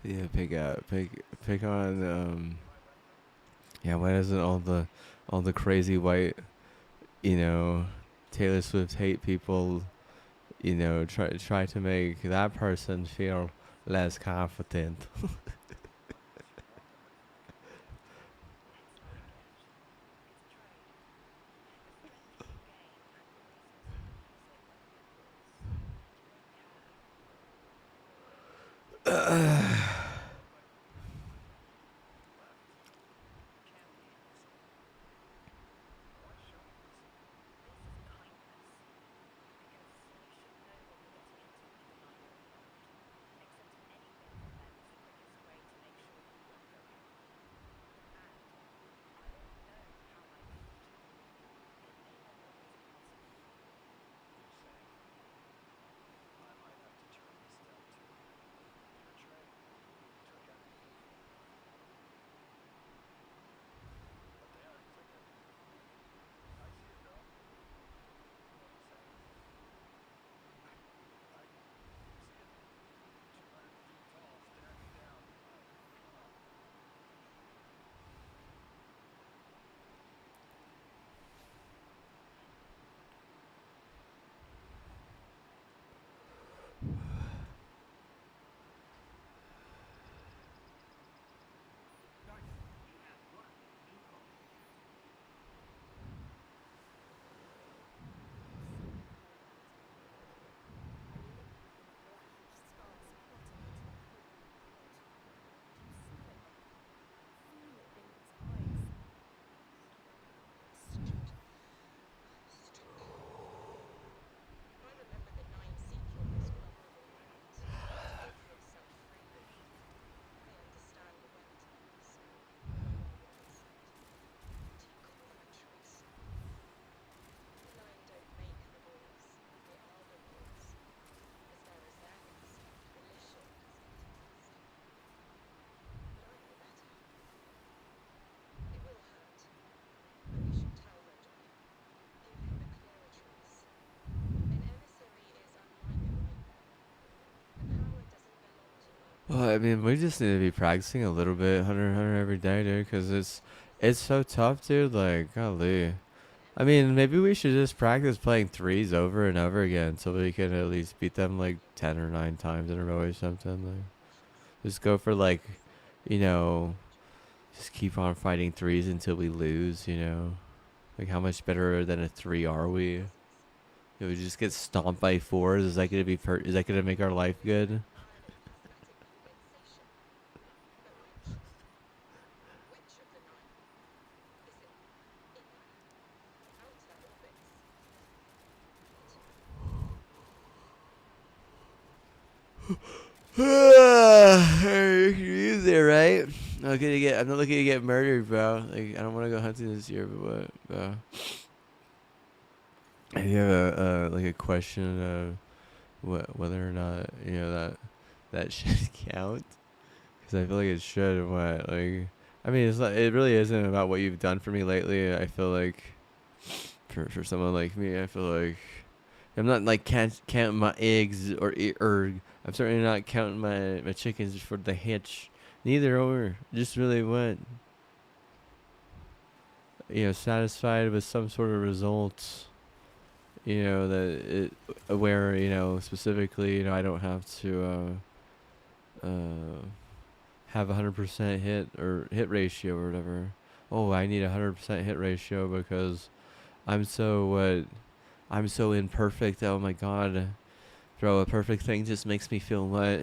Yeah, pick on yeah, why doesn't all the crazy white, you know, Taylor Swift hate people, you know, try to make that person feel less confident. Well, I mean, we just need to be practicing a little bit, Hunter every day, dude, because it's so tough, dude. Like, golly. I mean, maybe we should just practice playing threes over and over again so we can at least beat them like 10 or 9 times in a row or something. Like, just go for like, you know, just keep on fighting threes until we lose, you know? Like, how much better than a 3 are we? If we just get stomped by fours, is that gonna be is that gonna make our life good? You're there, right? I'm not looking to get murdered, bro. Like, I don't want to go hunting this year, but what, bro? If you have like a question of whether or not that should count, because I feel like it should. What, like, I mean, it's not. It really isn't about what you've done for me lately. I feel like for someone like me, I feel like I'm not like counting my eggs or I'm certainly not counting my chickens for the hitch. Neither or. Just really want satisfied with some sort of results. That it where specifically I don't have to have 100% hit or hit ratio or whatever. Oh, I need 100% hit ratio because I'm so what I'm so imperfect. Oh my god. Bro, a perfect thing just makes me feel what?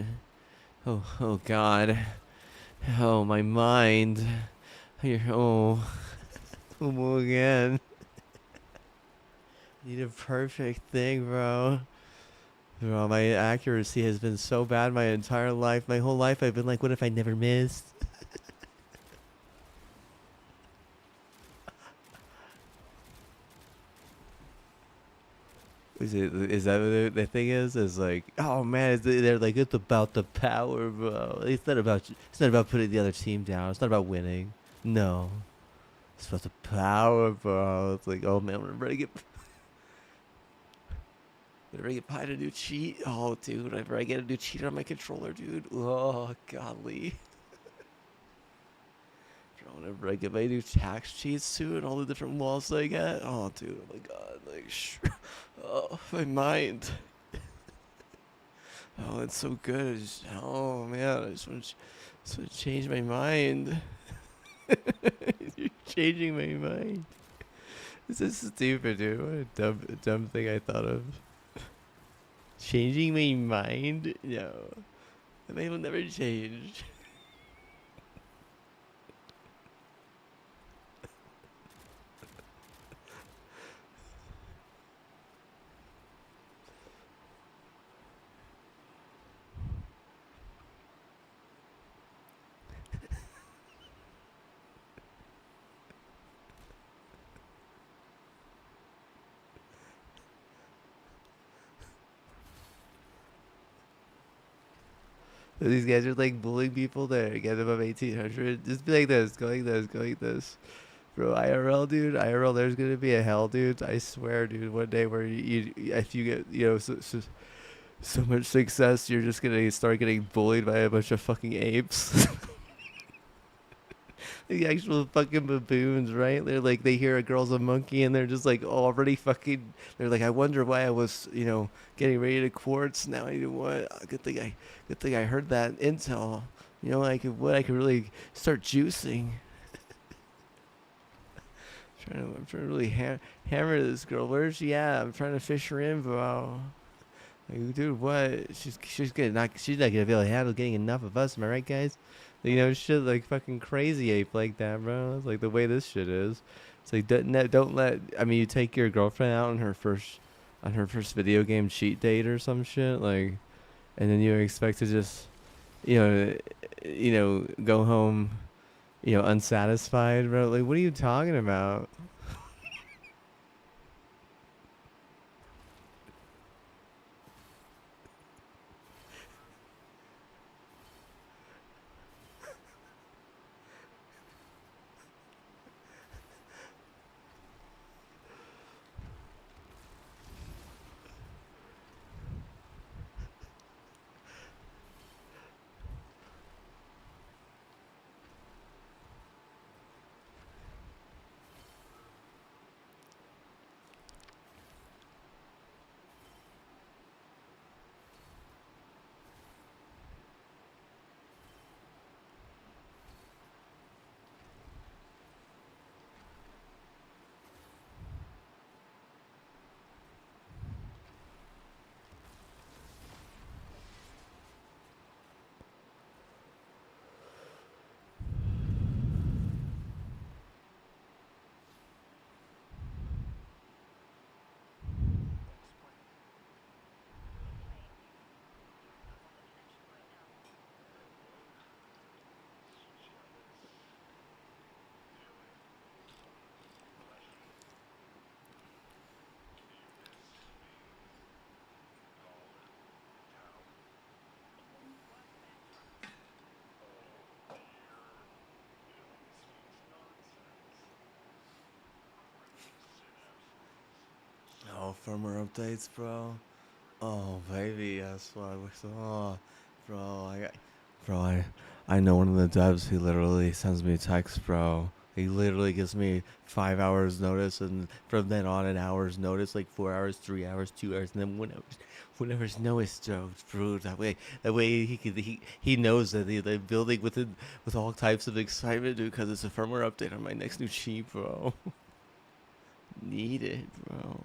Oh god. Oh, my mind. Oh, again. Need a perfect thing, bro. Bro, my accuracy has been so bad my entire life. My whole life I've been like, what if I never missed? Is that what the thing is? Is like, oh man, they're like, it's about the power, bro. It's not about putting the other team down. It's not about winning. No, it's about the power, bro. It's like, oh man, I'm ready to get a new cheat. Oh, dude, whenever I get a new cheat on my controller, dude. Oh, golly. Bro, whenever I get my new tax cheats too and all the different walls I get. Oh, dude, oh my god. Like, oh, my mind. Oh, it's so good. Oh, man, I just want to change my mind. You're changing my mind. This is stupid, dude. What a dumb thing I thought of. Changing my mind? No. The mind will never change. So these guys are like bullying people to get above 1800. Just be like this, go like this. Bro, IRL, dude, IRL, there's gonna be a hell, dude. I swear, dude, one day where if you get, so much success, you're just gonna start getting bullied by a bunch of fucking apes. The actual fucking baboons, right? They're like, they hear a girl's a monkey and they're just like already fucking, they're like, I wonder why I was, getting ready to quartz. Now I know what. Good thing I heard that intel. I could really start juicing. I'm trying to really hammer this girl. Where's she at? I'm trying to fish her in, bro. Like, dude, what? She's not gonna be able to handle getting enough of us. Am I right, guys? Shit like fucking crazy ape like that, bro. It's like the way this shit is. It's like don't let. I mean, you take your girlfriend out on her first video game cheat date or some shit, like, and then you expect to just, you know, go home, unsatisfied, bro. Like, what are you talking about? firmware updates, bro. Oh, baby, that's what I wish. Oh, bro, bro, I know one of the devs. He literally sends me a text, bro. He literally gives me 5 hours notice, and from then on, an hour's notice, like 4 hours, 3 hours, 2 hours, and then 1 hour's notice, bro. That way, he knows that they're building with all types of excitement, dude, because it's a firmware update on my next new cheap, bro. Need it, bro.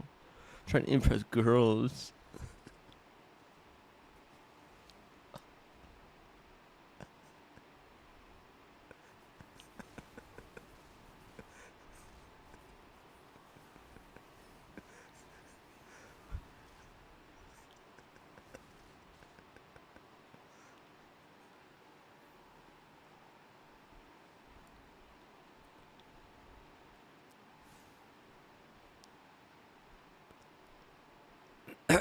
Trying to impress girls.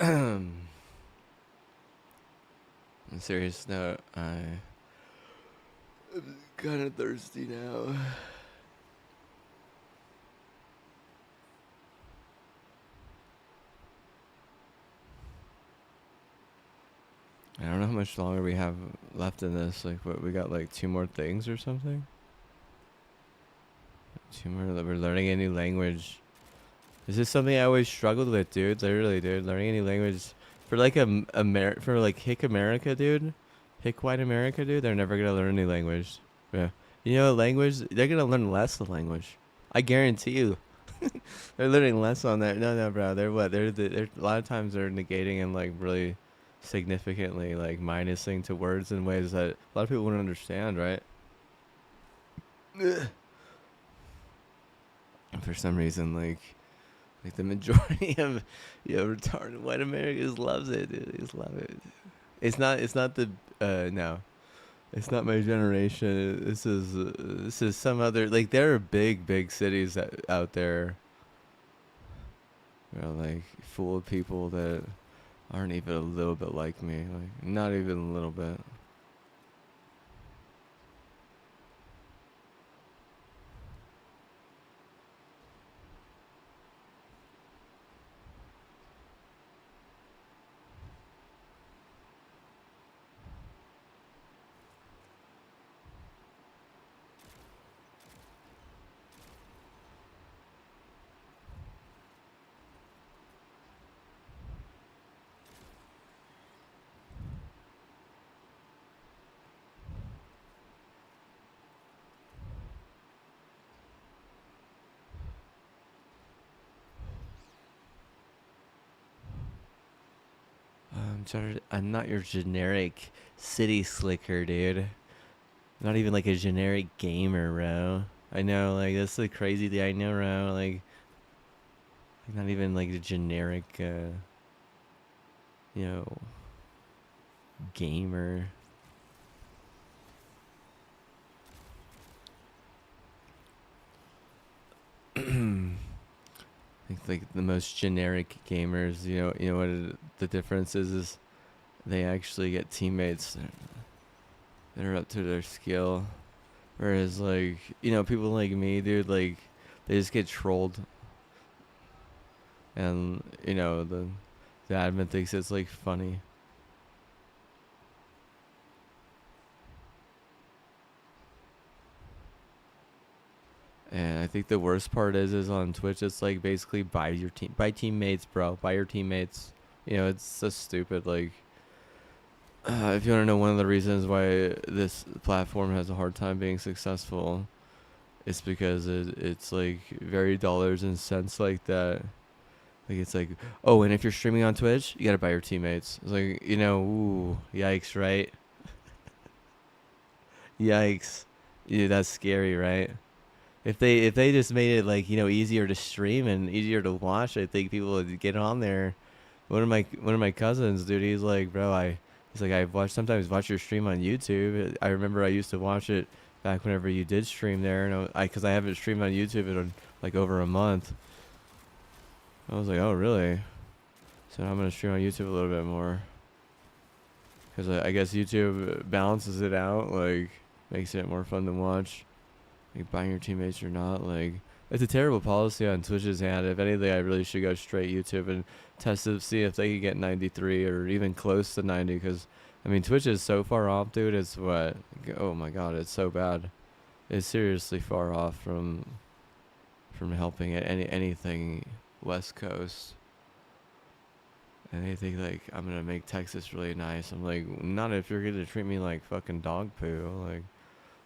On a serious note, I'm kind of thirsty now. I don't know how much longer we have left in this. Like, what, we got like 2 more things or something? 2 more, we're learning a new language. This is something I always struggled with, dude. Literally, dude. Learning a new language. For like for like Hick America, dude. Hick White America, dude. They're never gonna learn any language. Yeah. You know, language, they're gonna learn less of language. I guarantee you. They're learning less on that. No, bro. They're what? They're a lot of times they're negating and like really significantly like minusing to words in ways that a lot of people wouldn't understand, right? For some reason, like the majority of retarded white Americans loves it, dude. They just love it. It's not the no. It's not my generation. This is some other, like, there are big cities out there, like, full of people that aren't even a little bit like me. Like, not even a little bit. I'm not your generic city slicker, dude. Not even like a generic gamer, bro. I know, like, that's the crazy thing. I know, bro. Like not even like a generic, you know, gamer. I think like the most generic gamers, you know what the difference is they actually get teammates that are up to their skill. Whereas, like, people like me, dude, like, they just get trolled. And, the admin thinks it's, like, funny. And I think the worst part is on Twitch, it's, like, basically buy teammates, bro. Buy your teammates. It's so stupid, like, if you want to know one of the reasons why this platform has a hard time being successful, it's because it's like very dollars and cents like that. Like, it's like, oh, and if you're streaming on Twitch, you gotta buy your teammates. It's like, ooh, yikes, right? Yikes. Yeah, that's scary, right? If they just made it, like, easier to stream and easier to watch, I think people would get on there. One of my cousins, dude, he's like, sometimes watch your stream on YouTube. I remember I used to watch it back whenever you did stream there, and because I haven't streamed on YouTube in like over a month. I was like, oh, really? So I'm gonna stream on YouTube a little bit more, because I guess YouTube balances it out, like, makes it more fun to watch. Like, buying your teammates or not, like, It's a terrible policy on Twitch's hand. If anything, I really should go straight YouTube and test to see if they could get 93 or even close to 90. Because, I mean, Twitch is so far off, dude. It's what? Oh my god, it's so bad. It's seriously far off from helping anything West Coast. And they think like I'm gonna make Texas really nice. I'm like, not if you're gonna treat me like fucking dog poo. Like,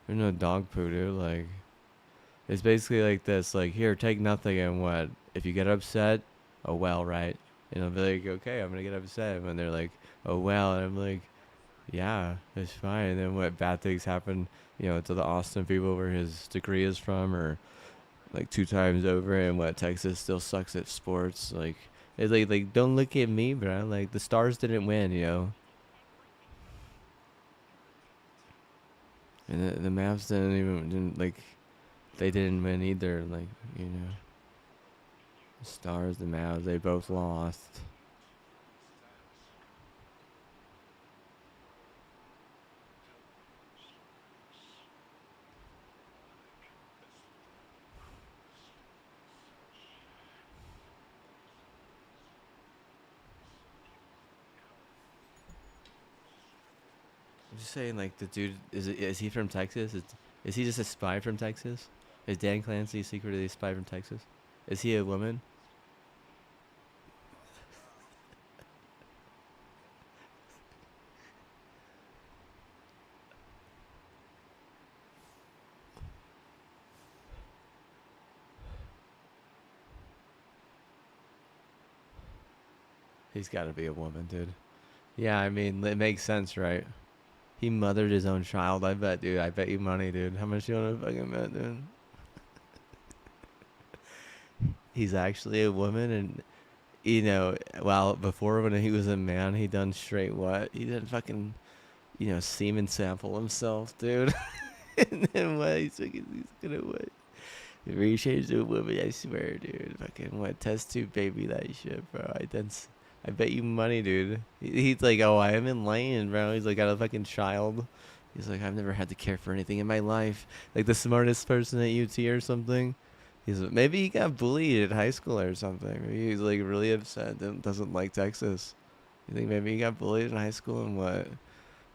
there's no dog poo, dude. Like, it's basically like this. Like, here, take nothing, and what? If you get upset, oh well, right? And I'll be like, okay, I'm gonna get upset. And they're like, oh well, and I'm like, yeah, it's fine. And then what? Bad things happen, to the Austin people where his degree is from, or like 2 times over, and what? Texas still sucks at sports. Like, it's like don't look at me, bro. Like, the Stars didn't win. And the Mavs didn't like they didn't win either. Like, the Stars, the Mavs, they both lost. I'm just saying, like, the dude is he from Texas? Is he just a spy from Texas? Is Dan Clancy secretly a spy from Texas? Is he a woman? He's got to be a woman, dude. Yeah, I mean, it makes sense, right? He mothered his own child. I bet, dude. I bet you money, dude. How much you want to fucking bet, dude? He's actually a woman, and well, before when he was a man, he done straight what? He done fucking, semen sample himself, dude. And then what? He's gonna what? Rechange to a woman, I swear, dude. Fucking what? Test tube baby, that shit, bro. I bet you money, dude. He's like, oh, I am enlightened, bro. He's like, got a fucking child. He's like, I've never had to care for anything in my life. Like the smartest person at UT or something. Maybe he got bullied in high school or something. Maybe he's like really upset and doesn't like Texas. You think maybe he got bullied in high school and what?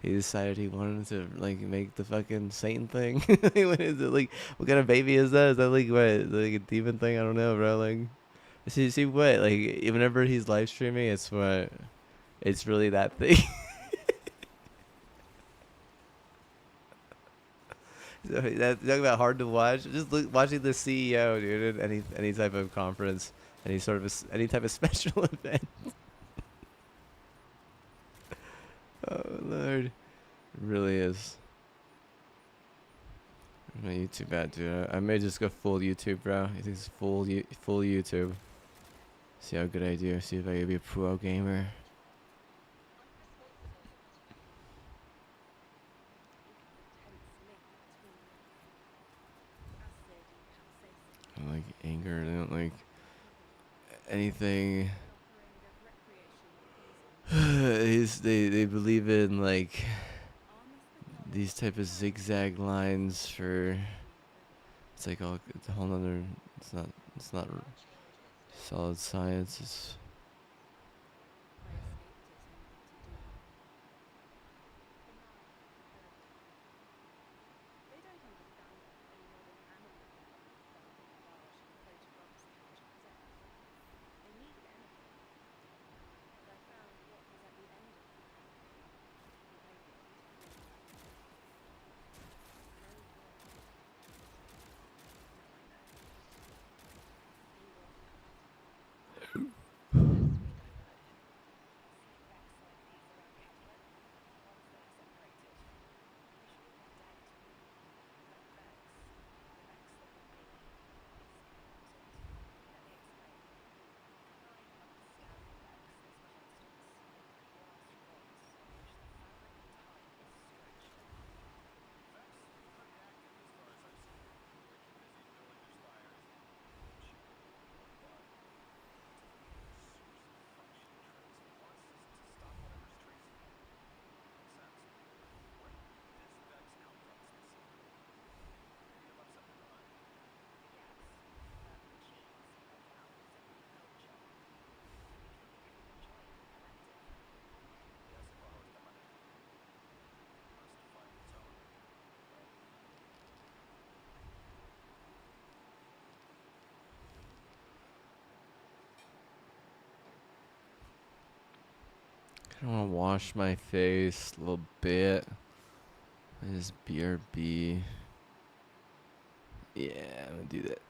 He decided he wanted to like make the fucking Satan thing. What is it like? What kind of baby is that? Is that like what? Like a demon thing? I don't know, bro. Like, see what? Like, whenever he's live streaming, it's what? It's really that thing. So that talking about hard to watch. Just watching the CEO, dude, at any type of conference, any type of special event. Oh Lord, it really is. My YouTube bad, dude. I may just go full YouTube, bro. I think it's full YouTube. See how good I do. See if I can be a pro gamer. I don't like anger. I don't like anything. They believe in like these type of zigzag lines for. It's like it's a whole nother. It's not solid science. It's I want to wash my face a little bit. This BRB. Yeah, I'm gonna do that.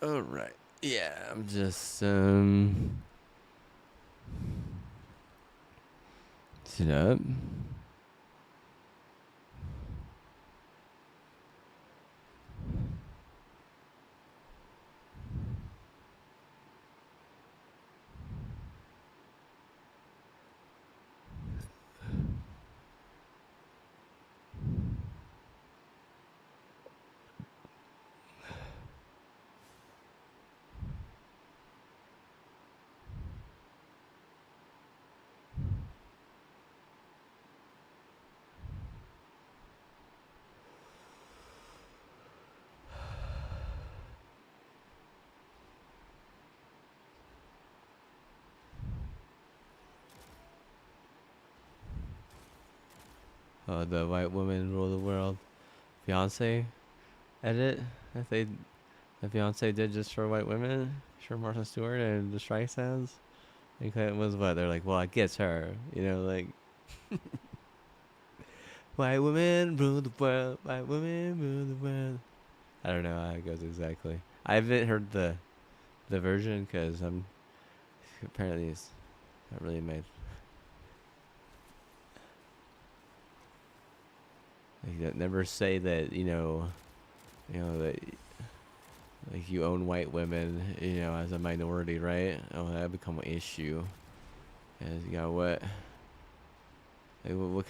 All right. Yeah, I'm just sit up. Oh, the white woman rule the world. Beyonce edit that Beyonce did just for white women, for Martha Stewart and the Streisand's. I think that was what they're like. Well, it gets her, like white women rule the world. White women rule the world. I don't know how it goes exactly. I haven't heard the version because I'm apparently it's not really made. Like, never say that that like you own white women as a minority, right? Oh, that become an issue. And you got what? Like, what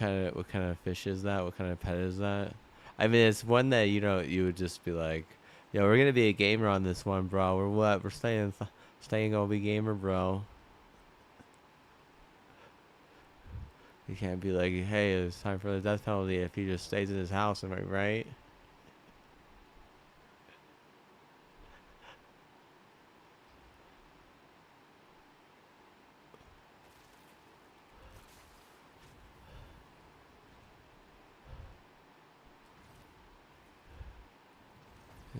kind of fish is that? What kind of pet is that? I mean, it's one that you would just be like, yo, we're gonna be a gamer on this one, bro. We're what? We're staying gonna be gamer, bro. You can't be like, hey, it's time for the death penalty if he just stays in his house. Am I right?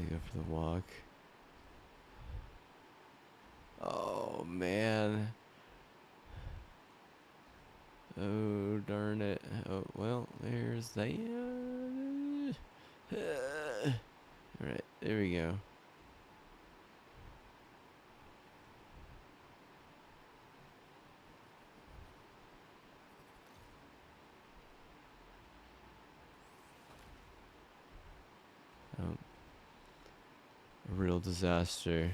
You go for the walk. Oh man. Oh darn it. Oh well, there's that. All right, there we go. Oh, a real disaster.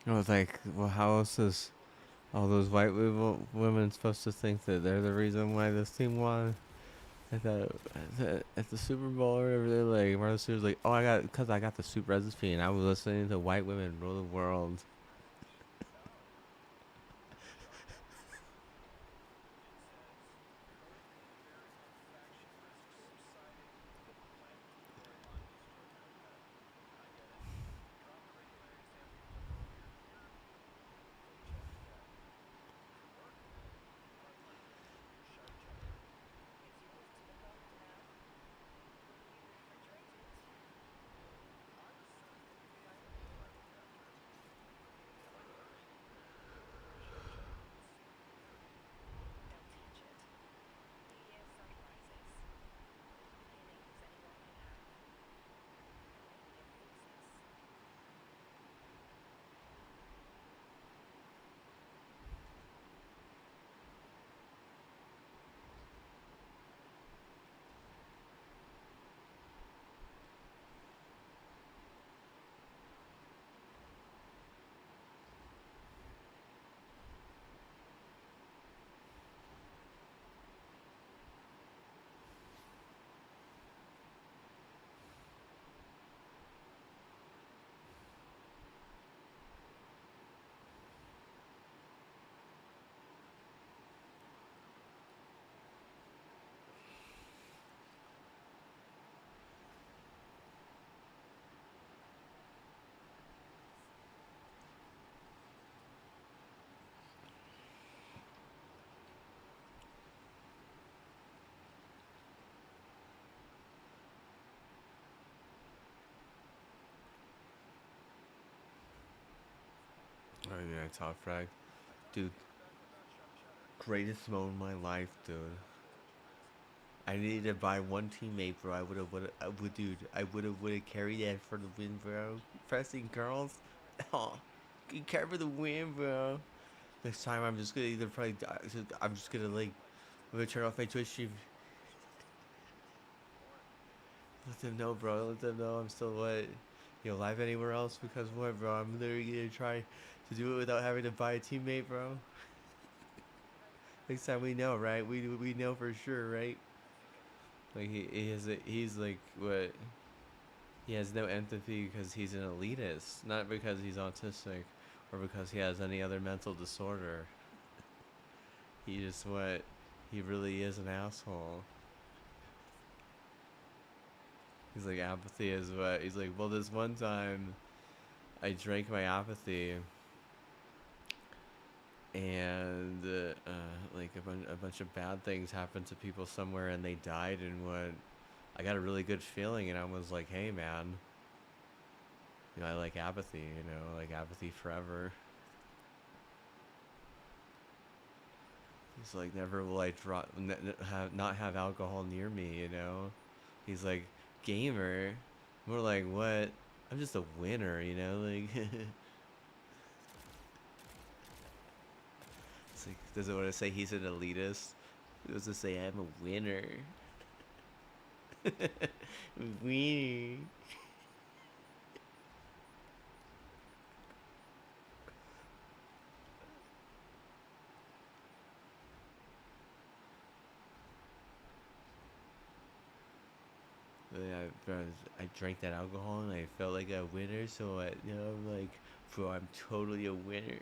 I was like, well, how else is All those white women supposed to think that they're the reason why this team won. At the Super Bowl or whatever, they're like, Martha Stewart's like, oh, because I got the soup recipe and I was listening to white women rule the world. Oh yeah, top frag, dude. Greatest moment of my life, dude. I needed to buy one teammate, bro. I would, dude. I would have carried that for the win, bro. Pressing girls, oh, you care for the win, bro. Next time, I'm just gonna either probably, I'm just gonna like, I'm gonna turn off my Twitch stream. Let them know, bro. Let them know I'm still what, live anywhere else because what, bro? I'm literally gonna try to do it without having to buy a teammate, bro. Next time we know, right? We know for sure, right? Like he's like what? He has no empathy because he's an elitist, not because he's autistic or because he has any other mental disorder. He just what? He really is an asshole. He's like apathy is what? He's like, well, this one time I drank my apathy and like a bunch of bad things happened to people somewhere and they died and what? I got a really good feeling and I was like, hey man, I like apathy, like apathy forever. He's like, never will I not have alcohol near me. He's like, gamer. More like, what? I'm just a winner. Like, it's like, does it want to say he's an elitist? It was to say I'm a winner. Winner. I drank that alcohol and I felt like a winner, so I'm like, bro, I'm totally a winner.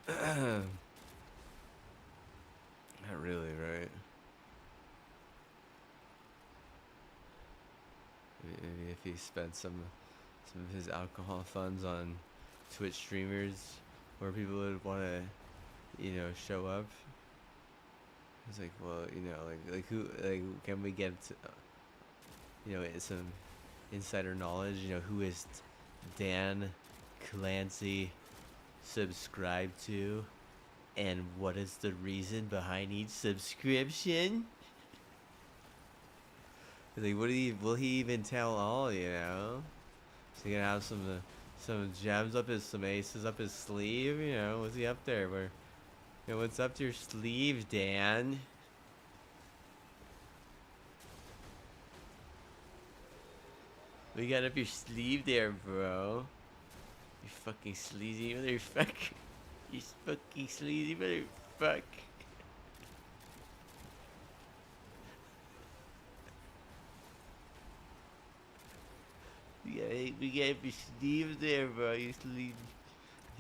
Not really, right? Maybe if he spent some of his alcohol funds on Twitch streamers where people would want to, show up. It's like, well, like who, like, can we get, some insider knowledge? Who is Dan Clancy subscribed to, and what is the reason behind each subscription? Like, will he even tell all? Is he gonna have some gems up some aces up his sleeve? What's he up there? What's up your sleeve, Dan? We got up your sleeve there, bro. You fucking sleazy motherfucker. You fucking sleazy motherfucker. We got up your sleeve there, bro. You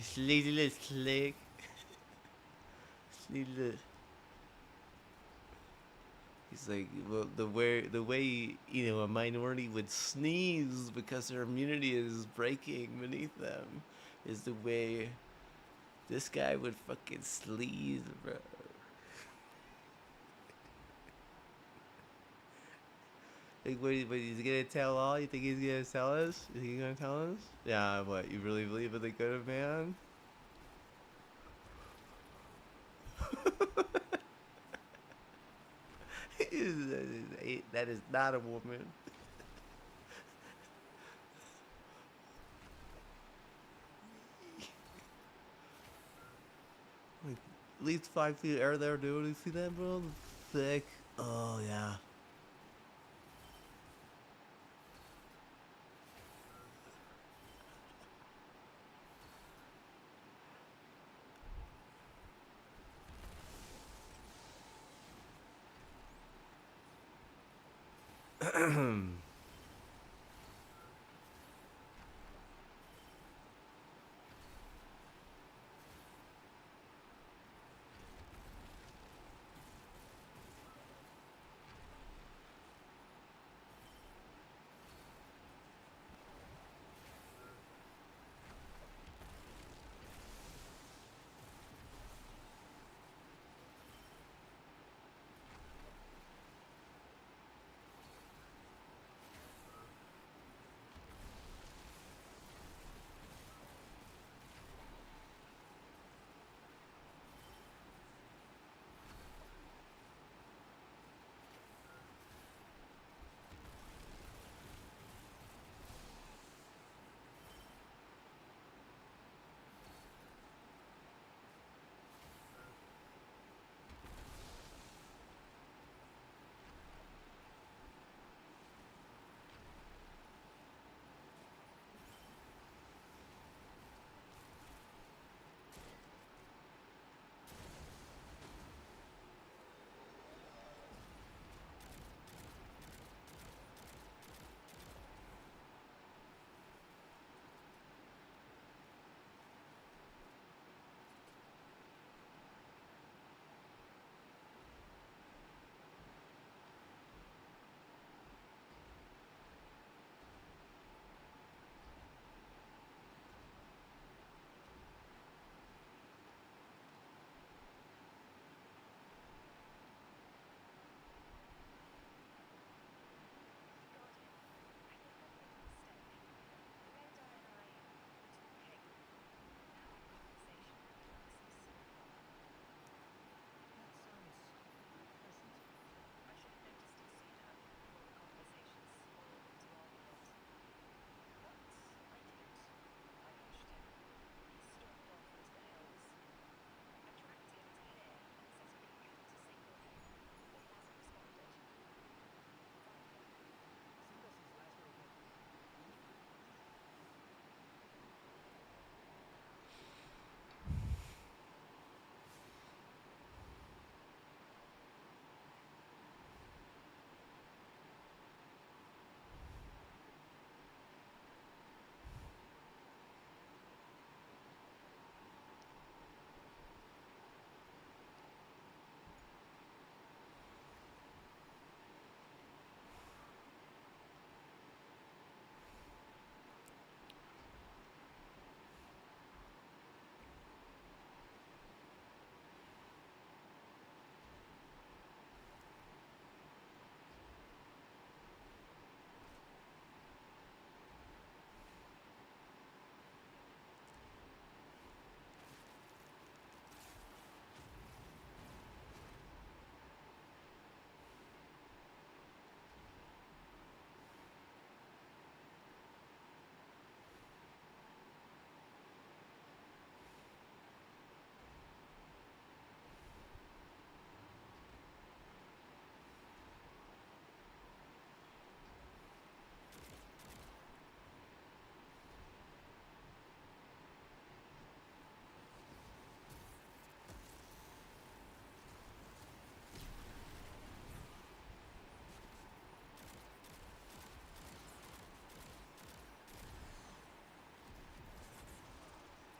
sleazy little slick. Sleazy little. He's like, well, the way a minority would sneeze because their immunity is breaking beneath them, is the way this guy would fucking sleaze, bro. Like, what, he's gonna tell all? You think he's gonna tell us? Is he gonna tell us? Yeah, what? You really believe in the good of man? That is not a woman. Like, at least 5 feet of air there, dude. You see that, bro? Thick. Oh, yeah.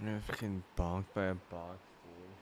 I'm fucking bonked by a box, dude.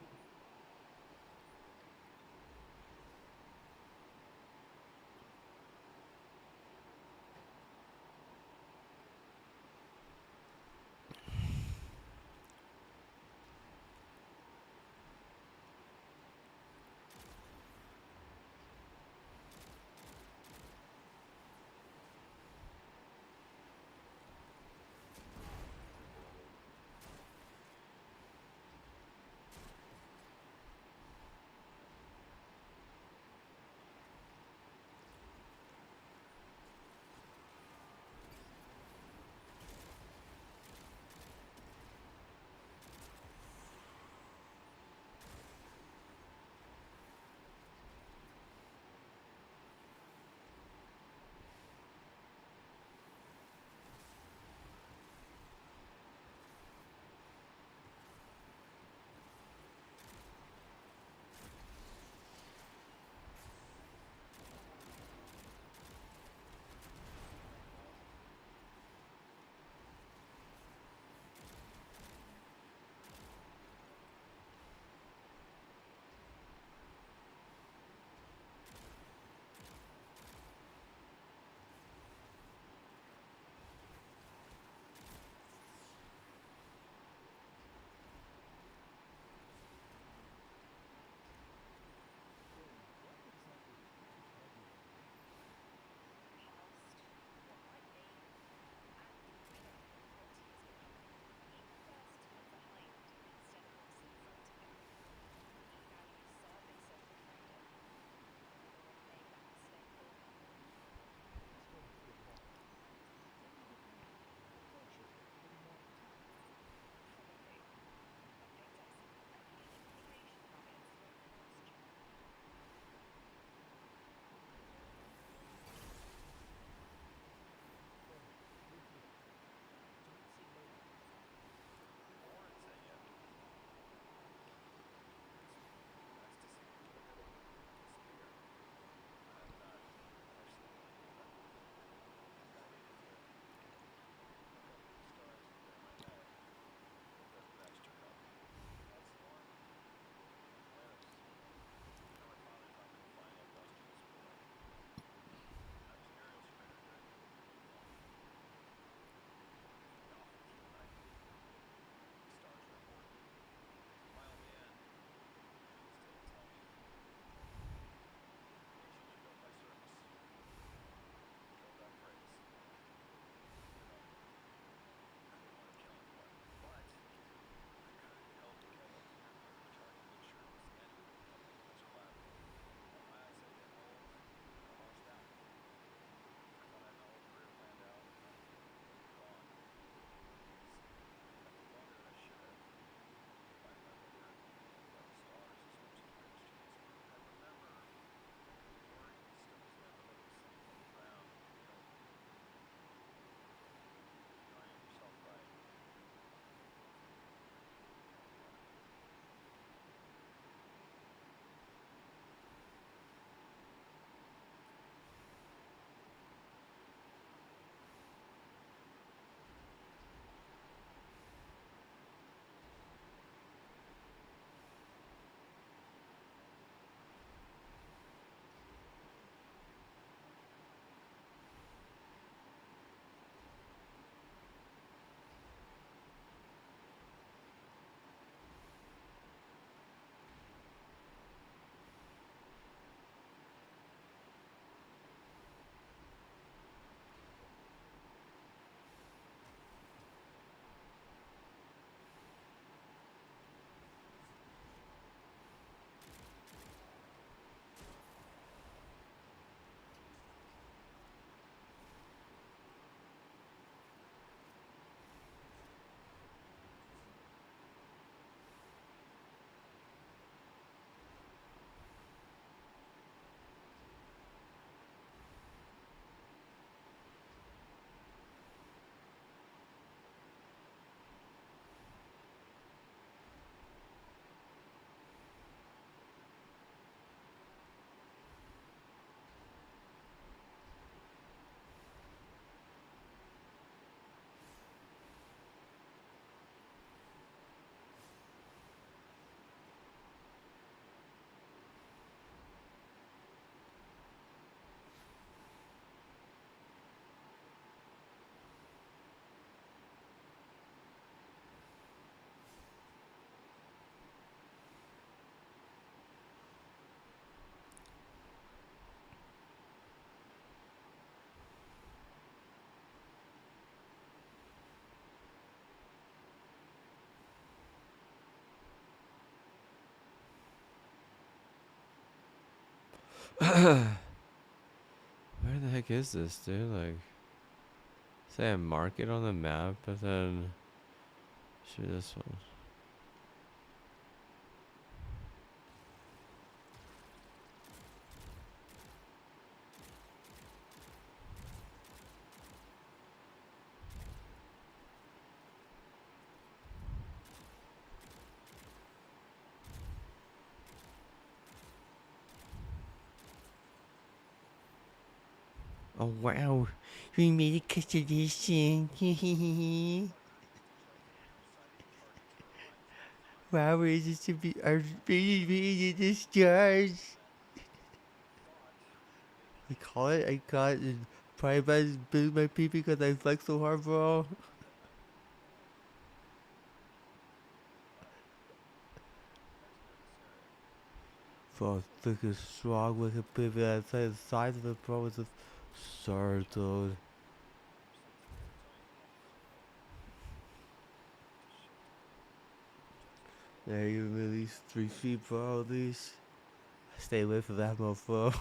Where the heck is this, dude? Like, say I mark it on the map, but then shoot this one. Oh wow, we made it to this thing. Wow, we're just to be our baby in the stars. I call it. I got it. Probably about my pee because I flex so hard, bro. Bro, look at strong with a baby outside the size of it, bro. It's a sorry, dude. Yeah, you release 3 feet, bro. At least stay away from that mofo.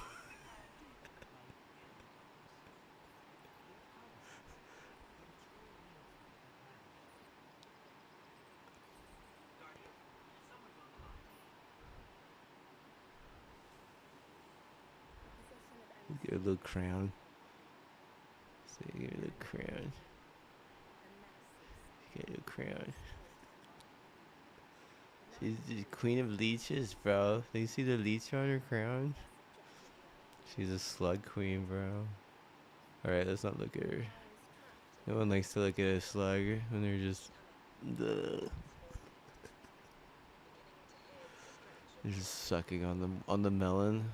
Get a little crown. See, give me a little crown. Get a little crown. She's the queen of leeches, bro. Do you see the leech on her crown? She's a slug queen, bro. Alright, let's not look at her. No one likes to look at a slug when they're just. They're just sucking on the melon.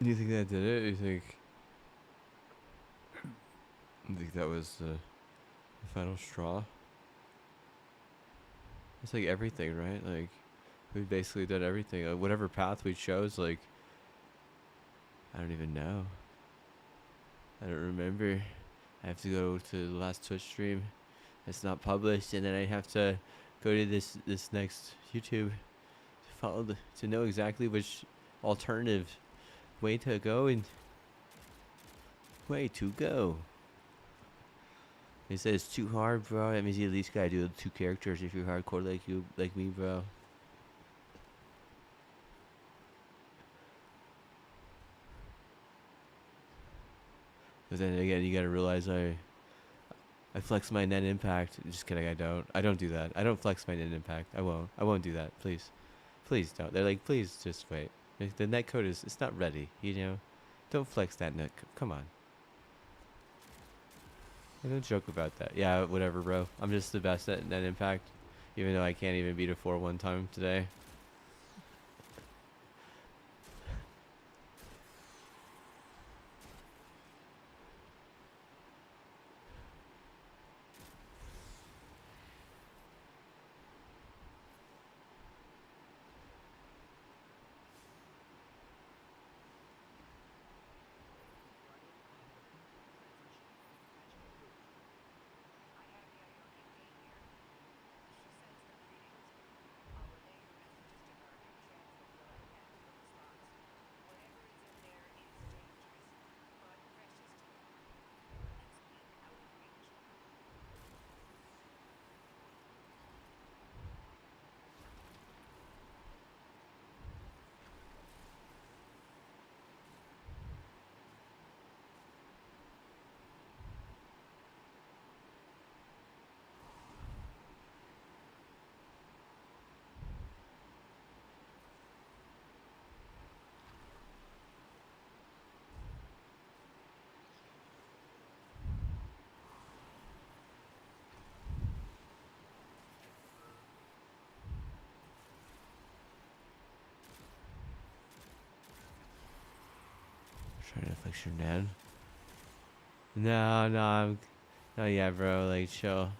You think that did it? You think that was the final straw? It's like everything, right? Like, we've basically done everything. Like, whatever path we chose, like, I don't even know. I don't remember. I have to go to the last Twitch stream. It's not published, and then I have to go to this next YouTube to to know exactly which alternative way to go and way to go. They said it's too hard, bro. That means you at least gotta do 2 characters if you're hardcore like me, bro. But then again, you gotta realize I flex my net impact. Just kidding, I don't. I don't do that. I don't flex my net impact. I won't. I won't do that. Please. Please don't. They're like, please just wait. Like, the net code it's not ready, you know? Don't flex that net come on. I don't joke about that. Yeah, whatever, bro. I'm just the best at net impact. Even though I can't even beat a 4-1 time today. Trying to fix your dad. No, no, no, yeah, bro. Like, chill,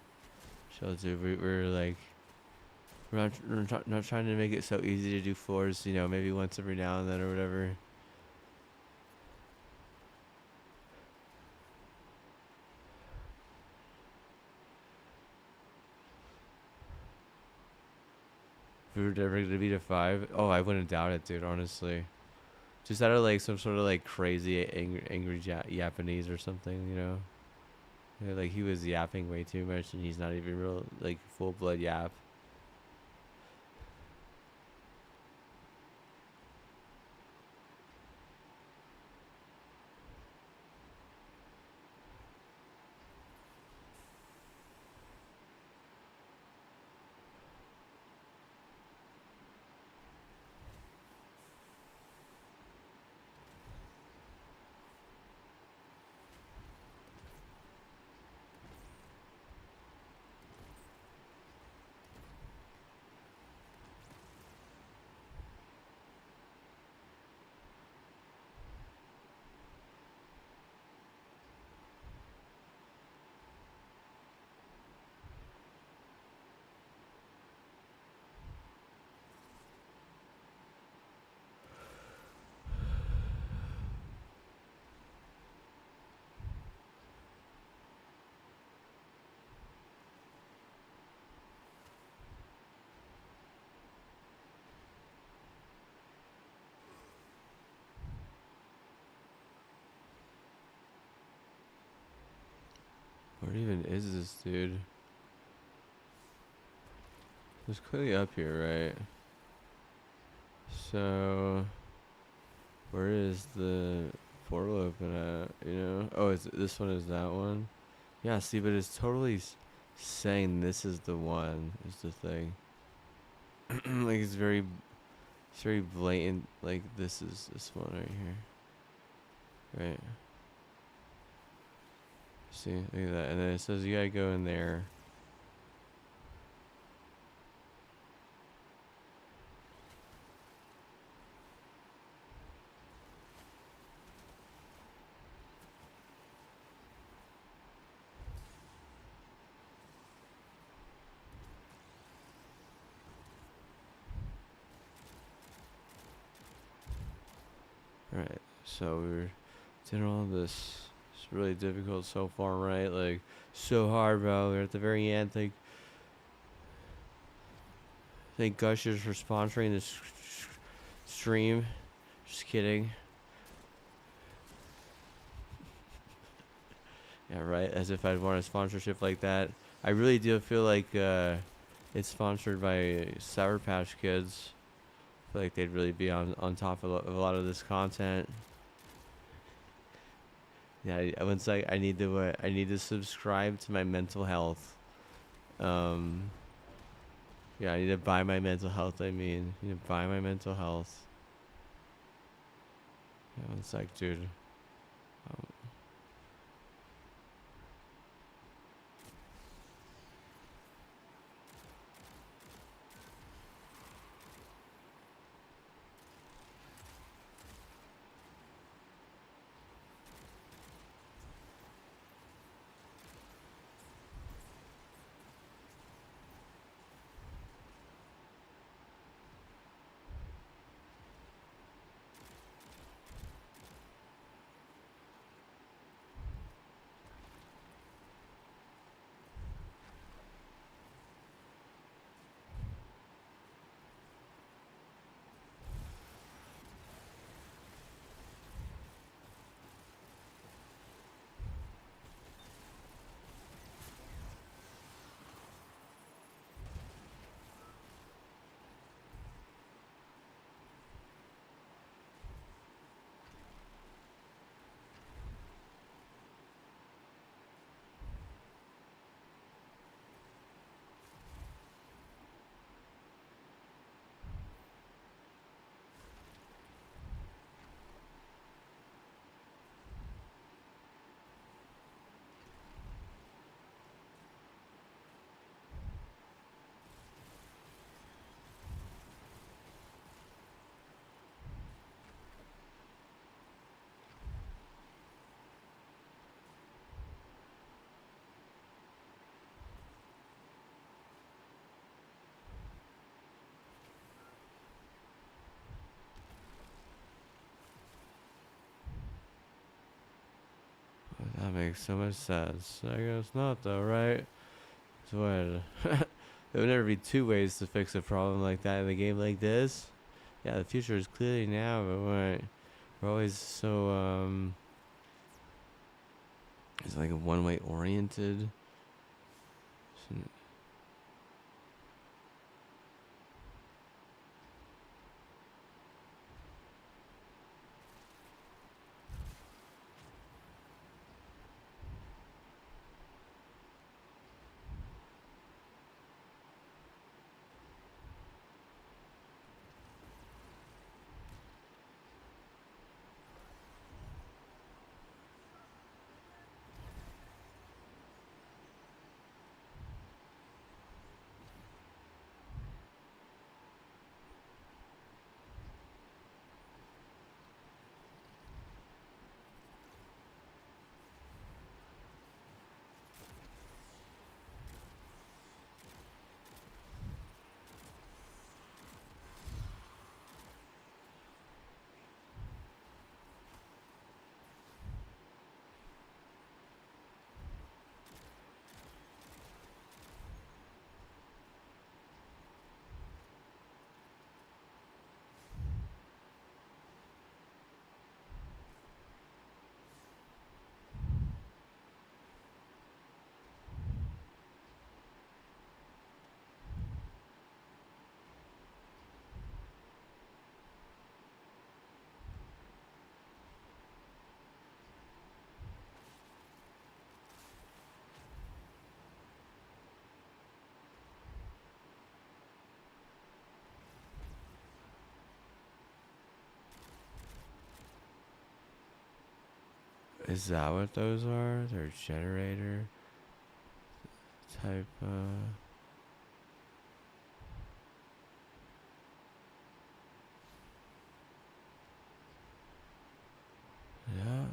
chill, dude. We're like, we're not trying to make it so easy to do floors. You know, maybe once every now and then or whatever. If we were ever gonna be to 5, oh, I wouldn't doubt it, dude. Honestly, just out of like some sort of like crazy angry Japanese or something, you know. Yeah, like he was yapping way too much, and he's not even real like full blood yap. What even is this, dude? It's clearly up here, right? So, where is the portal open at? You know? Oh, this one is that one? Yeah, see, but it's totally saying this is the one, is the thing. Like, it's very blatant. Like, this is this one right here. Right. See, look at that. And then it says you gotta go in there. Right. So we're doing all this. It's really difficult so far, right? Like, so hard, bro. We're at the very end. Thank Gushers for sponsoring this stream. Just kidding. Yeah, right. As if I'd want a sponsorship like that. I really do feel like it's sponsored by Sour Patch Kids. I feel like they'd really be on top of a lot of this content. Yeah, once I need to I need to subscribe to my mental health. Yeah, I need to buy my mental health. I mean, I need to buy my mental health. Yeah, one sec, dude. Um, That makes so much sense. I guess not though, right? So what? There would never be two ways to fix a problem like that in a game like this. Yeah, the future is clearly now, but what? We're always so it's like a one-way oriented. Is that what those are? They're generator type. Yeah.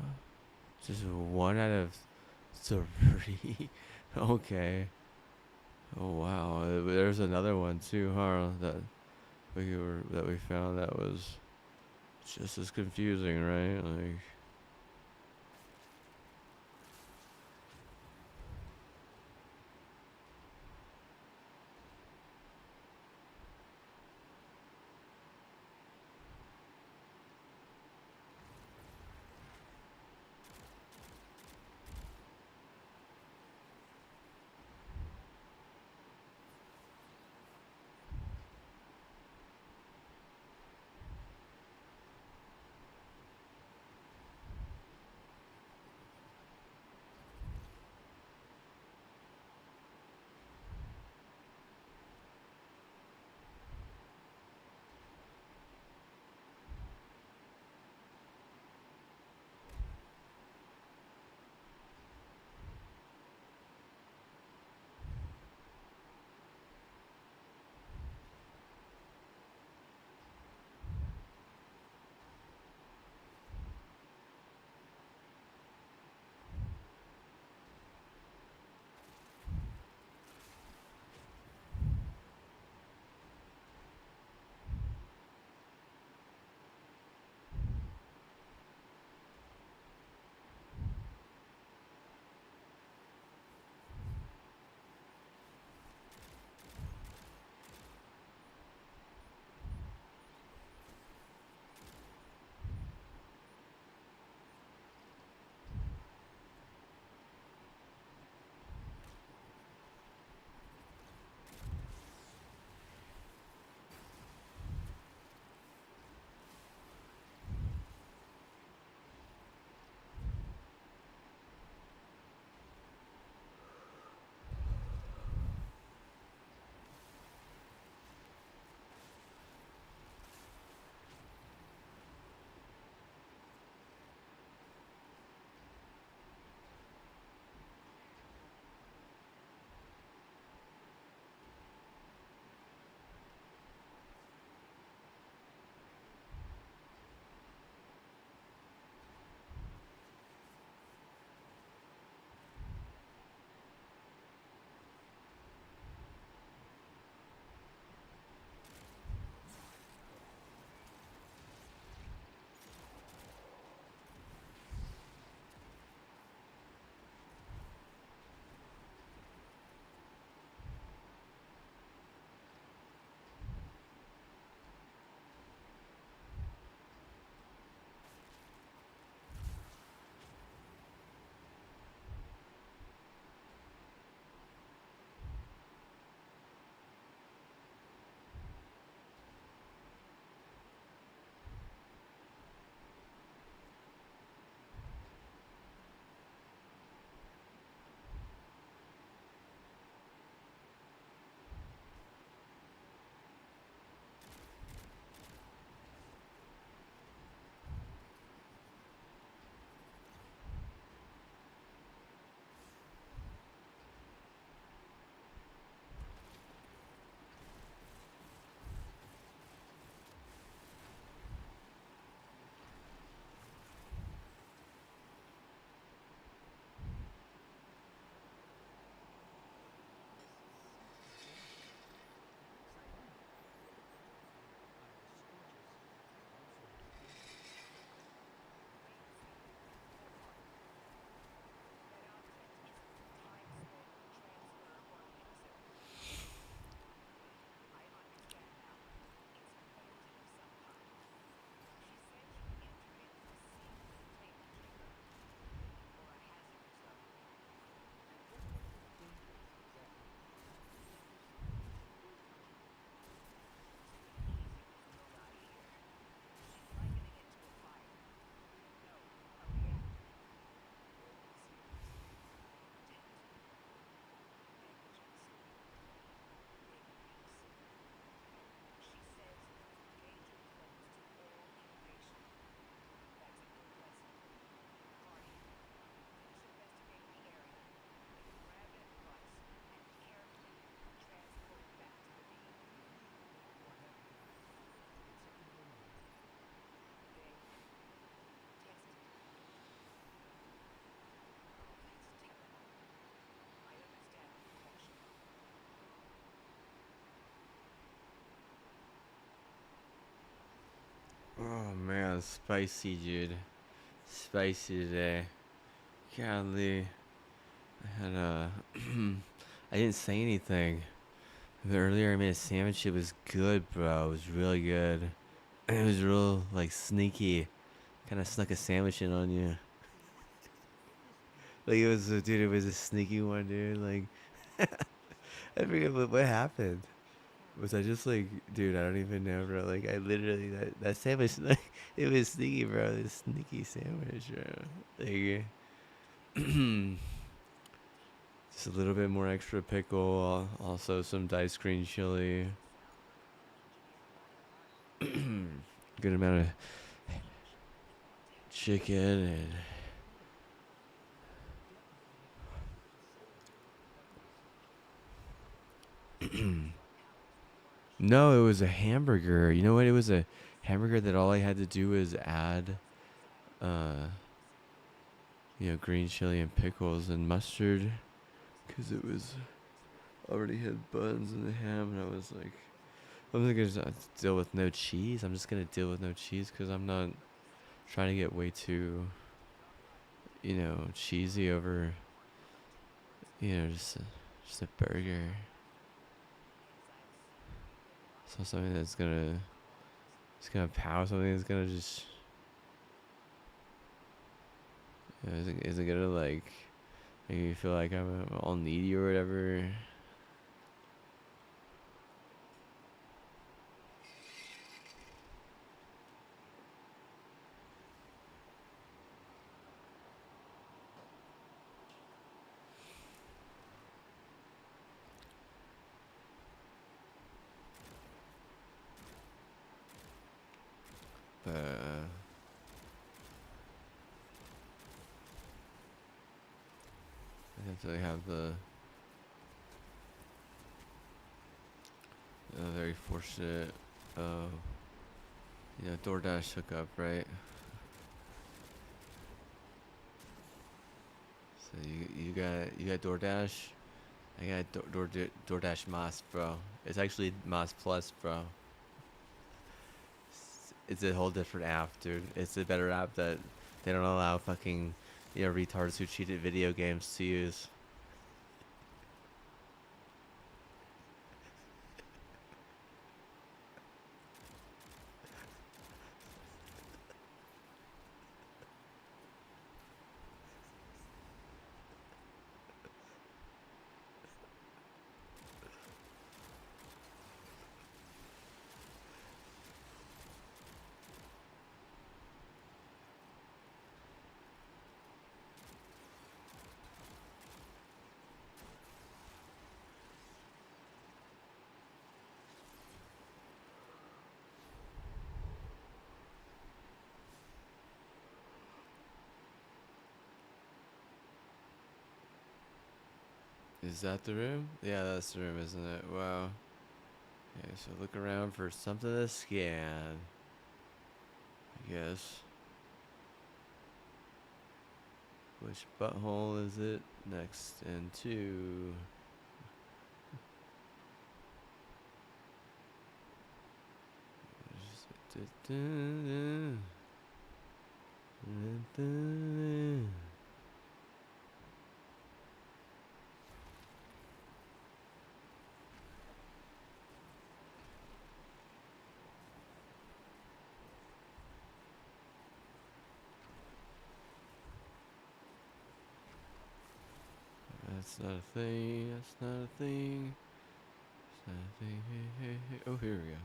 Just one out of three. Okay. Oh wow. There's another one too, huh? That we found that was just as confusing, right? Like. Oh man, spicy, dude. Spicy today. Golly. I had a. I didn't say anything. But earlier I made a sandwich. It was good, bro. It was really good. It was real, like, sneaky. Kind of snuck a sandwich in on you. Like, it was, dude, it was a sneaky one, dude. Like, I forget what happened. Was I just like, dude, I don't even know, bro. Like, I literally, that sandwich, like, it was sneaky, bro. This sneaky sandwich, bro. Like, just a little bit more extra pickle. Also, some diced green chili. Good amount of chicken and. No, it was a hamburger. You know what? It was a hamburger that all I had to do was add, uh, green chili and pickles and mustard, because it was already had buns and the ham, and I was like, I'm not gonna deal with no cheese. I'm just gonna deal with no cheese because I'm not trying to get way too, cheesy over, just a burger. So something that's gonna, it's gonna power something that's gonna just, is it gonna like make me feel like I'm all needy or whatever? But I definitely have the very fortunate, uh, DoorDash hookup, right? So you got DoorDash. I got DoorDash Moss, bro. It's actually Moss Plus, bro. It's a whole different app, dude. It's a better app that they don't allow fucking retards who cheat at video games to use. Is that the room? Yeah, that's the room, isn't it? Wow. Okay, so look around for something to scan. I guess. Which butthole is it next into? That's not a thing. That's not a thing. That's not a thing. Hey, hey, hey. Oh, here we go.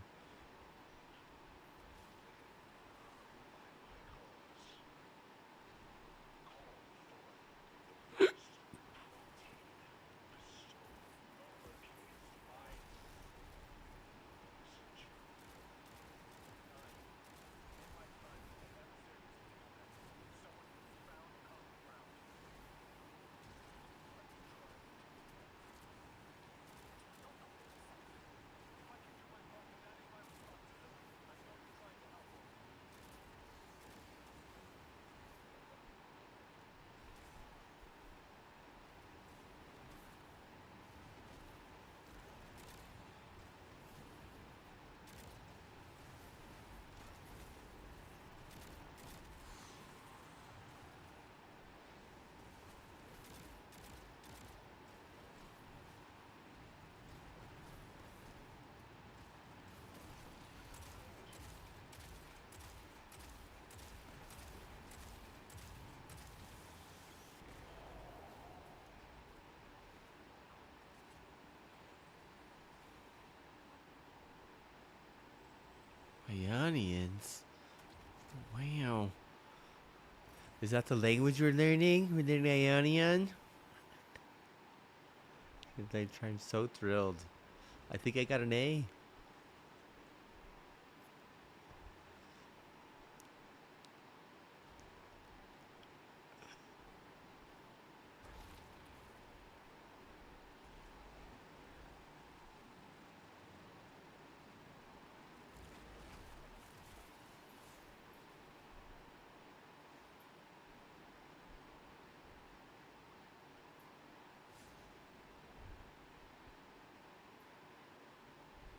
Ionians. Wow. Is that the language we're learning? We're learning Ionian? I'm so thrilled. I think I got an A.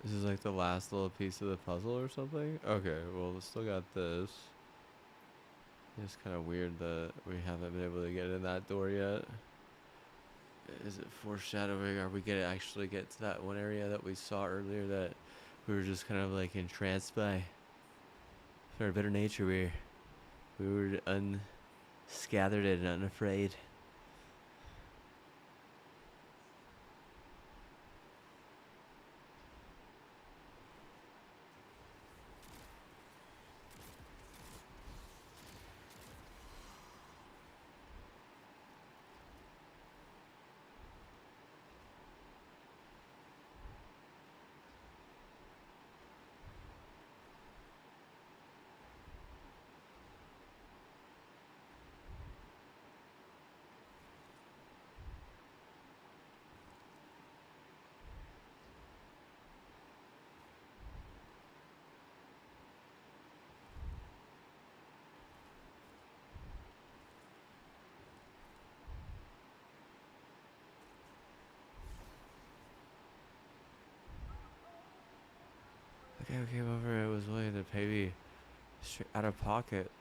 This is like the last little piece of the puzzle or something? Okay, well, we still got this. It's kind of weird that we haven't been able to get in that door yet. Is it foreshadowing? Are we gonna actually get to that one area that we saw earlier that we were just kind of like entranced by? For our better nature, we were unscattered and unafraid. The guy who came over was willing to pay me out of pocket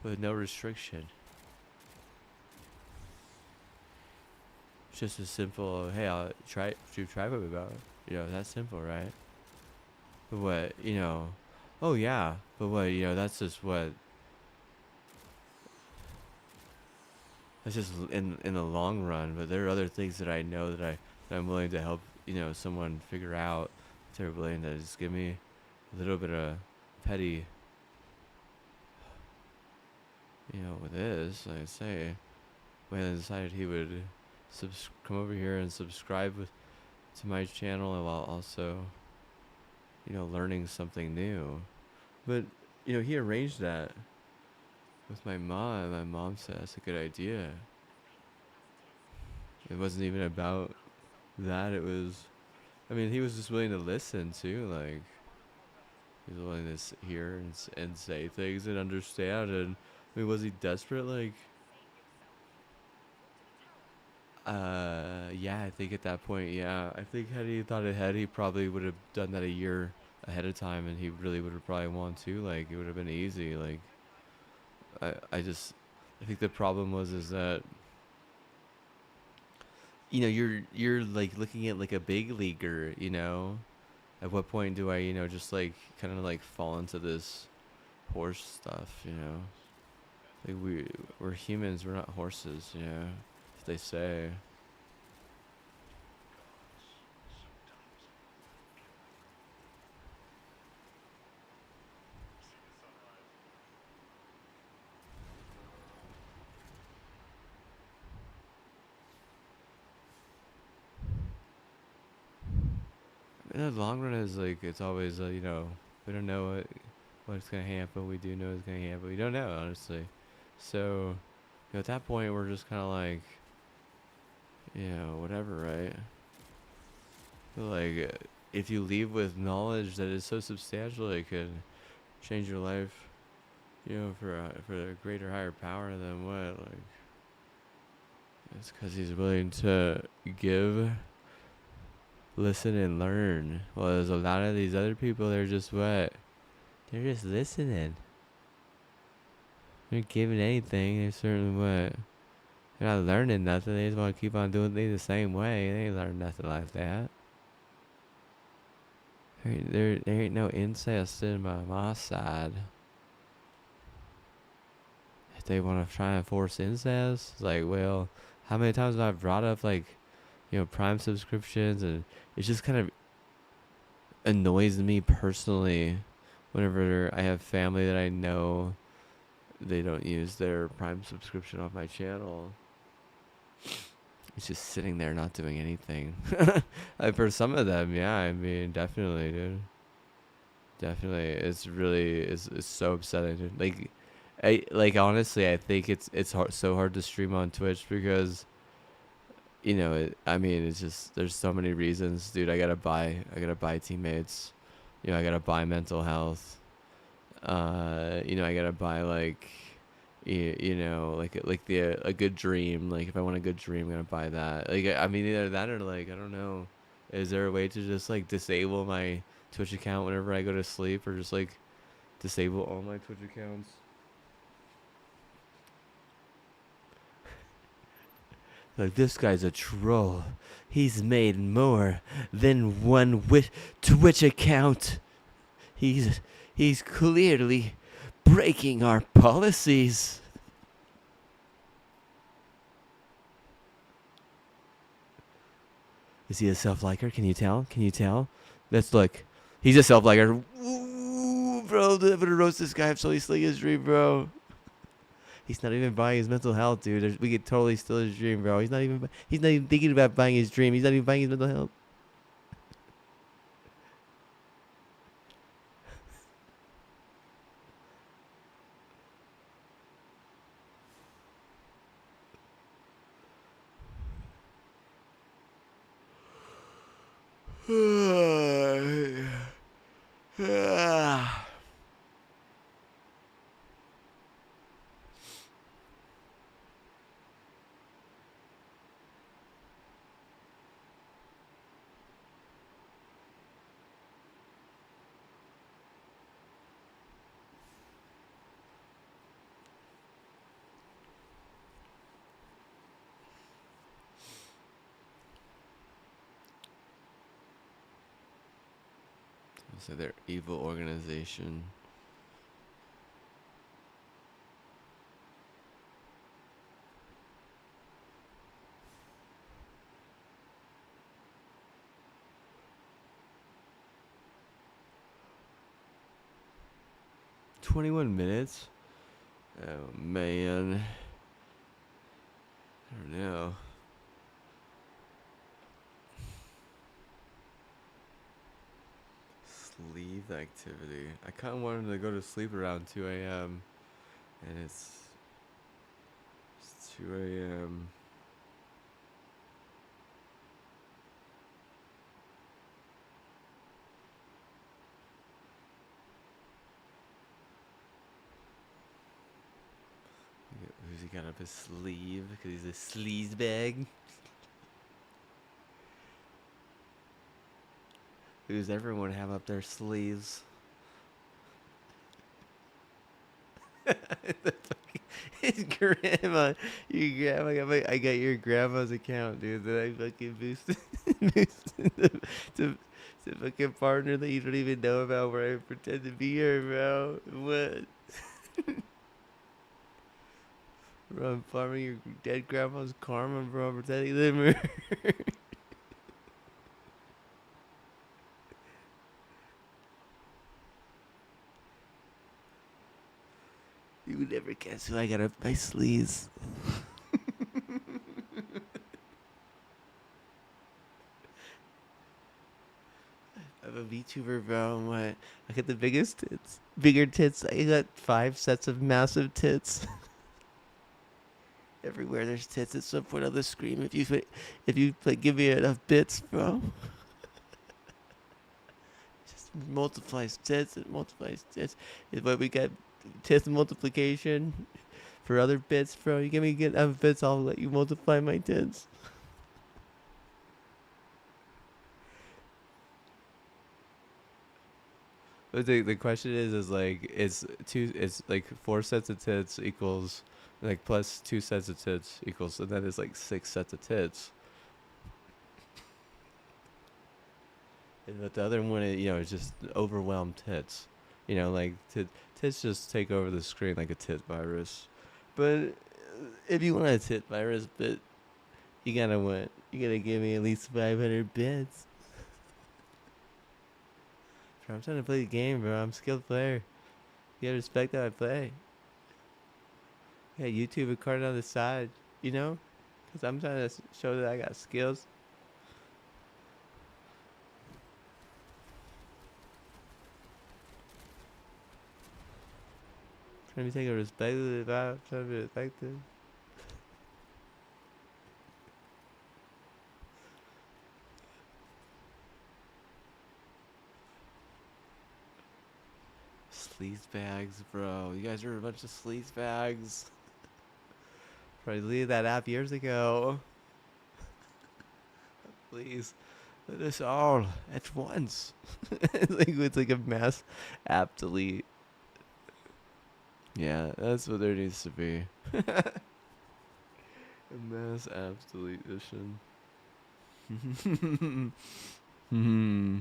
with no restriction. It's just as simple. Hey, I'll try. Do try with me about it. You know, that's simple, right? But what, you know? Oh yeah. But what, you know? That's just what. That's just in the long run. But there are other things that I know that I'm willing to help. You know, someone figure out. If they're willing to just give me a little bit of petty. You know, with this, like I say, Waylon decided he would come over here and subscribe to my channel while also, you know, learning something new. But, you know, he arranged that with my mom. My mom said that's a good idea. It wasn't even about that. It was, I mean, he was just willing to listen too. Like, he was willing to hear and say things and understand. And, I mean, was he desperate? Like, yeah, I think at that point, yeah. I think had he thought ahead, he probably would have done that a year ahead of time, and he really would have probably won too. Like, it would have been easy. Like, I think the problem was is that, you know, you're like looking at like a big leaguer, you know. At what point do I, you know, just like kind of like fall into this horse stuff, you know? Like we're humans, we're not horses, you know. If they say. In the long run, is like it's always you know, we don't know what's gonna happen. We do know it's gonna happen. We don't know, honestly. So, you know, at that point, we're just kind of like, you know, whatever, right? But like, if you leave with knowledge that is so substantial, it could change your life, you know, for a greater higher power than what, like, it's because he's willing to give, listen, and learn. Well, there's a lot of these other people. They're just what? They're just listening. They're not giving anything. They're certainly what? They're not learning nothing. They just want to keep on doing things the same way. They ain't learn nothing like that. There ain't no incest in my side. If they want to try and force incest, it's like, well, how many times have I brought up, like, you know, Prime subscriptions, and it just kind of annoys me personally whenever I have family that I know they don't use their Prime subscription off my channel, it's just sitting there not doing anything. For some of them, yeah, I mean, definitely, dude. Definitely, it's so upsetting, dude. Like honestly, I think it's so hard to stream on Twitch because I mean, it's just there's so many reasons, dude. I gotta buy teammates, I gotta buy mental health. I gotta buy like, like the a good dream. Like if I want a good dream, I'm gonna buy that. Like I mean, either that or like I don't know. Is there a way to just like disable my Twitch account whenever I go to sleep, or just like disable all my Twitch accounts? Like this guy's a troll. He's made more than one Twitch account. He's he's clearly breaking our policies. Is he a self-liker? Can you tell? Can you tell? Let's look. He's a self-liker. Ooh, bro, I'm gonna roast this guy. I'm so he's stealing his dream, bro. He's not even buying his mental health, dude. We could totally steal his dream, bro. He's not even thinking about buying his dream. He's not even buying his mental health. Ah. 'Cause they're evil organization. $21. Oh man. I don't know. Sleep activity. I kind of wanted to go to sleep around 2 a.m. and it's 2 a.m. Who's he got up his sleeve? Because he's a sleaze bag. Who's everyone have up their sleeves? His grandma, I got your grandma's account, dude. That I fucking boosted to fucking partner that you don't even know about, where I pretend to be her, bro. What? Bro, I'm farming your dead grandma's karma, bro. Pretending to murder. You would never guess who I got up my sleeves. I'm a VTuber, bro. What? I got the biggest tits. Bigger tits. I got 5 sets of massive tits. Everywhere there's tits at some point on the screen. If you like, give me enough bits, bro. Just multiplies tits and multiplies tits. Is why we got tits multiplication for other bits, bro. You give me enough bits, I'll let you multiply my tits. But the question is like it's like 4 sets of tits equals like plus 2 sets of tits equals, and that is like 6 sets of tits. But the other one, is just overwhelmed tits. Like tits just take over the screen like a tit virus. But if you want a tit virus, but you gotta what? You gotta give me at least 500 bits. Bro, I'm trying to play the game, bro. I'm a skilled player. You gotta respect that I play. Yeah, YouTube recording on the side, you know? Because I'm trying to show that I got skills. Trying to be taken respected about, trying to be respected. Sleaze bags, bro. You guys are a bunch of sleaze bags. Probably deleted that app years ago. Please, let us all at once. It's like a mass app delete. Yeah, that's what there needs to be. A mass apps deletion. Hmm.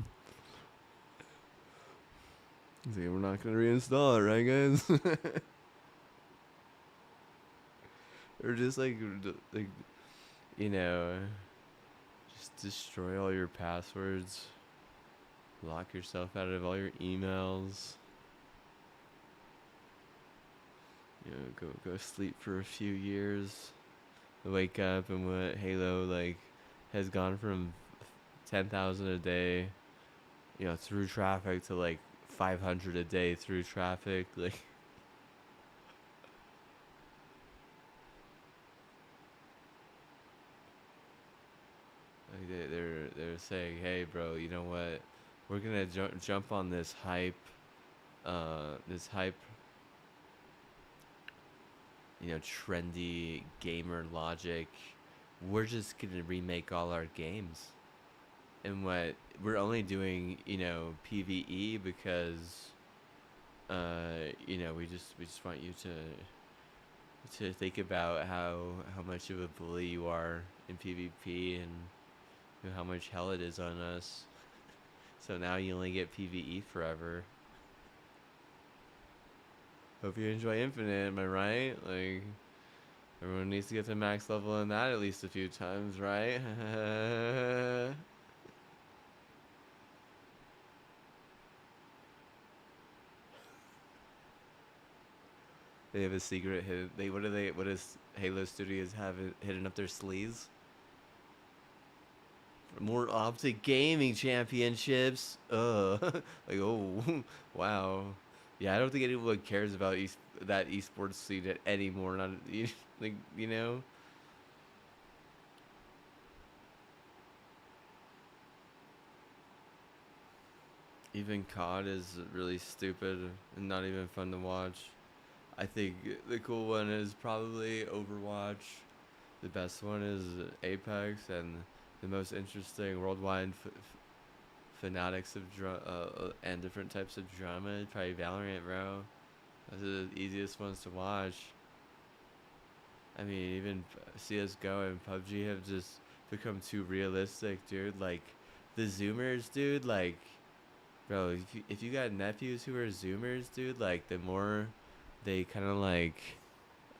See, we're not gonna reinstall it, right, guys? Or just like you know, just destroy all your passwords. Lock yourself out of all your emails. You know, go sleep for a few years. Wake up and what Halo like has gone from 10,000 a day, you know, through traffic to like 500 a day through traffic. Like they're saying, hey, bro, you know what? We're gonna jump on this hype, you know, trendy gamer logic. We're just gonna remake all our games, and what we're only doing, you know, PVE because, you know, we just want you to think about how much of a bully you are in PvP and you know, how much hell it is on us. So now you only get PvE forever. Hope you enjoy Infinite, am I right? Like, everyone needs to get to max level in that at least a few times, right? They have a secret hidden. What does Halo Studios have hidden up their sleeves? More optic gaming championships. Like, oh, wow. Yeah, I don't think anyone cares about that esports scene anymore. Not like, you know. Even COD is really stupid and not even fun to watch. I think the cool one is probably Overwatch. The best one is Apex, and the most interesting worldwide fanatics of and different types of drama. Probably Valorant, bro. Those are the easiest ones to watch. I mean, even CS:GO and PUBG have just become too realistic, dude. Like the Zoomers, dude. Like, bro, if you got nephews who are Zoomers, dude, like the more they kind of like,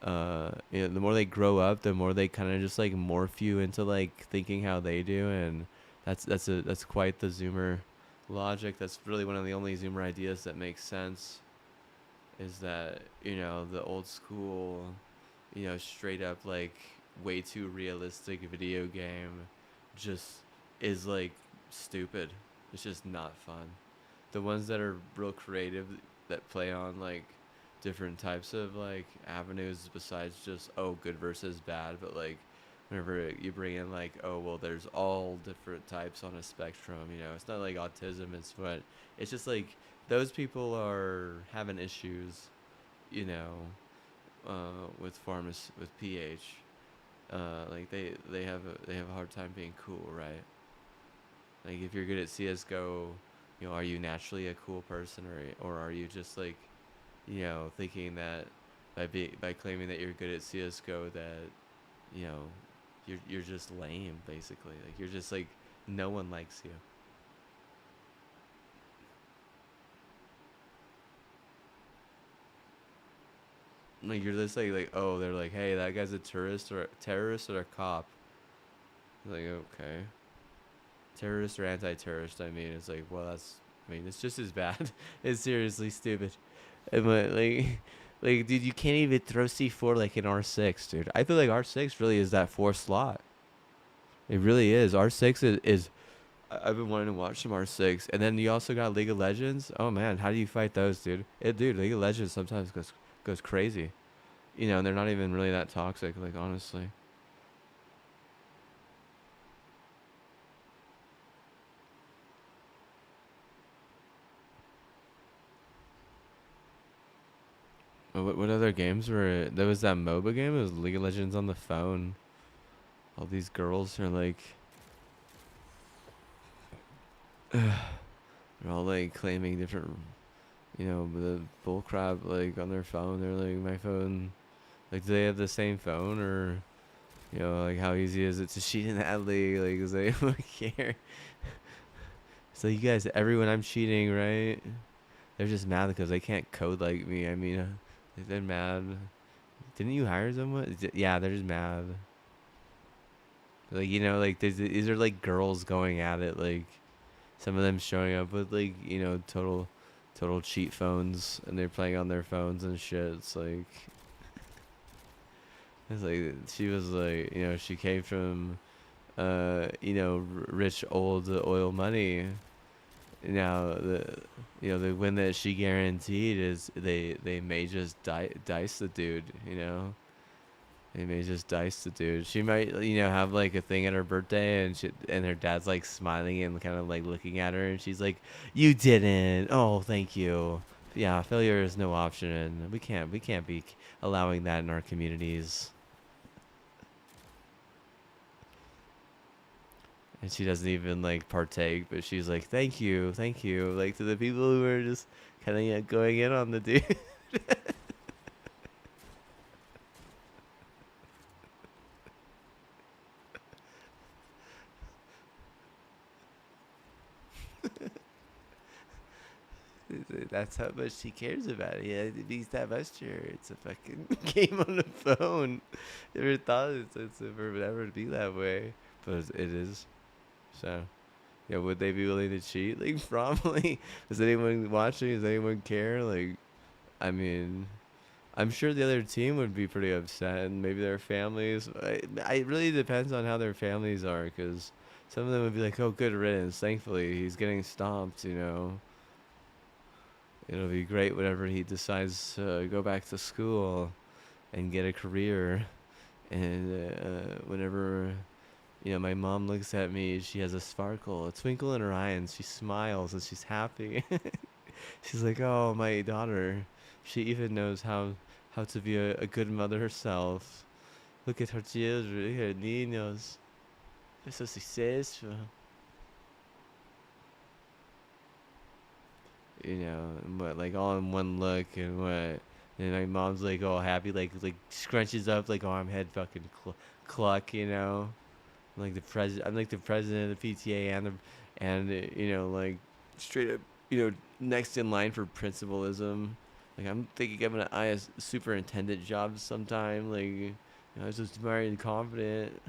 you know, the more they grow up, the more they kind of just like morph you into like thinking how they do, and that's quite the Zoomer logic. That's really one of the only Zoomer ideas that makes sense. Is that, you know, the old school, you know, straight up like way too realistic video game just is like stupid. It's just not fun. The ones that are real creative that play on like different types of like avenues besides just good versus bad, but like whenever you bring in like, oh well, there's all different types on a spectrum, you know, it's not like autism, it's just like those people are having issues, you know, with with PH. Like they have a hard time being cool, right? Like if you're good at CS:GO, you know, are you naturally a cool person, or are you just like, you know, thinking that by claiming that you're good at CS:GO that, you know, you're just lame basically. Like you're just like no one likes you. Like you're just like oh, they're like, hey, that guy's a terrorist or a cop. Like, okay. Terrorist or anti-terrorist, I mean, it's like, well, that's I mean, it's just as bad. It's seriously stupid. And like, dude, you can't even throw C4 like in R6, dude. I feel like R6 really is that fourth slot. It really is. R6 is I've been wanting to watch some R6, and then you also got League of Legends. Oh man, how do you fight those, dude? Dude, League of Legends sometimes goes crazy. You know, and they're not even really that toxic. Like honestly, what other games were? There was that MOBA game. It was League of Legends on the phone. All these girls are like, they're all like claiming different, you know, the bullcrap like on their phone. They're like, my phone. Like, do they have the same phone or? You know, like how easy is it to cheat in that league? Like, 'cause they don't care. So you guys, everyone, I'm cheating, right? They're just mad because they can't code like me. I mean, they're mad. Didn't you hire someone? Yeah, they're just mad. Like, you know, like these are like girls going at it. Like some of them showing up with like, you know, total cheat phones, and they're playing on their phones and shit. It's like she was like, you know, she came from you know, rich old oil money. Now the win that she guaranteed is they may just dice the dude. You know, they may just dice the dude. She might, you know, have like a thing at her birthday, and her dad's like smiling and kind of like looking at her, and she's like, "You didn't. Oh, thank you. Yeah, failure is no option. We can't be allowing that in our communities." And she doesn't even like partake, but she's like, thank you," like to the people who are just kind of, going in on the dude. That's how much she cares about it. Yeah, it means that much to her. It's a fucking game on the phone. Never thought it's ever ever to be that way, but it is. So, yeah, would they be willing to cheat? Like, probably. Does anyone watching? Does anyone care? Like, I mean, I'm sure the other team would be pretty upset, and maybe their families. It really depends on how their families are, because some of them would be like, "Oh, good riddance. Thankfully, he's getting stomped." You know, it'll be great whenever he decides to go back to school and get a career. And whenever, you know, my mom looks at me, she has a sparkle, a twinkle in her eye, and she smiles and she's happy. She's like, "Oh, my daughter. She even knows how to be a good mother herself. Look at her children, look at her niños. They're so successful." You know, and what, like all in one look, and what, and my mom's like all happy, like scrunches up like arm head fucking cluck, you know. I'm like the president of the PTA, you know, like straight up, you know, next in line for principalism. Like, I'm thinking I'm gonna eye a superintendent job sometime. Like, you know, I was just smart and confident.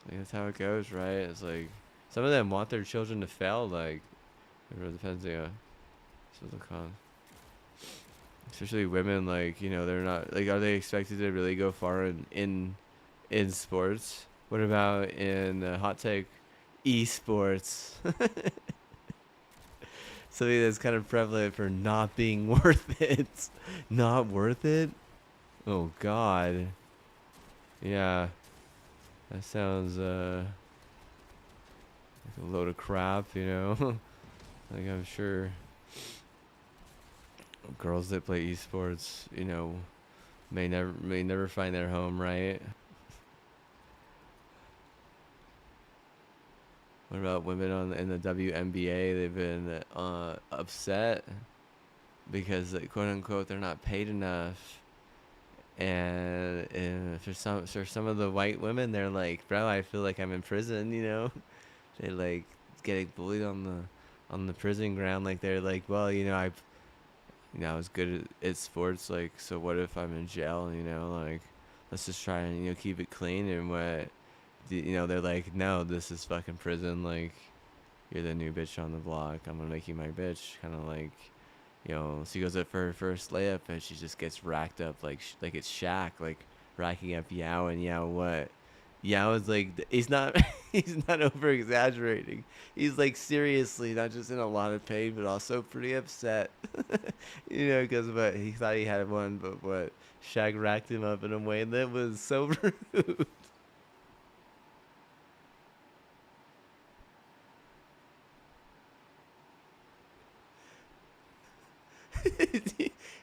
Like, that's how it goes, right? It's like some of them want their children to fail. Like, it really depends. Yeah, so the con. Especially women, like, you know, they're not like, are they expected to really go far in sports? What about in hot take esports? Something that's kind of prevalent for not being worth it. Not worth it? Oh god. Yeah. That sounds like a load of crap, you know? Like, I'm sure girls that play esports, you know, may never find their home, right? What about women in the WNBA? They've been upset because, like, quote unquote, they're not paid enough. And for some of the white women, they're like, "Bro, I feel like I'm in prison." You know, they like getting bullied on the prison ground. Like, they're like, "Well, you know, I was good at sports. Like, so what if I'm in jail? You know, like, let's just try and, you know, keep it clean." And what, you know, they're like, "No, this is fucking prison. Like, you're the new bitch on the block. I'm gonna make you my bitch. Kind of like, she goes up for her first layup and she just gets racked up like it's Shaq, like racking up Yao, and Yao what? Yao is like he's not he's not over exaggerating. He's like seriously not just in a lot of pain, but also pretty upset. Because what he thought he had one, but what Shaq racked him up in a way that was so rude.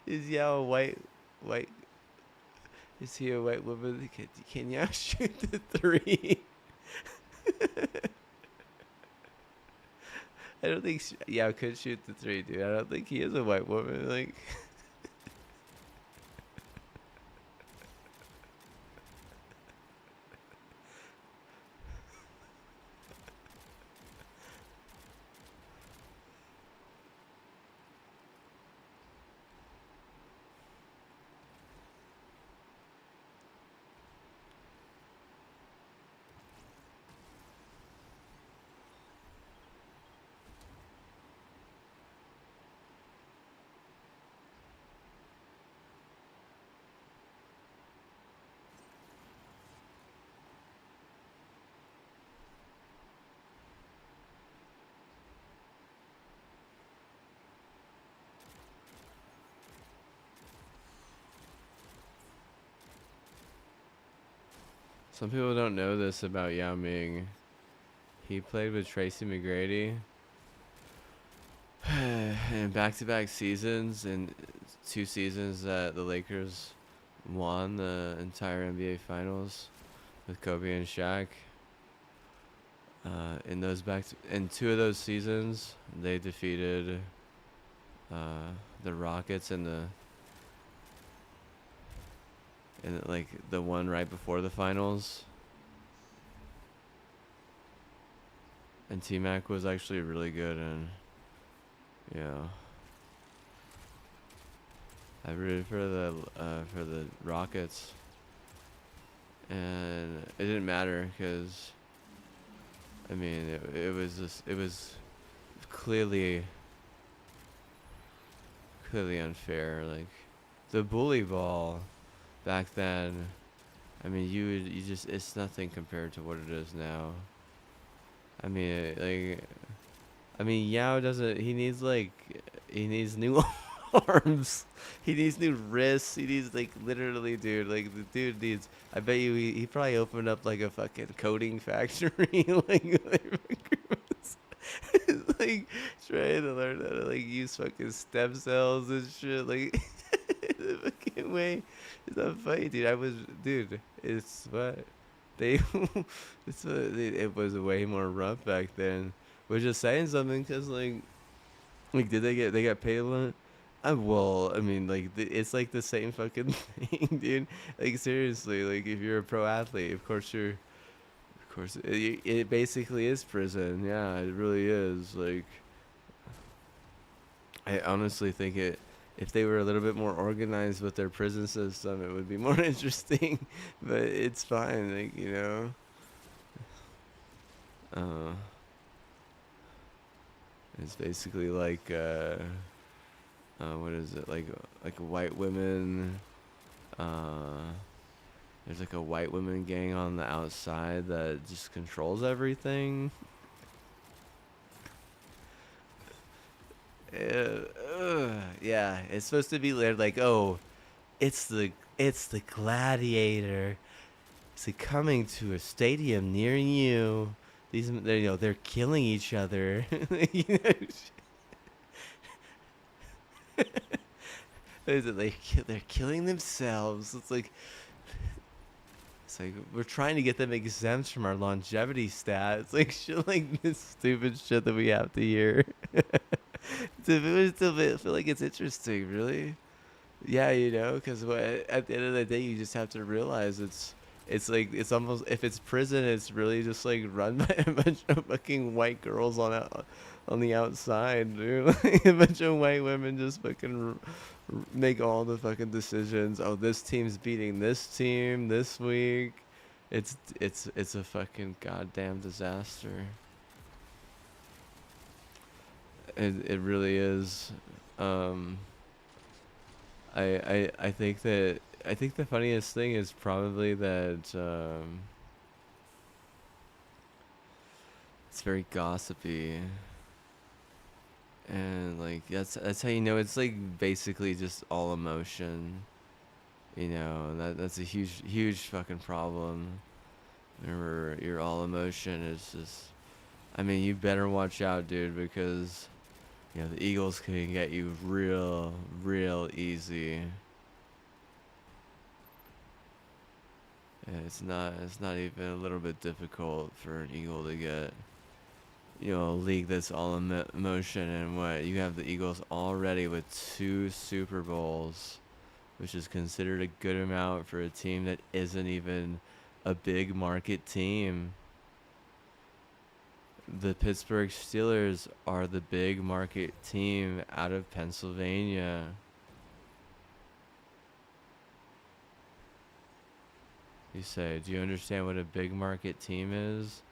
Is Yao a white? Is he a white woman? Can Yao shoot the three? I don't think Yao could shoot the three, dude. I don't think he is a white woman. Like, some people don't know this about Yao Ming. He played with Tracy McGrady in back-to-back seasons, and 2 seasons that the Lakers won the entire NBA Finals with Kobe and Shaq. In 2 of those seasons, they defeated the Rockets in like the one right before the finals. And T-Mac was actually really good, and I rooted for the Rockets, and it didn't matter because I mean it was clearly unfair. Like the bully ball back then, I mean you just it's nothing compared to what it is now. I mean Yao doesn't. He needs new arms. He needs new wrists. He needs like literally, dude. Like the dude needs. I bet you he probably opened up like a fucking coding factory, like trying to learn how to like use fucking stem cells and shit. Like the fucking way. It's not funny, dude. Dude. It's what they. It was way more rough back then. We're just saying something because did they get paid a lot? Well, I mean, it's like the same fucking thing, dude. Like seriously, like if you're a pro athlete, of course it basically is prison. Yeah, it really is. Like, I honestly think if they were a little bit more organized with their prison system, it would be more interesting. But it's fine, Uh, it's basically like what is it like white women? There's like a white women gang on the outside that just controls everything. Yeah, it's supposed to be like, oh, it's the gladiator. It's like coming to a stadium near you. They're killing each other. Is it they're killing themselves? It's like we're trying to get them exempt from our longevity stats. Like shit, like this stupid shit that we have to hear. I feel like it's interesting, really. Yeah, because at the end of the day, you just have to realize it's almost if it's prison, it's really just like run by a bunch of fucking white girls on the outside, dude. Like, a bunch of white women just fucking make all the fucking decisions. Oh, this team's beating this team this week. It's a fucking goddamn disaster. It really is. Um, I think that I think the funniest thing is probably that it's very gossipy, and like that's how you know it's like basically just all emotion. You know, that's a huge fucking problem. Remember, you're all emotion is just. I mean, you better watch out, dude, because you know the Eagles can get you real easy. And it's not even a little bit difficult for an Eagle to get. You know, a league that's all emotion, and what you have the Eagles already with 2 Super Bowls, which is considered a good amount for a team that isn't even a big market team. The Pittsburgh Steelers are the big market team out of Pennsylvania. You say, do you understand what a big market team is?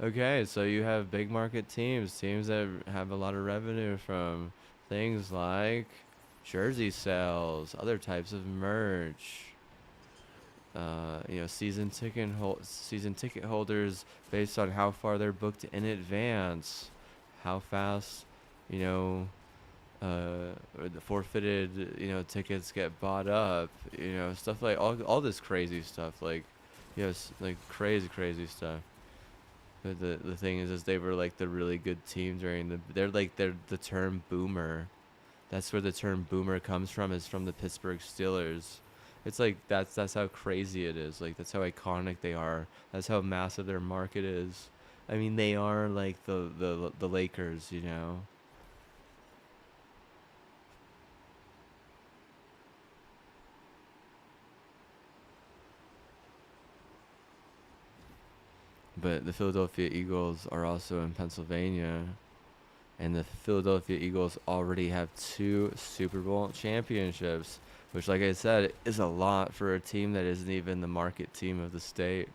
Okay, so you have big market teams, teams that have a lot of revenue from things like jersey sales, other types of merch. You know, season ticket holders based on how far they're booked in advance, how fast, you know, or the forfeited, you know, tickets get bought up, you know, stuff like all this crazy stuff, like, yes, like crazy stuff. But the thing is they were like the really good team during they're the term boomer. That's where the term boomer comes from, is from the Pittsburgh Steelers. It's like that's how crazy it is. Like that's how iconic they are. That's how massive their market is. I mean, they are like the Lakers, you know. But the Philadelphia Eagles are also in Pennsylvania, and the Philadelphia Eagles already have 2 Super Bowl championships, which, like I said, is a lot for a team that isn't even the market team of the state.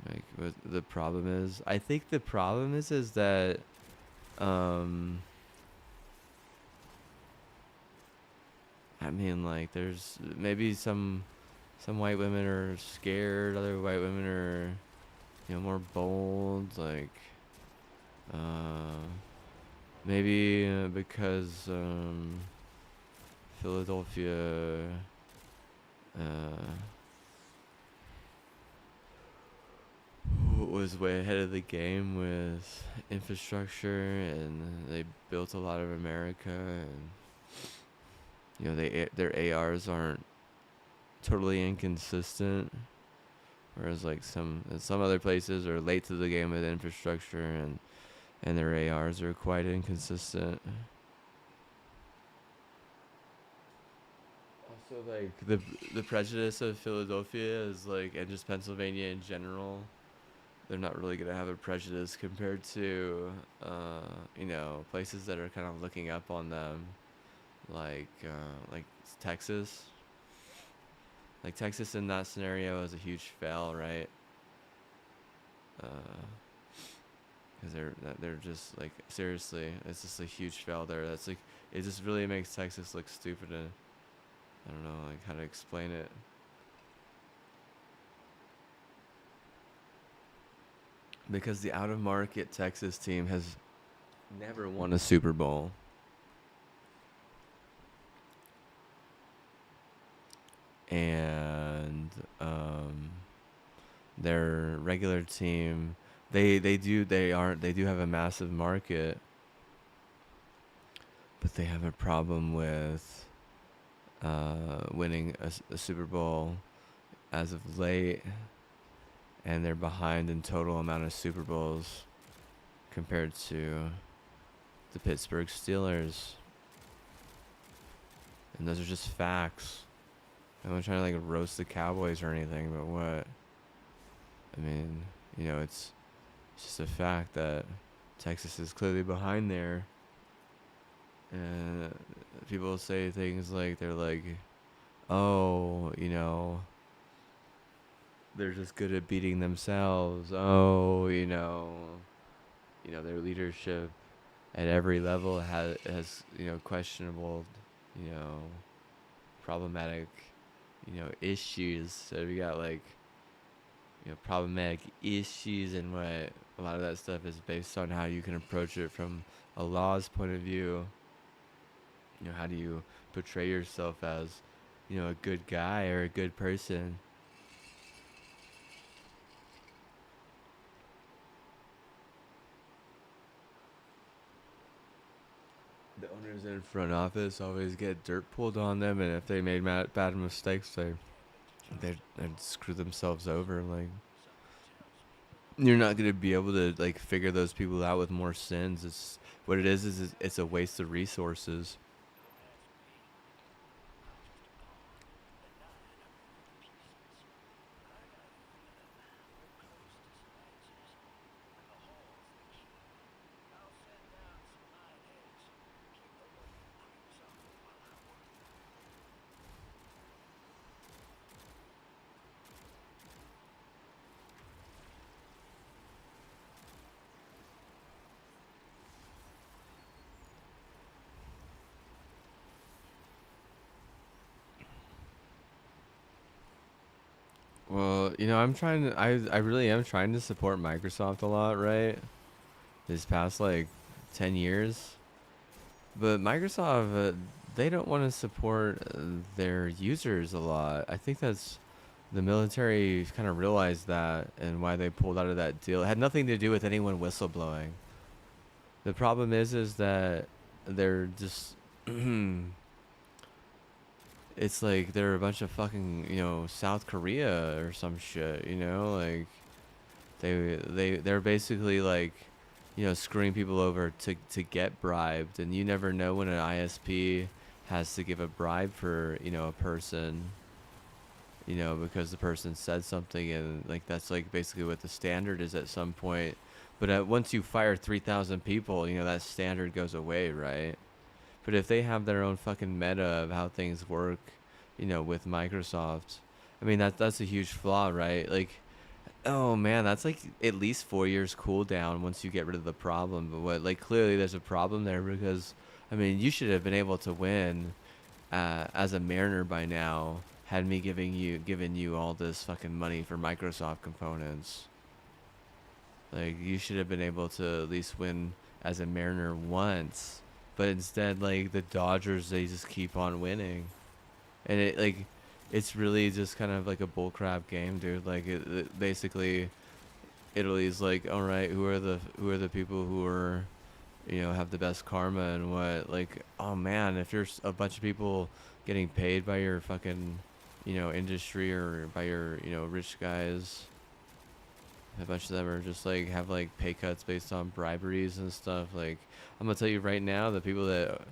Like, what the problem is, I think the problem is that, um, I mean, like, there's maybe some white women are scared, other white women are, you know, more bold, like, uh, maybe because Philadelphia uh, was way ahead of the game with infrastructure, and they built a lot of America, and you know their ARs aren't totally inconsistent, whereas like some other places are late to the game with infrastructure, and their ARs are quite inconsistent. Also, like the prejudice of Philadelphia is like, and just Pennsylvania in general, they're not really gonna have a prejudice compared to you know, places that are kind of looking up on them, like Texas. Like Texas in that scenario is a huge fail, right? Because they're just like, seriously, it's just a huge fail there. That's like, it just really makes Texas look stupid, and I don't know like how to explain it. Because the out of market Texas team has never won a Super Bowl. And their regular team, they do have a massive market, but they have a problem with winning a Super Bowl as of late, and they're behind in total amount of Super Bowls compared to the Pittsburgh Steelers. And those are just facts. I'm not trying to like roast the Cowboys or anything, but what? I mean, you know, it's just a fact that Texas is clearly behind there. And people say things like, they're like, oh, you know, they're just good at beating themselves. Oh, their leadership at every level has questionable, you know, problematic, issues. So we got like problematic issues, and what a lot of that stuff is based on how you can approach it from a law's point of view. How do you portray yourself as a good guy or a good person? The owners in front office always get dirt pulled on them, and if they made bad mistakes, they'd screw themselves over. Like, you're not gonna be able to like figure those people out with more sins. It's what it is it's a waste of resources. Well, I really am trying to support Microsoft a lot, right? This past like 10 years. But Microsoft, they don't want to support their users a lot. I think that's the military kind of realized that and why they pulled out of that deal. It had nothing to do with anyone whistleblowing. The problem is that they're just it's like they're a bunch of fucking, South Korea or some shit, like they're basically like, screwing people over to get bribed, and you never know when an ISP has to give a bribe for, a person, because the person said something, and like that's like basically what the standard is at some point. But once you fire 3,000 people, that standard goes away, right? But if they have their own fucking meta of how things work, with Microsoft, I mean that's a huge flaw, right? Like, oh man, that's like at least 4 years cooldown once you get rid of the problem. But what, like, clearly there's a problem there because, I mean, you should have been able to win as a Mariner by now. Had me giving you all this fucking money for Microsoft components. Like, you should have been able to at least win as a Mariner once. But instead, like, the Dodgers, they just keep on winning. And it's really just kind of like a bullcrap game, dude. Like, it basically, Italy's like, all right, who are the people who are, have the best karma and what? Like, oh man, if there's a bunch of people getting paid by your fucking, industry, or by your, rich guys, a bunch of them are just like have like pay cuts based on briberies and stuff. Like, I'm gonna tell you right now, the people that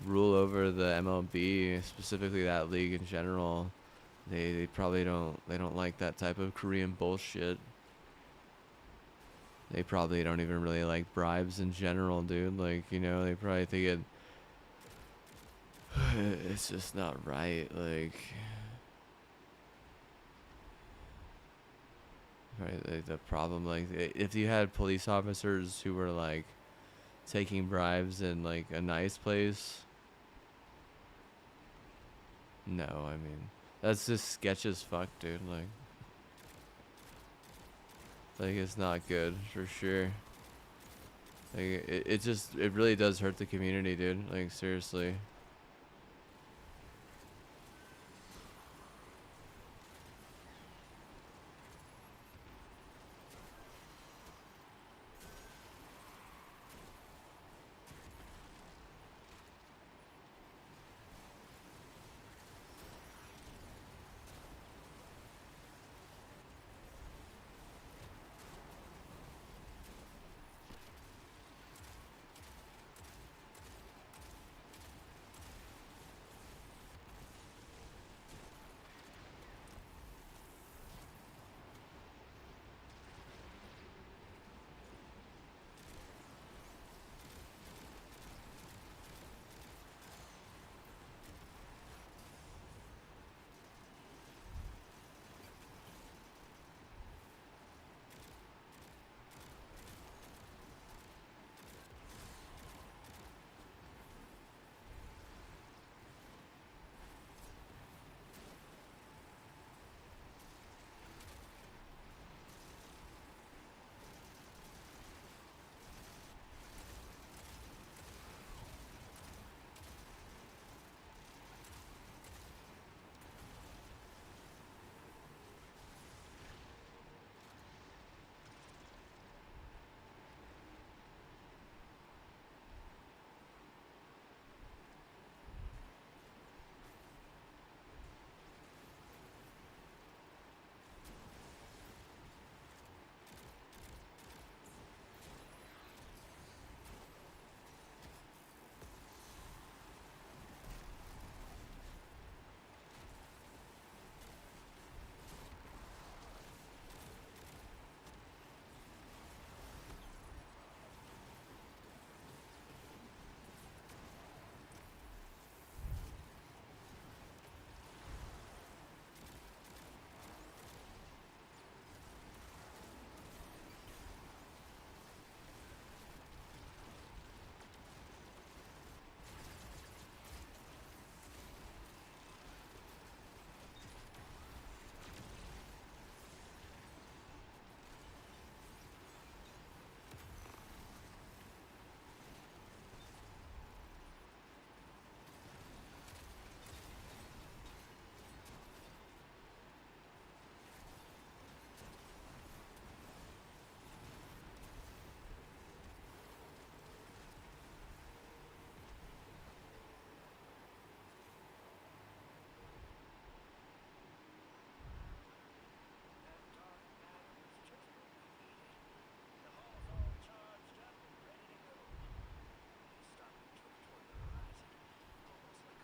rule over the MLB, specifically that league in general, they probably don't like that type of Korean bullshit. They probably don't even really like bribes in general, dude. Like, they probably think it's just not right. Like, right, like the problem, like, if you had police officers who were like taking bribes in like a nice place, no, I mean, that's just sketch as fuck, dude. Like it's not good for sure. Like, it really does hurt the community, dude. Like, seriously.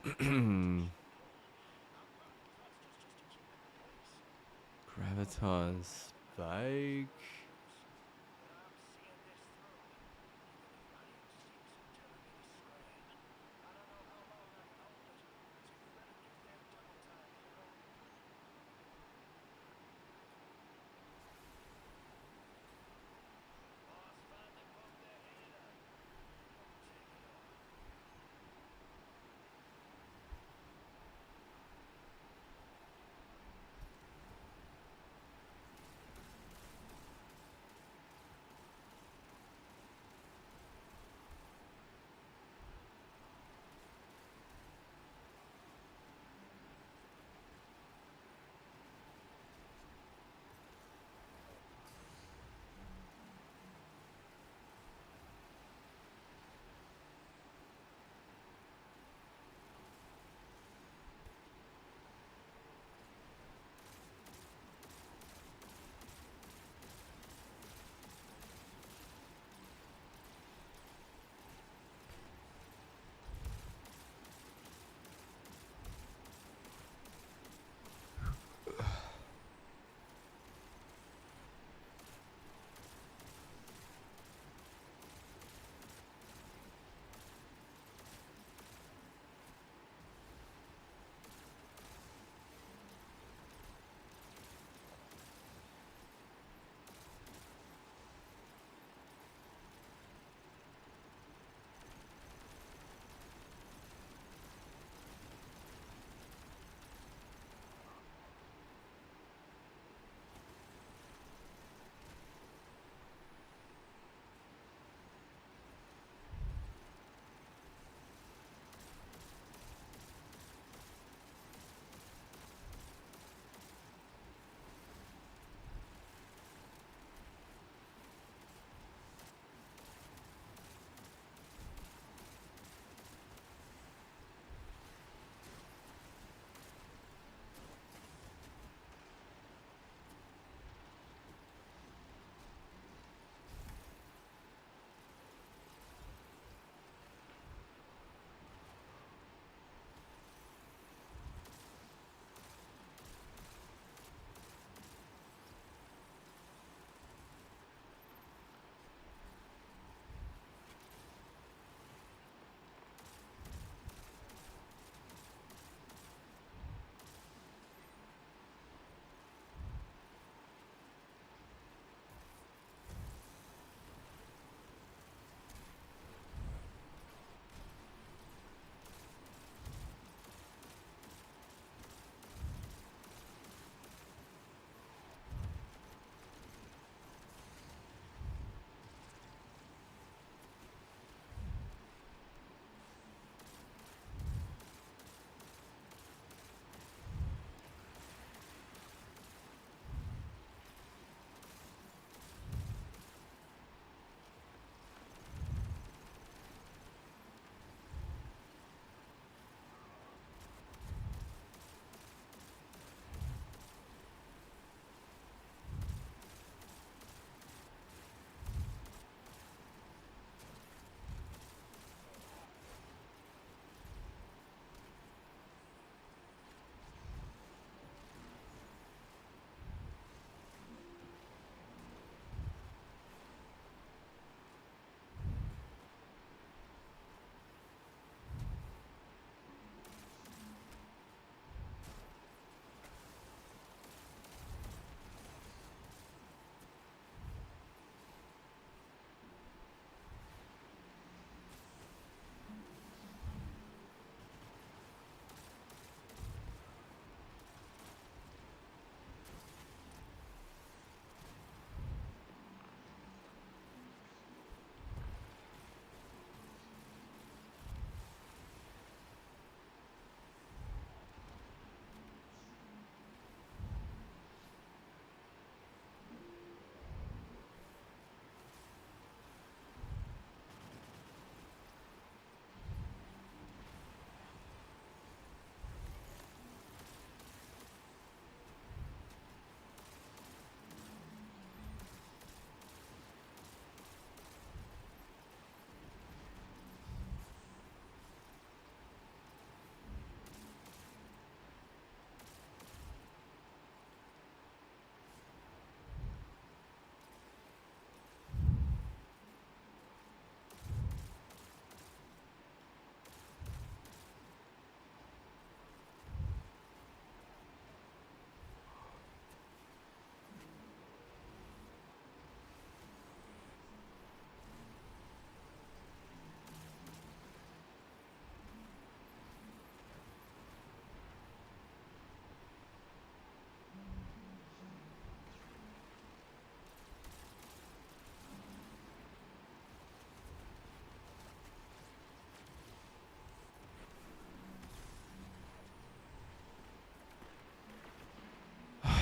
Graviton Spike.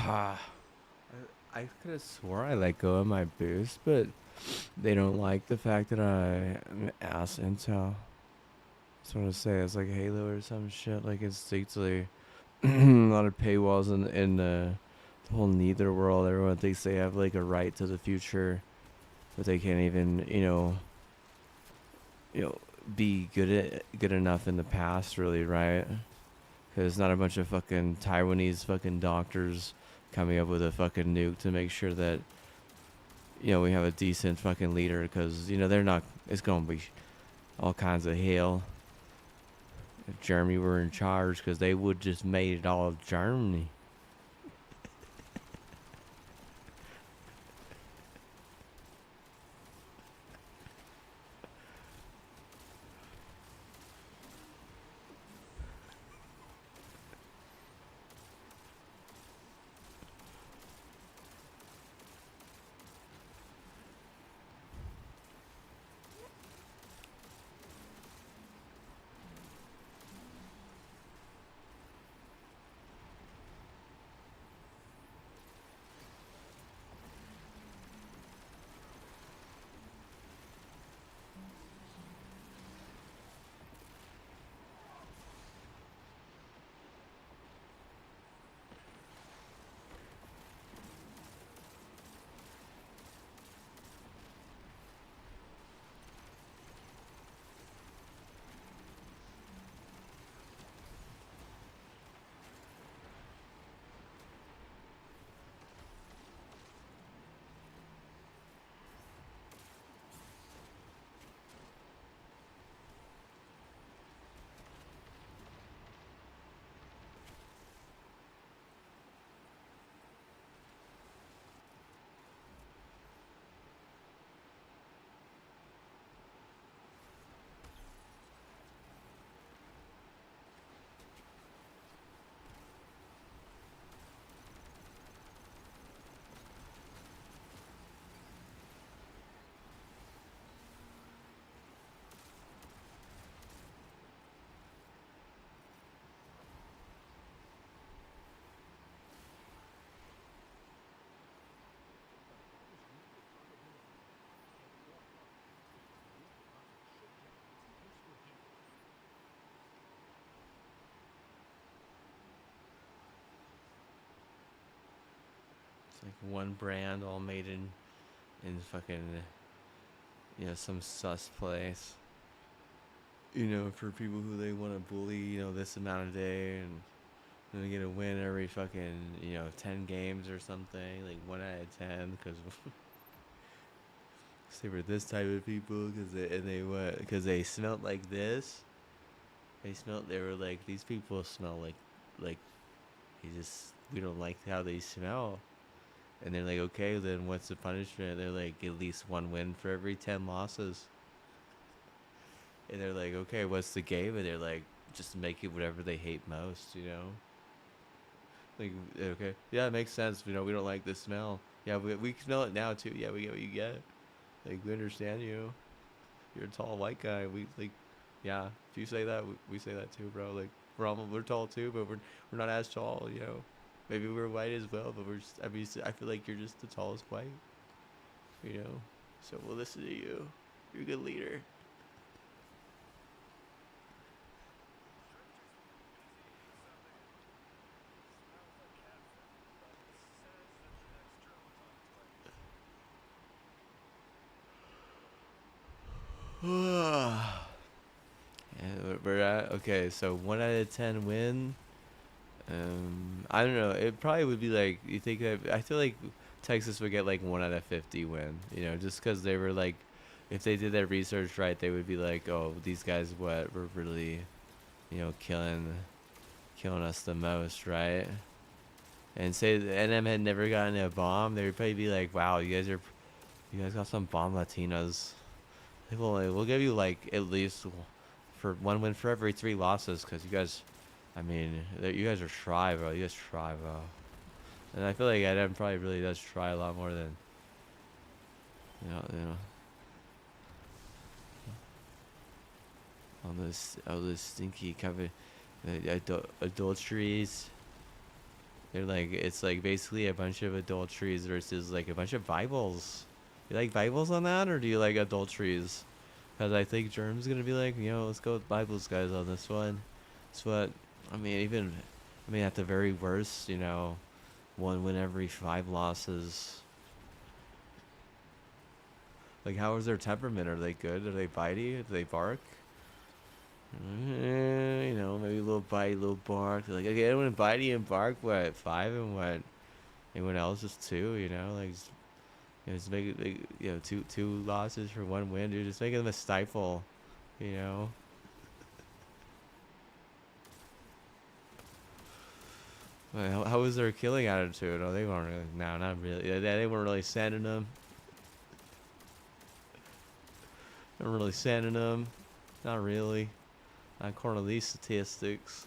I could have swore I let go of my boost, but they don't like the fact that I'm ass intel. That's what I say. It's like Halo or some shit. Like it's like a lot of paywalls in the whole Neither world. Everyone thinks they have like a right to the future, but they can't even you know be good enough in the past, really, right? Because not a bunch of fucking Taiwanese fucking doctors coming up with a fucking nuke to make sure that we have a decent fucking leader. Because they're not. It's gonna be all kinds of hell if Germany were in charge, because they would just made it all Germany. It's like one brand all made in fucking some sus place. For people who they want to bully, this amount a day, and then they get a win every fucking 10 games or something, like 1 out of 10, because they were this type of people, because they smelled like this. They were like, these people smell like we don't like how they smell. And they're like, okay, then what's the punishment? They're like, at least one win for every 10 losses. And they're like, okay, what's the game? And they're like, just make it whatever they hate most. Like, okay, yeah, it makes sense. We don't like the smell. Yeah, we smell it now too. Yeah, we get what you get. Like, we understand you. You're a tall white guy. We like, yeah. If you say that, we say that too, bro. Like, we're tall too, but we're not as tall. Maybe we're white as well, but we're just, I feel like you're just the tallest white. You know, so we'll listen to you. You're a good leader. And we're at okay. So 1 out of 10 win. I don't know. It probably would be like you think that. I feel like Texas would get like 1 out of 50 win. Just because they were like, if they did their research right, they would be like, oh, these guys were really, killing us the most, right? And say the NM had never gotten a bomb, they would probably be like, wow, you guys got some bomb Latinos. Like, well, we'll give you like at least for one win for every 3 losses, because you guys, I mean, you guys are try, bro. You guys try, bro. And I feel like Adam probably really does try a lot more than you know all this stinky cover, adulteries, They're like it's like basically a bunch of adulteries versus like a bunch of Bibles. You like Bibles on that, or do you like adulteries? Because I think Germ's gonna be like, let's go with Bibles, guys, on this one. That's what I mean. At the very worst, one win every five losses. Like, how is their temperament? Are they good? Are they bitey? Do they bark? Maybe a little bite, a little bark. They're like, okay, anyone bitey and bark, what, five, and what? Anyone else just two, like, just make it, like, two losses for one win, dude. Just making them a stifle, you know? How was their killing attitude? Oh, they weren't really, no, not really. They weren't really sending them. They weren't really sending them. Not really. Not according to these statistics.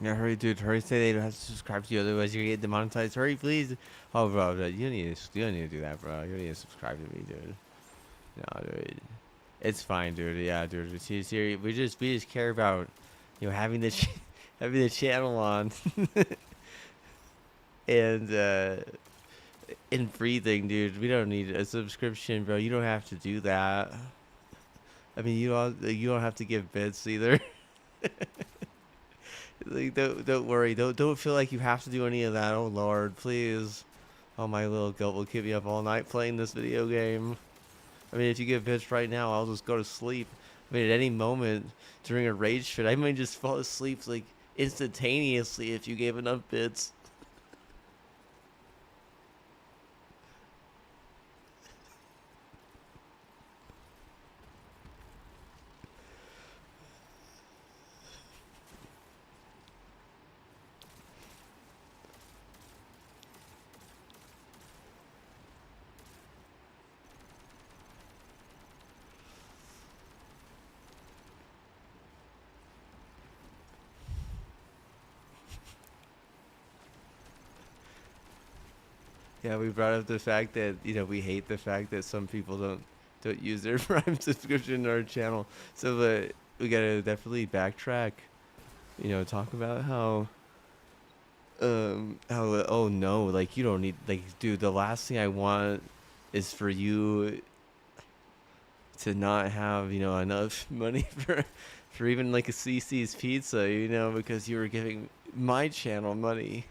Yeah, hurry, dude. Hurry, say they don't have to subscribe to you, otherwise you're gonna get demonetized. Hurry, please. Oh, bro, dude, you don't need to do that, bro. You don't need to subscribe to me, dude. No, dude. It's fine, dude. Yeah, dude. See, we just care about, having the having the channel on and in breathing, dude. We don't need a subscription, bro. You don't have to do that. I mean, you don't have to give bits either. Like, don't worry. Don't feel like you have to do any of that. Oh Lord, please. Oh, my little goat will keep me up all night playing this video game. I mean, if you get bits right now, I'll just go to sleep. I mean, at any moment during a rage fit, I might just fall asleep like instantaneously if you gave enough bits. Yeah, we brought up the fact that we hate the fact that some people don't use their Prime subscription to our channel. So, but we gotta definitely backtrack. Talk about how oh no, like you don't need, like, dude, the last thing I want is for you to not have enough money for even like a CC's pizza, because you were giving my channel money.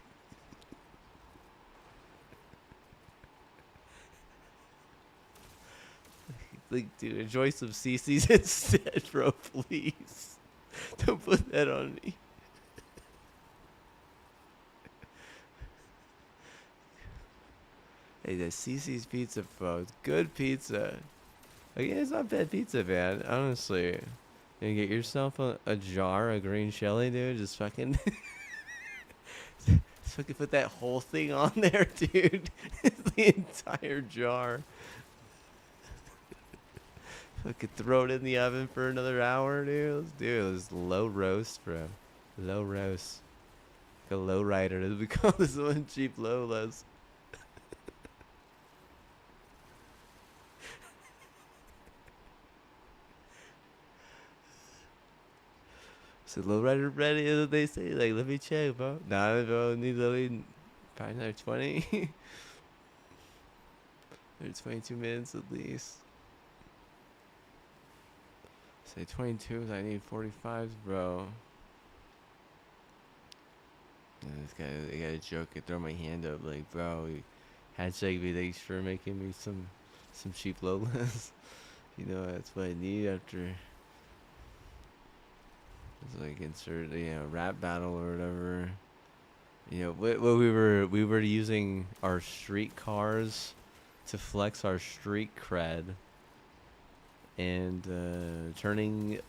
Like, dude, enjoy some CC's instead, bro. Please, don't put that on me. Hey, the CC's pizza, bro. It's good pizza. Like, yeah, it's not bad pizza, man. Honestly, you get yourself a jar of green chili, dude. Just fucking, just fucking put that whole thing on there, dude. The entire jar. Fucking throw it in the oven for another hour, dude. Let's do this low roast, bro. Low roast. Like a low rider. We call this one cheap Lolas. So low rider ready, as they say. Like, let me check, bro. Nah, bro. Need probably another 20. There's 22 minutes at least. Say 22s, I need 45s, bro. And I gotta joke and throw my hand up like, bro, handshake me, thanks for making me some cheap Lolas. That's what I need after. It's like insert, rap battle or whatever. What we were using our street cars to flex our street cred, and turning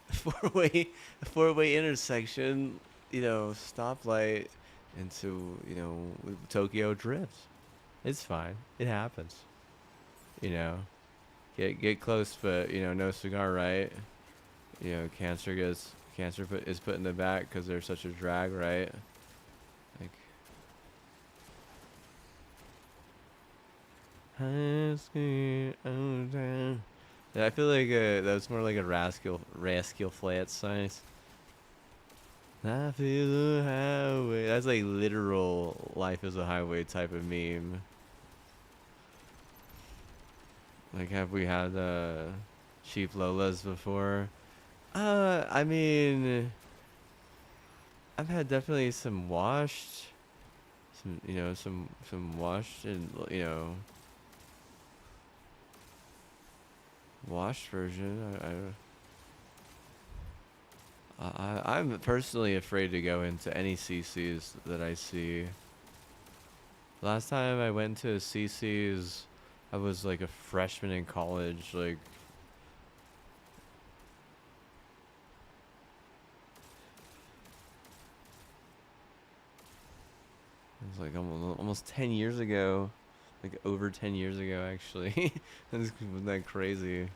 a four-way intersection, stoplight into Tokyo drift. It's fine. It happens. Get close, but no cigar, right? Cancer is put in the back because they're such a drag, right? Like, high school, oh, damn. Yeah, I feel like that was more like a Rascal Flatts song. I feel the highway. That's like literal life is a highway type of meme. Like, have we had cheap Lolas before? I mean, I've had definitely some washed, some washed and washed version. I'm personally afraid to go into any CCs that I see. Last time I went to a CC's, I was like a freshman in college. Like, it was like almost 10 years ago. Like over 10 years ago, actually. Wasn't that crazy?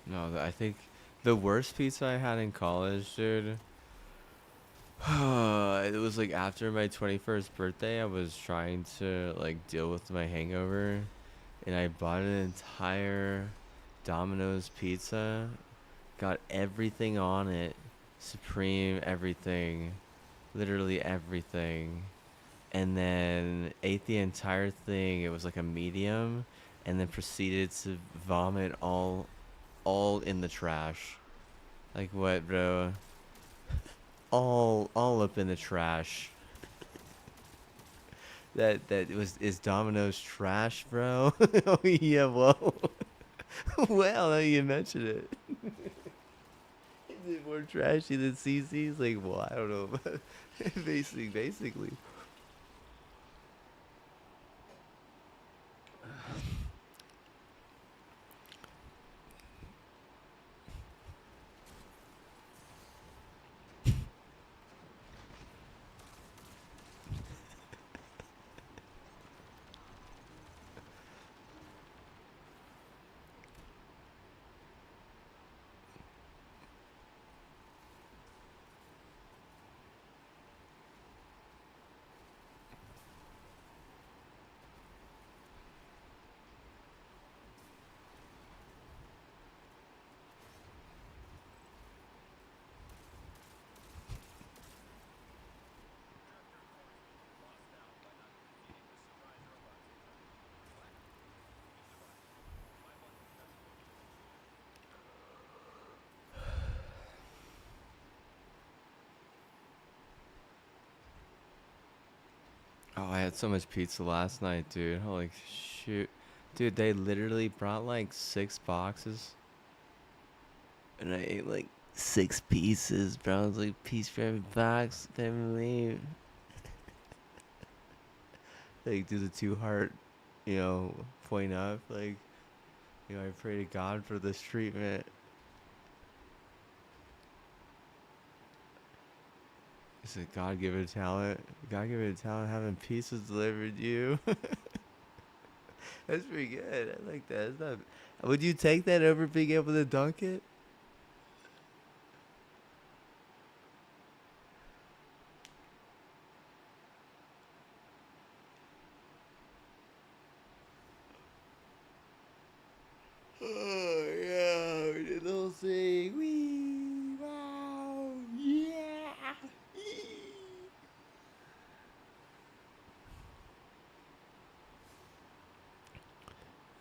No, I think the worst pizza I had in college, dude. It was like after my 21st birthday, I was trying to like deal with my hangover, and I bought an entire Domino's pizza, got everything on it, supreme everything, literally everything, and then ate the entire thing. It was like a medium, and then proceeded to vomit all in the trash. Like what, bro? All up in the trash. That was is Domino's trash, bro? Oh yeah, well, well, now you mention it. Is it more trashy than CC's? Like, well, I don't know, but basically. Oh, I had so much pizza last night, dude. Holy shoot, dude! They literally brought like 6 boxes, and I ate like 6 pieces, bro. It was like piece for every box. Can't believe. Like, do the 2 heart, point up. Like, I pray to God for this treatment. It's a God given talent. God given talent having pizzas delivered to you. That's pretty good. I like that. It's not, would you take that over being able to dunk it? Oh, yeah. We did the whole thing. Wee, wow, yeah.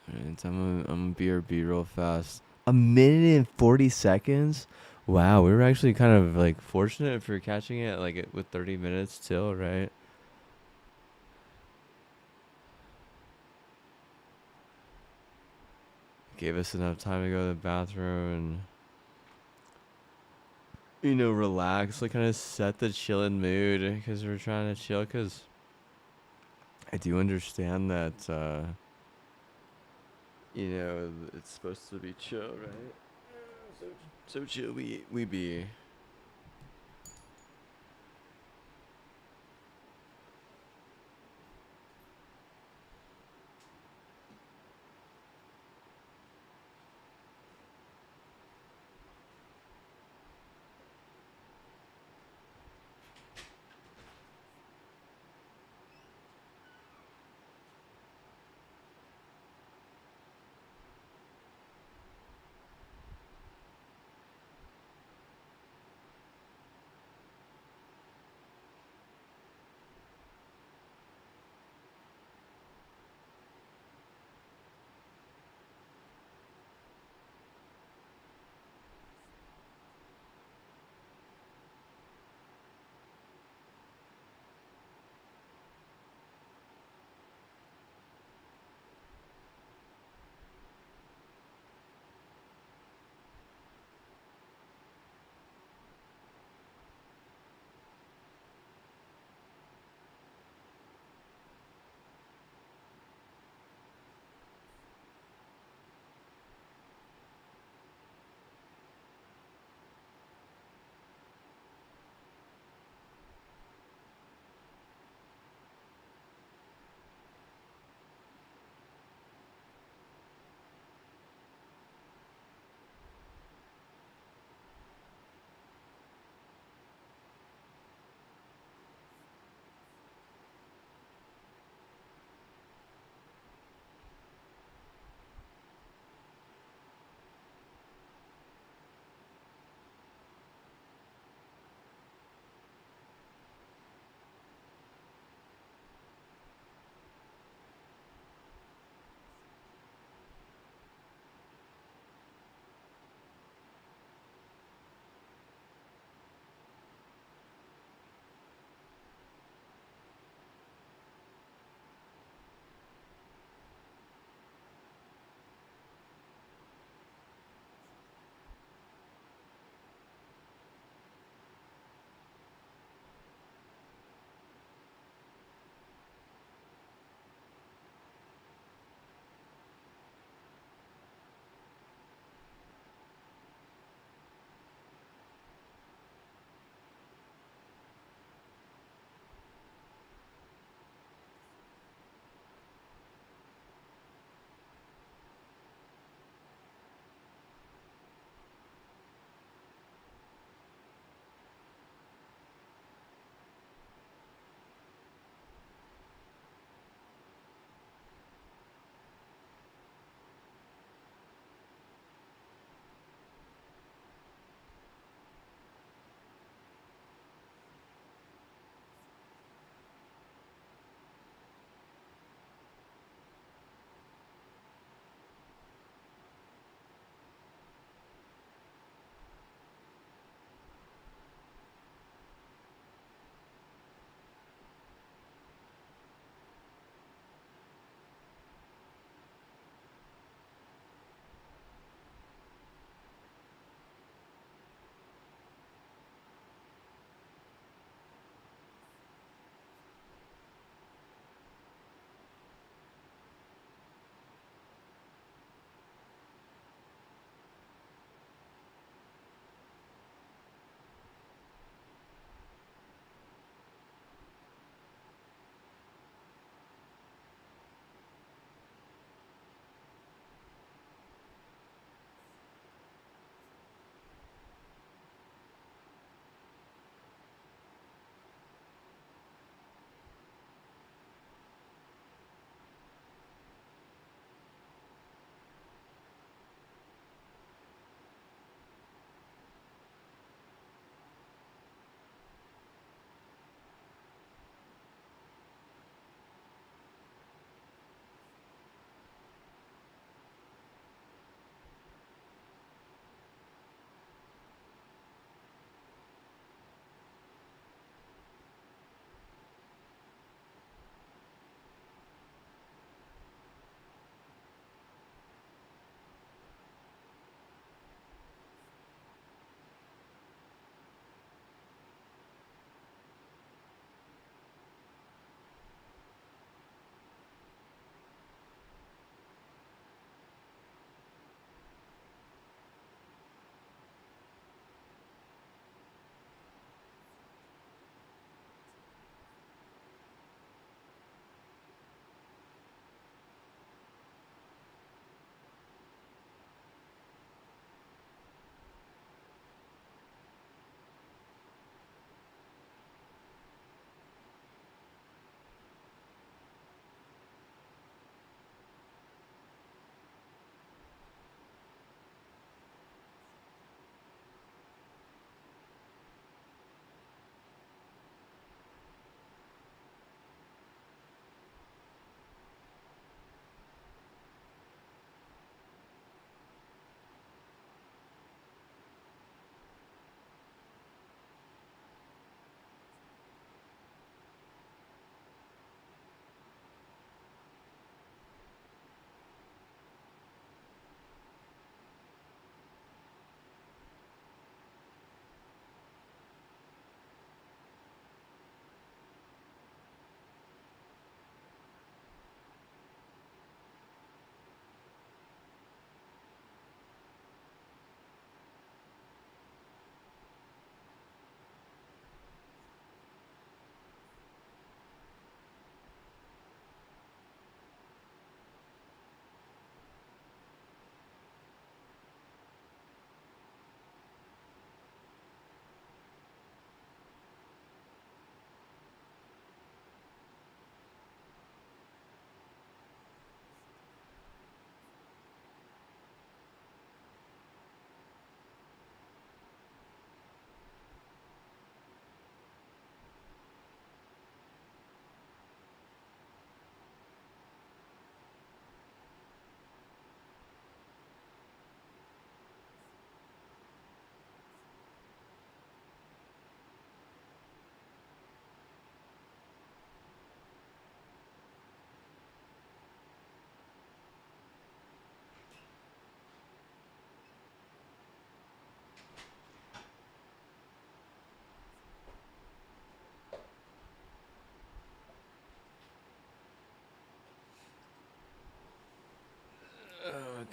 Alright, I'm gonna BRB real fast. 1 minute and 40 seconds. Wow, we were actually kind of like fortunate for catching it like with 30 minutes till, right? Gave us enough time to go to the bathroom and relax, like kind of set the chillin' mood because we're trying to chill. Because I do understand that it's supposed to be chill, right? So chill we be.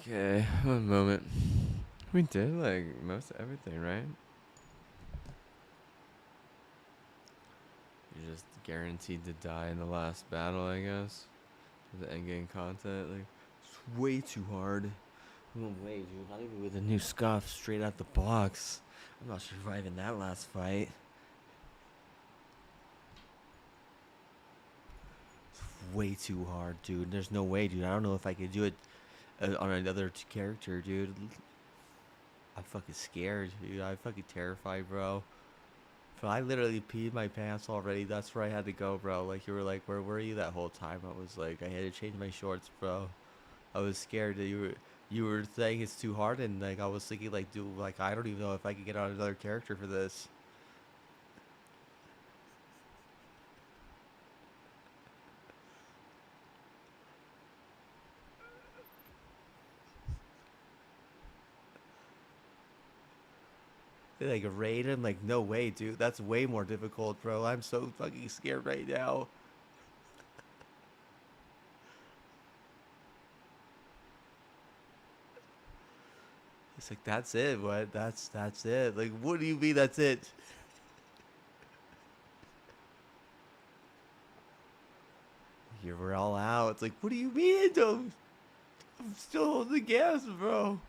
Okay, one moment. We did like most everything, right? You're just guaranteed to die in the last battle, I guess. The endgame content, like, it's way too hard. No way, dude. Not even with a new scuff straight out the box. I'm not surviving that last fight. It's way too hard, dude. There's no way, dude. I don't know if I could do it on another character, dude. I'm fucking scared, dude. I'm fucking terrified, bro. Bro, I literally peed my pants already. That's where I had to go, bro. Like, you were like, where were you that whole time? I was like, I had to change my shorts, bro. I was scared that you were saying it's too hard, and like I was thinking like, dude, like I don't even know if I could get on another character for this. Like raid him, like no way, dude. That's way more difficult, bro. I'm so fucking scared right now. It's like that's it. What? That's it. Like what do you mean that's it? You were all out. It's like what do you mean? I'm still holding the gas, bro.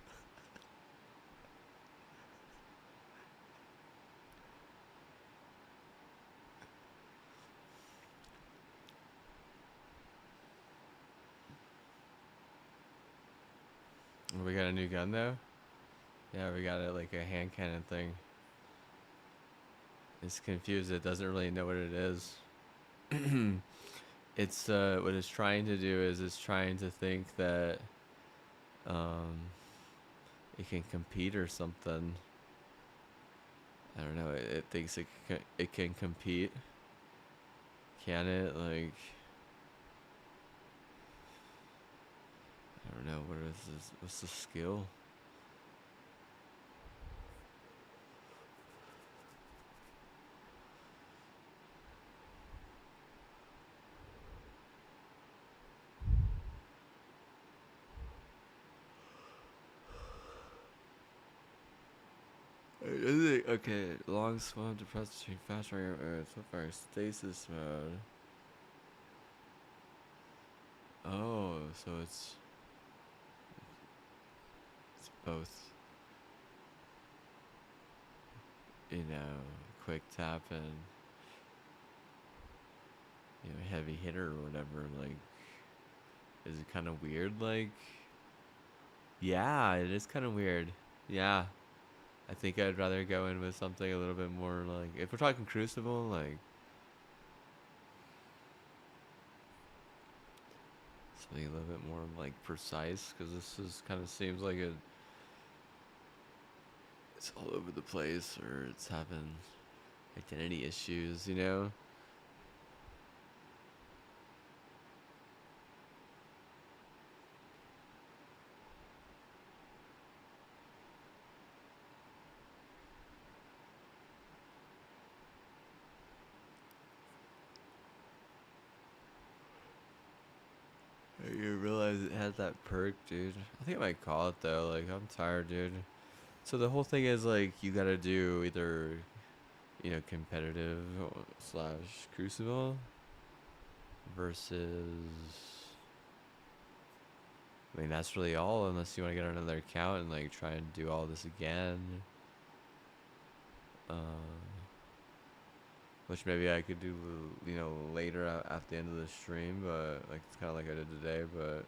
We got a new gun though. Yeah, we got it like a hand cannon thing. It's confused. It doesn't really know what it is. It's what it's trying to do is it's trying to think that um it can compete or something. I don't know. It thinks it can compete. Can it? Like I don't know. What is this? What's the skill? Okay, long spawn depressed fast so far stasis mode. Oh, so it's both, quick tap and heavy hitter or whatever. Like, is it kind of weird? Like, yeah, it is kind of weird. Yeah, I think I'd rather go in with something a little bit more like, if we're talking Crucible, like something a little bit more like precise, because this is kind of seems like it's all over the place, or it's having identity issues, you know? You realize it has that perk, dude. I think I might call it though. Like, I'm tired, dude. So the whole thing is like you gotta do either, competitive slash crucible versus. I mean, that's really all, unless you want to get another account and like try and do all this again. Which maybe I could do, later at the end of the stream, but like it's kind of like I did today, but.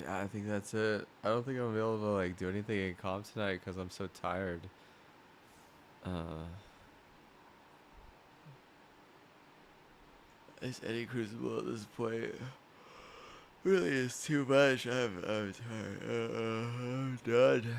Yeah, I think that's it. I don't think I'm gonna be able to like do anything in comp tonight because I'm so tired. Uh, This Eddie Crucible at this point really is too much. I'm tired. I'm done.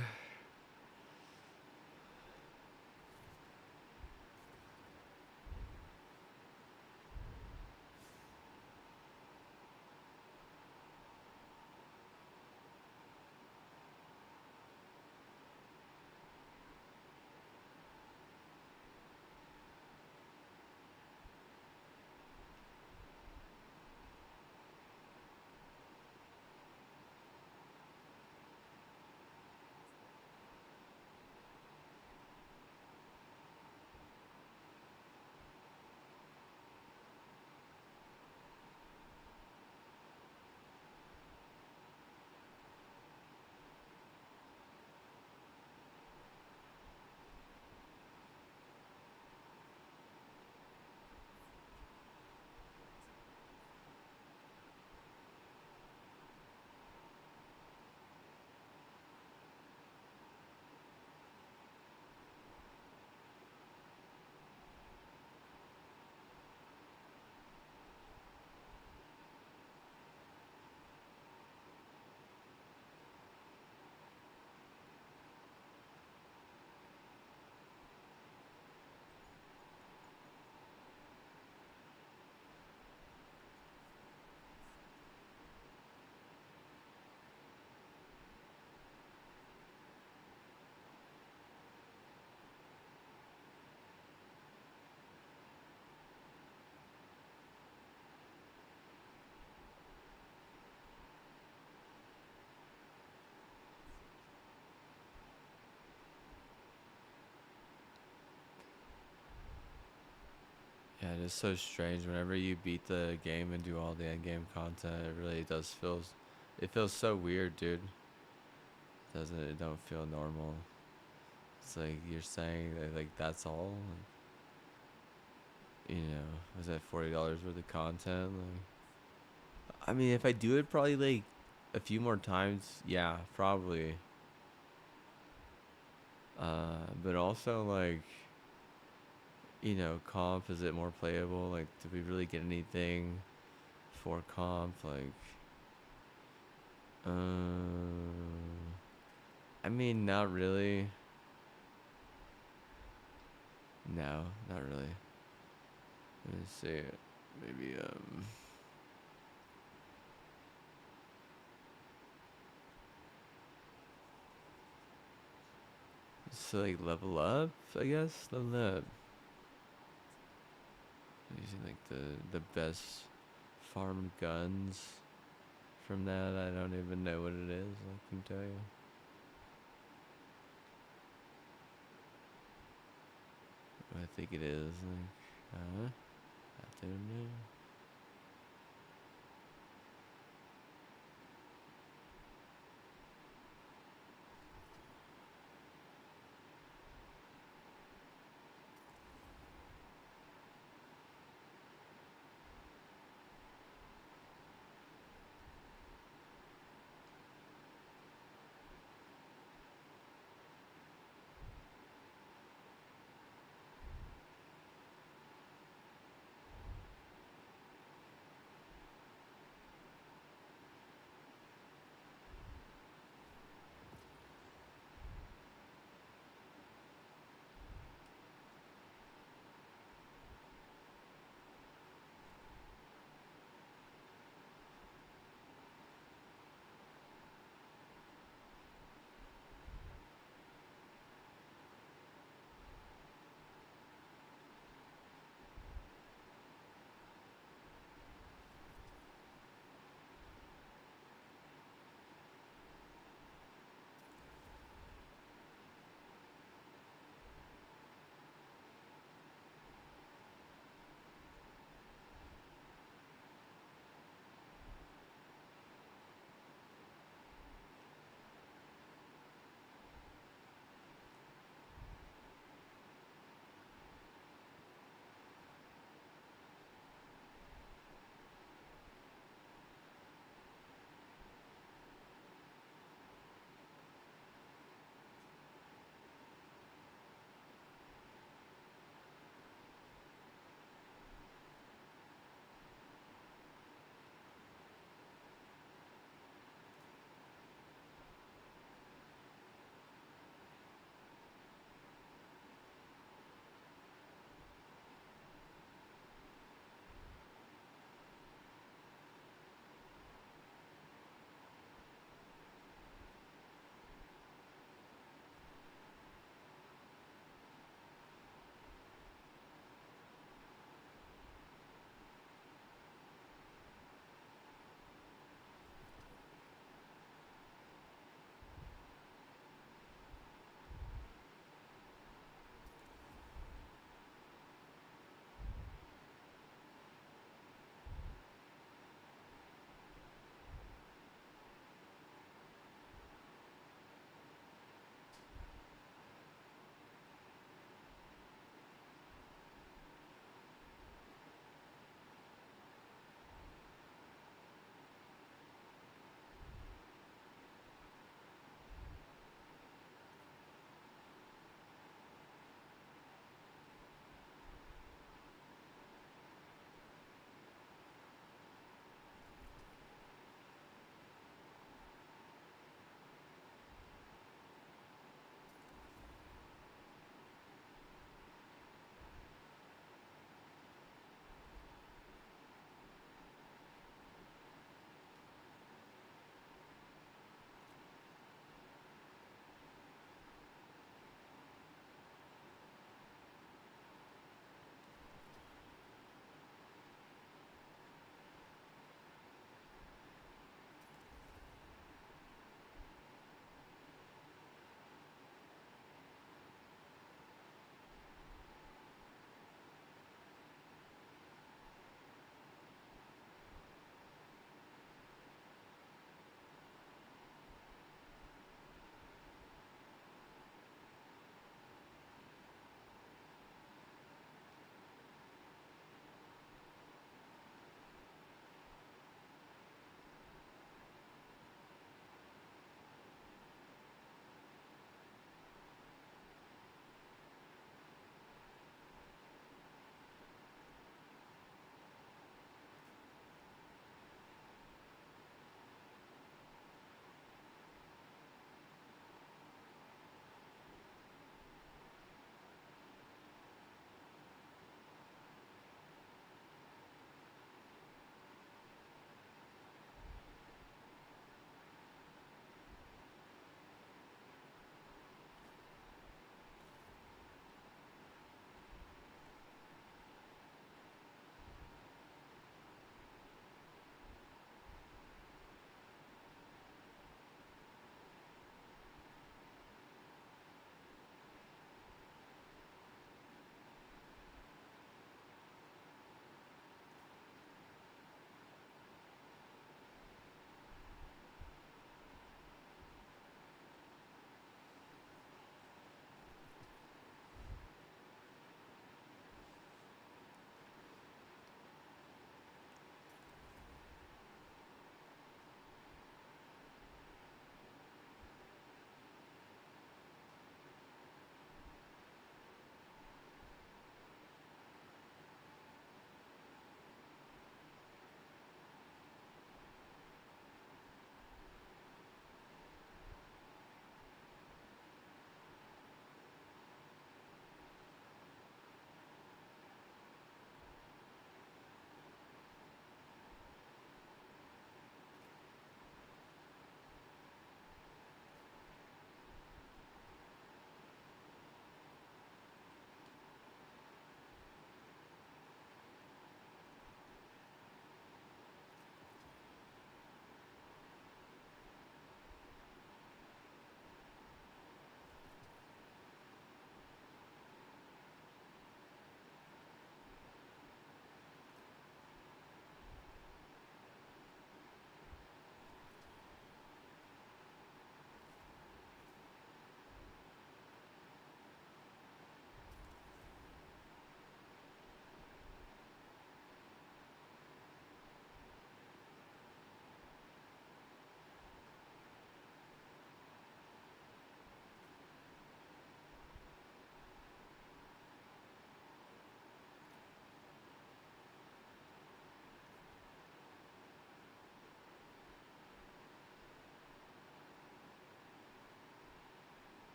yeah, it is so strange. Whenever you beat the game and do all the end game content, it really does feels. It feels so weird, dude. Doesn't it? Don't feel normal. It's like you're saying that like that's all. Like, was that $40 worth of content? Like, I mean, if I do it probably like a few more times, yeah, probably. But also like, comp, is it more playable? Like, do we really get anything for comp? Like, I mean, not really. No, not really. Let me see. Maybe so like level up, I guess. Level up. Using like the best farm guns from that. I don't even know what it is. I can tell you. I think it is like, I don't know.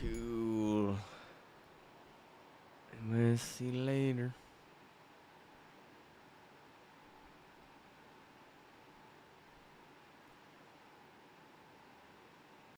Cool. I'm gonna see you later.